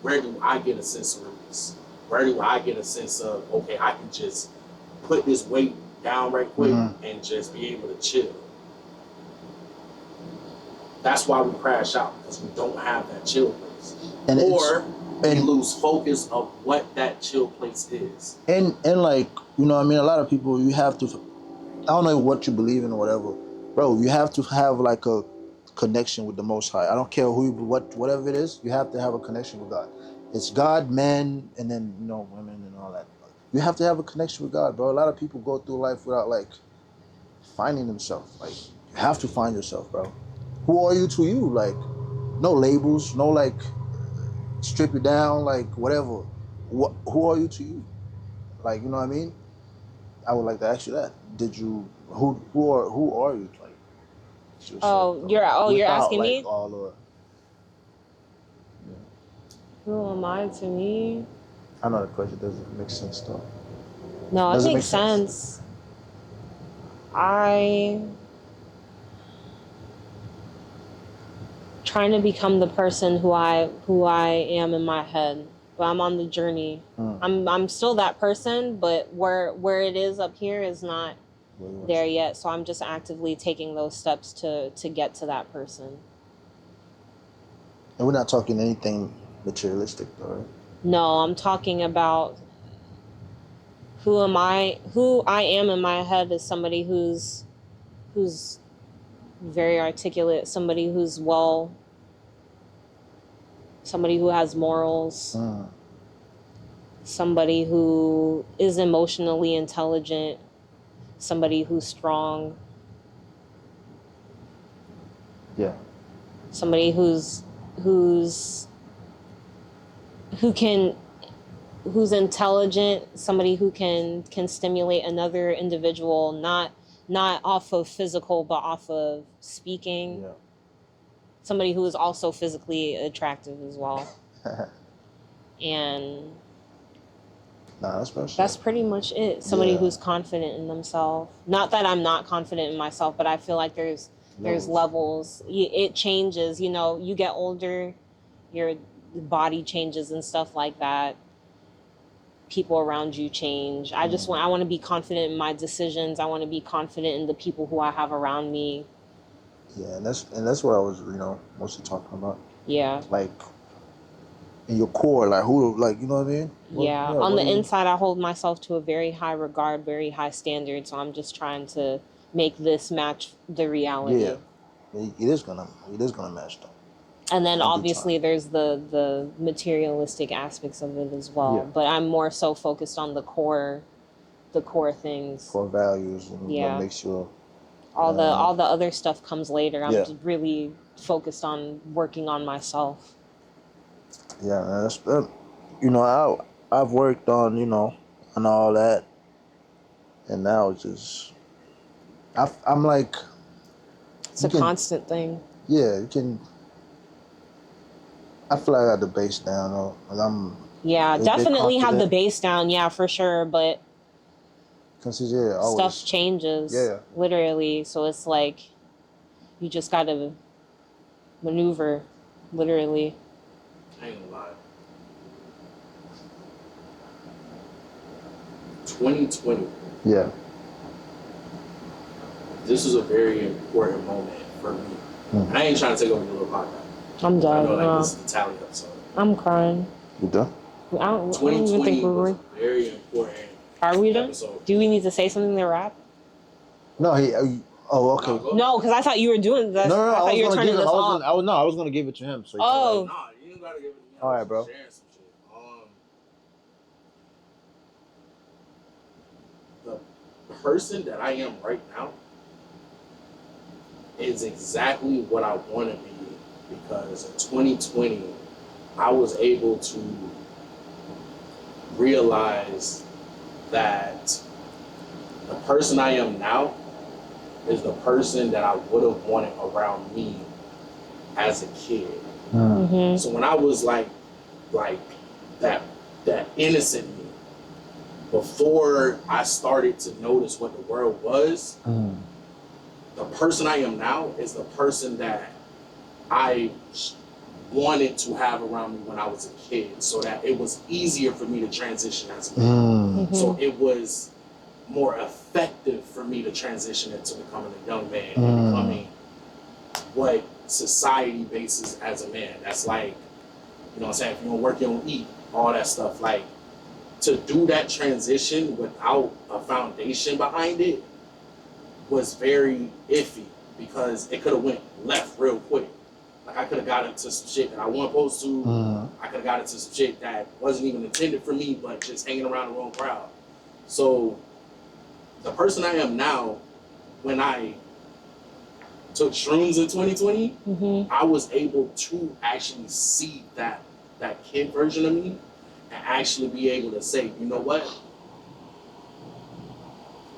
where do I get a sense of release? Where do I get a sense of, okay, I can just put this weight down right quick and just be able to chill. That's why we crash out, because we don't have that chill place. And we lose focus of what that chill place is. And like, you know what I mean, a lot of people, you have to, I don't know what you believe in or whatever, bro, you have to have like a connection with the Most High. I don't care whatever it is, you have to have a connection with God. It's God, men, and then, you know, women and all that. You have to have a connection with God, bro. A lot of people go through life without, like, finding themselves. Like, you have to find yourself, bro. Who are you to you? Like, no labels, no, like, strip you down, like, whatever. Who are you to you? Like, you know what I mean? I would like to ask you that. Who are you? Like, yourself, you're without, asking like, me? all the... Who am I to me? I know the question doesn't make sense, though. No, it makes sense. Trying to become the person who I am in my head, but I'm on the journey. I'm still that person, but where it is up here is not there yet. So I'm just actively taking those steps to get to that person. And we're not talking anything materialistic, though, right? No, I'm talking about who I am in my head is somebody who's very articulate, somebody who's somebody who has morals, somebody who is emotionally intelligent, somebody who's strong. Yeah. Somebody who's intelligent, somebody who can stimulate another individual, not off of physical, but off of speaking. Yeah. Somebody who is also physically attractive as well. And that's pretty much it. Somebody who's confident in themselves. Not that I'm not confident in myself, but I feel like there's levels. It changes, you know, you get older, your body changes and stuff like that. People around you change. I want to be confident in my decisions. I want to be confident in the people who I have around me. Yeah, and that's what I was, you know, mostly talking about. Yeah. Like, in your core, like, who, like, you know what I mean? On the inside, I hold myself to a very high regard, very high standard. So I'm just trying to make this match the reality. Yeah, it is gonna match them. And then obviously there's the materialistic aspects of it as well. Yeah. But I'm more so focused on the core things. Core values and what makes you. All the other stuff comes later. I'm just really focused on working on myself. Yeah, that's you know, I've worked on, you know, on all that, and now it's just I'm like, it's a constant thing. Yeah, you can. I feel like I got the bass down, though. Like definitely have the bass down, yeah, for sure. But always. stuff changes. Yeah. Literally. So it's like you just gotta maneuver, literally. I ain't gonna lie. 2020. Yeah. This is a very important moment for me. And I ain't trying to take over your little podcast. I'm done. I know, like, this is the Tally episode. I'm crying. You done? I don't even 2020 think was a very important Are we done? episode. Do we need to say something to wrap? No, oh, okay. No, because I thought you were doing this. No, I thought you were turning this off. I was gonna give it to him. So Oh. Nah, you ain't gotta give it to me. All right, bro. Sharing some shit. The person that I am right now is exactly what I want to be, because in 2020 I was able to realize that the person I am now is the person that I would have wanted around me as a kid. Mm-hmm. So when I was like that innocent me, before I started to notice what the world was, the person I am now is the person that I wanted to have around me when I was a kid, so that it was easier for me to transition as a man. So it was more effective for me to transition into becoming a young man and becoming what society bases as a man. That's like, you know what I'm saying, if you don't work, you don't eat, all that stuff. Like, to do that transition without a foundation behind it was very iffy, because it could have went left real quick. Like, I could have got into some shit that I wasn't supposed to. I could have got into some shit that wasn't even intended for me, but just hanging around the wrong crowd. So the person I am now, when I took shrooms in 2020, I was able to actually see that kid version of me and actually be able to say, you know what?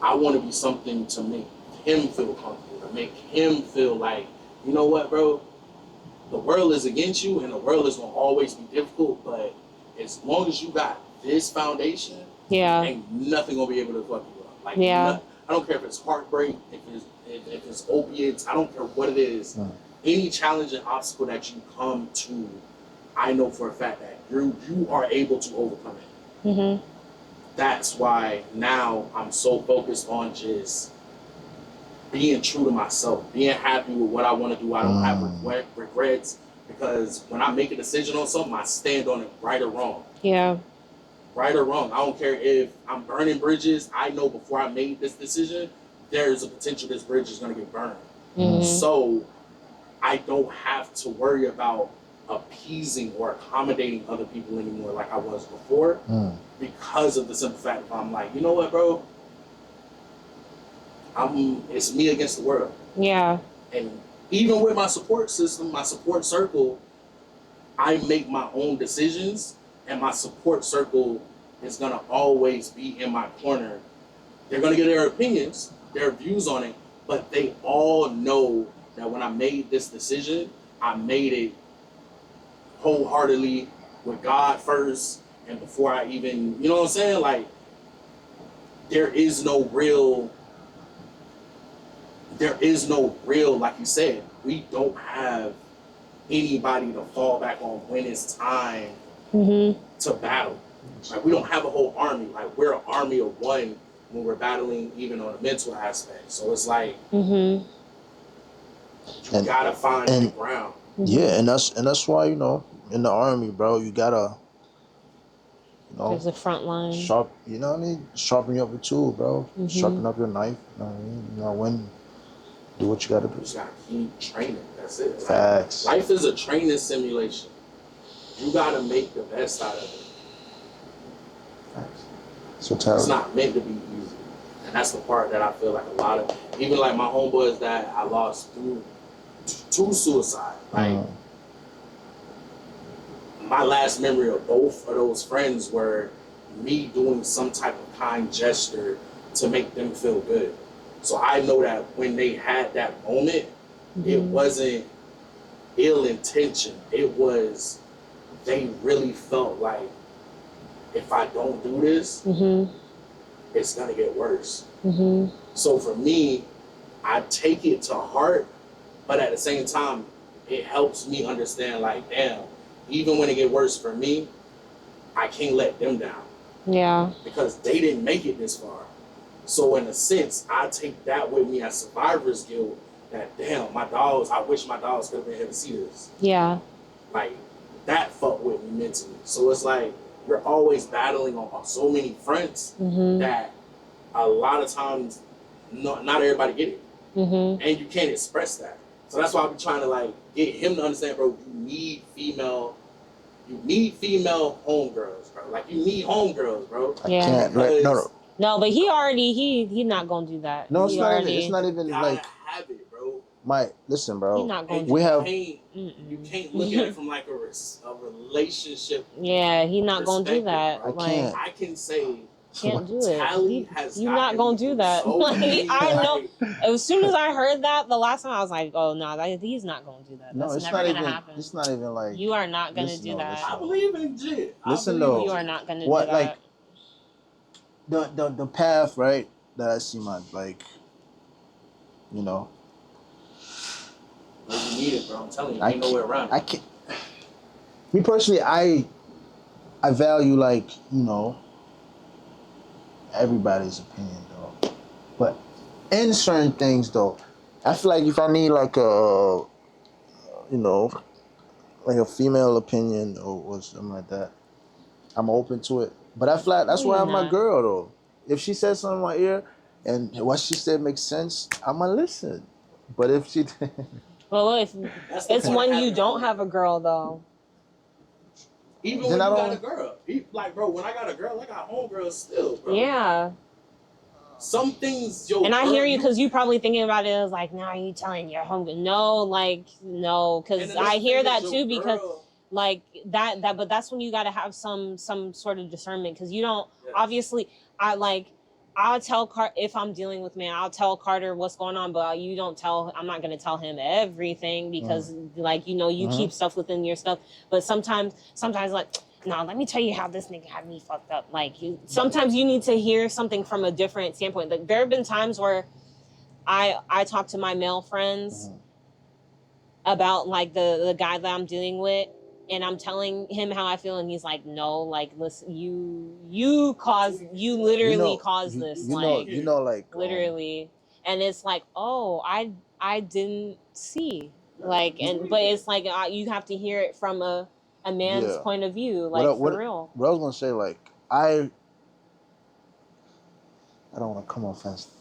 I want to be something to make him feel comfortable, to make him feel like, you know what, bro? The world is against you, and the world is going to always be difficult, but as long as you got this foundation, ain't nothing going to be able to fuck you up. Like, I don't care if it's heartbreak, if it's opiates, I don't care what it is. Any challenging obstacle that you come to, I know for a fact that you are able to overcome it. That's why now I'm so focused on just being true to myself, being happy with what I want to do. I don't have regrets, because when I make a decision on something, I stand on it, right or wrong. Right or wrong. I don't care if I'm burning bridges. I know before I made this decision, there's a potential this bridge is going to get burned. So I don't have to worry about appeasing or accommodating other people anymore like I was before, because of the simple fact that I'm like, you know what, bro? It's me against the world. And even with my support system, my support circle, I make my own decisions, and my support circle is gonna always be in my corner. They're gonna get their opinions, their views on it, but they all know that when I made this decision, I made it wholeheartedly with God first, and before I even, you know what I'm saying? Like, there is no real, like you said, we don't have anybody to fall back on when it's time to battle. Like, we don't have a whole army. Like, we're an army of one when we're battling, even on a mental aspect. So it's like, you gotta find the ground. Yeah, and that's why, you know, in the army, bro, you gotta, you know, there's a front line. You know what I mean? Sharpen up your tool, bro. Sharpen up your knife. You know what I mean? You know when. Do what you gotta do. You just gotta keep training. That's it. Facts. Life is a training simulation. You gotta make the best out of it. Facts. So terrible. It's not meant to be easy. And that's the part that I feel like a lot of, even like my homeboys that I lost through to suicide. Like, my last memory of both of those friends were me doing some type of kind gesture to make them feel good. So I know that when they had that moment, it wasn't ill intention. It was, they really felt like, if I don't do this, it's gonna get worse. Mm-hmm. So for me, I take it to heart, but at the same time, it helps me understand, like, damn, even when it get worse for me, I can't let them down. Yeah. Because they didn't make it this far. So in a sense, I take that with me as survivor's guilt, that damn, my dogs, I wish my dogs could have been here to see this. Yeah. Like, that fucked with me mentally. So it's like, we're always battling on so many fronts that a lot of times, not everybody get it. And you can't express that. So that's why I've been trying to, like, get him to understand, bro, you need female homegirls, bro. Like, you need homegirls, bro. I can't. Like, no. No, but he's not gonna do that. No, it's not even like. Have it, bro. Listen, bro. He's not gonna you can't look at it from like a relationship. Yeah, he's not gonna do that. Bro. I can say. Can't do it. You're not gonna do that. So I know. As soon as I heard that the last time, I was like, "Oh no, he's not gonna do that. That's never gonna happen." It's not even like you are not gonna do that. I believe in Jit. Listen though, you are not gonna do that. Like the path, right? That I see my you know. Well, you need it, bro. I'm telling you, ain't nowhere around. I can't. Me personally, I value everybody's opinion though, but in certain things though, I feel like if I need like a like a female opinion or something like that, I'm open to it. But I feel like that's why I'm my girl though. If she says something in my ear and what she said makes sense, I'ma listen. But if she well, if it's when you don't have a girl though. Even when you got a girl. Like, bro, when I got a girl, I got homegirls still, bro. Yeah. Some things, and I hear you because you probably thinking about it as like, now you telling your homegirl. No, because I hear that too because like that, but that's when you got to have some sort of discernment because you don't, obviously, I'll tell if I'm dealing with man, I'll tell Carter what's going on, but I'm not going to tell him everything because you keep stuff within your stuff. But sometimes like, no, let me tell you how this nigga had me fucked up. Like sometimes you need to hear something from a different standpoint. Like there have been times where I talk to my male friends about like the guy that I'm dealing with. And I'm telling him how I feel, and he's like, "No, like, listen, you literally caused this, literally." And it's like, "Oh, I didn't see, but it's like you have to hear it from a man's point of view, like for real." What I was gonna say, like, I don't want to come offensive.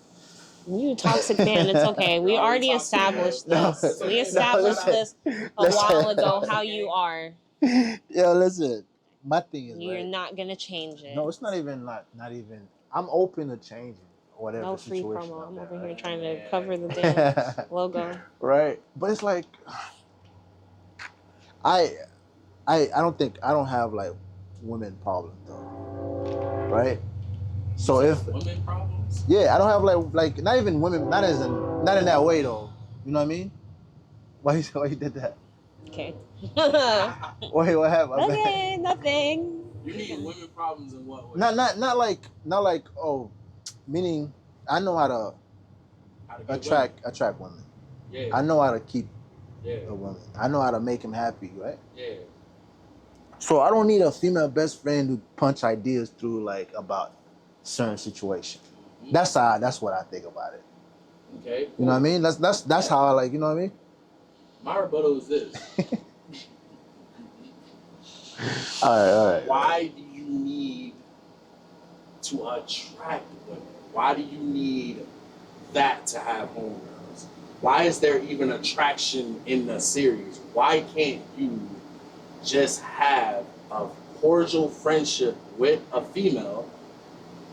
You toxic man, it's okay. We already established this. We established this a while ago. How you are. Yeah, listen. My thing is you're not gonna change it. No, it's not even. I'm open to changing whatever. No free situation promo. I'm over here trying to cover the damn logo. Right, but it's like I don't have like women problems though. Right. So if women problems. Yeah, I don't have like not even women. Not in that way though. You know what I mean? Why you did that? Okay. Wait, what happened? Okay, nothing. You need women problems in what way? Not like meaning I know how to attract women. Yeah. I know how to keep a woman. I know how to make them happy, right? Yeah. So I don't need a female best friend who punch ideas through like about certain situation. That's what I think about it. Okay. Cool. You know what I mean? That's how I like. You know what I mean? My rebuttal is this. All right. Why do you need to attract women? Why do you need that to have homegirls? Why is there even attraction in the series? Why can't you just have a cordial friendship with a female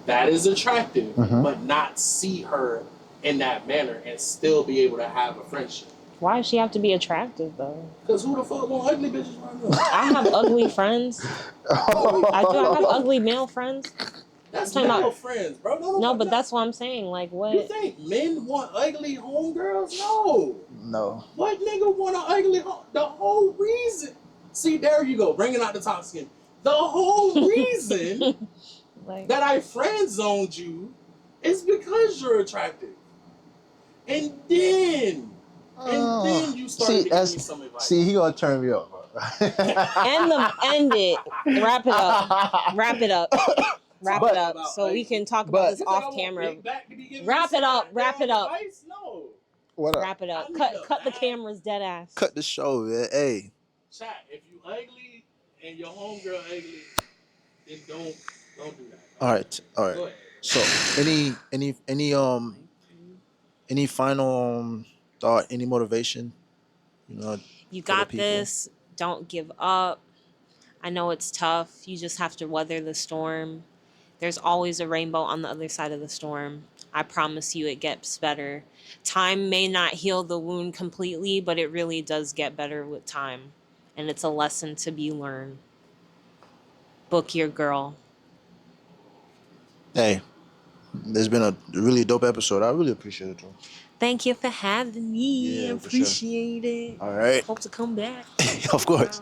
that is attractive, but not see her in that manner and still be able to have a friendship? Why does she have to be attractive though? Because who the fuck want ugly bitches right now? I have ugly friends. I have ugly male friends. That's male friends, bro. No, but that's what I'm saying. Like, what? You think men want ugly homegirls? No. What nigga want an ugly The whole reason. See, there you go. Bringing out the toxic. The whole reason Like that I friend zoned you is because you're attractive. And then you started to give me some advice. See, he gonna turn me up, bro. end it. Wrap it up. Wrap it up. Wrap it up. So we can talk about this off camera. Wrap it up. Wrap it up. No. What up? Wrap it up. Cut the cameras dead ass. Cut the show, man. Hey. Chat, if you ugly and your homegirl ugly, then don't do that. All right. All right. Go ahead. So any final thought, any motivation, You for the got people? this. Don't give up. I know it's tough. You just have to weather the storm. There's always a rainbow on the other side of the storm. I promise you it gets better. Time may not heal the wound completely, but it really does get better with time. And it's a lesson to be learned. Book your girl. Hey, there's been a really dope episode. I really appreciate it, too. Thank you for having me. Yeah, I appreciate it. All right. Hope to come back. Of course.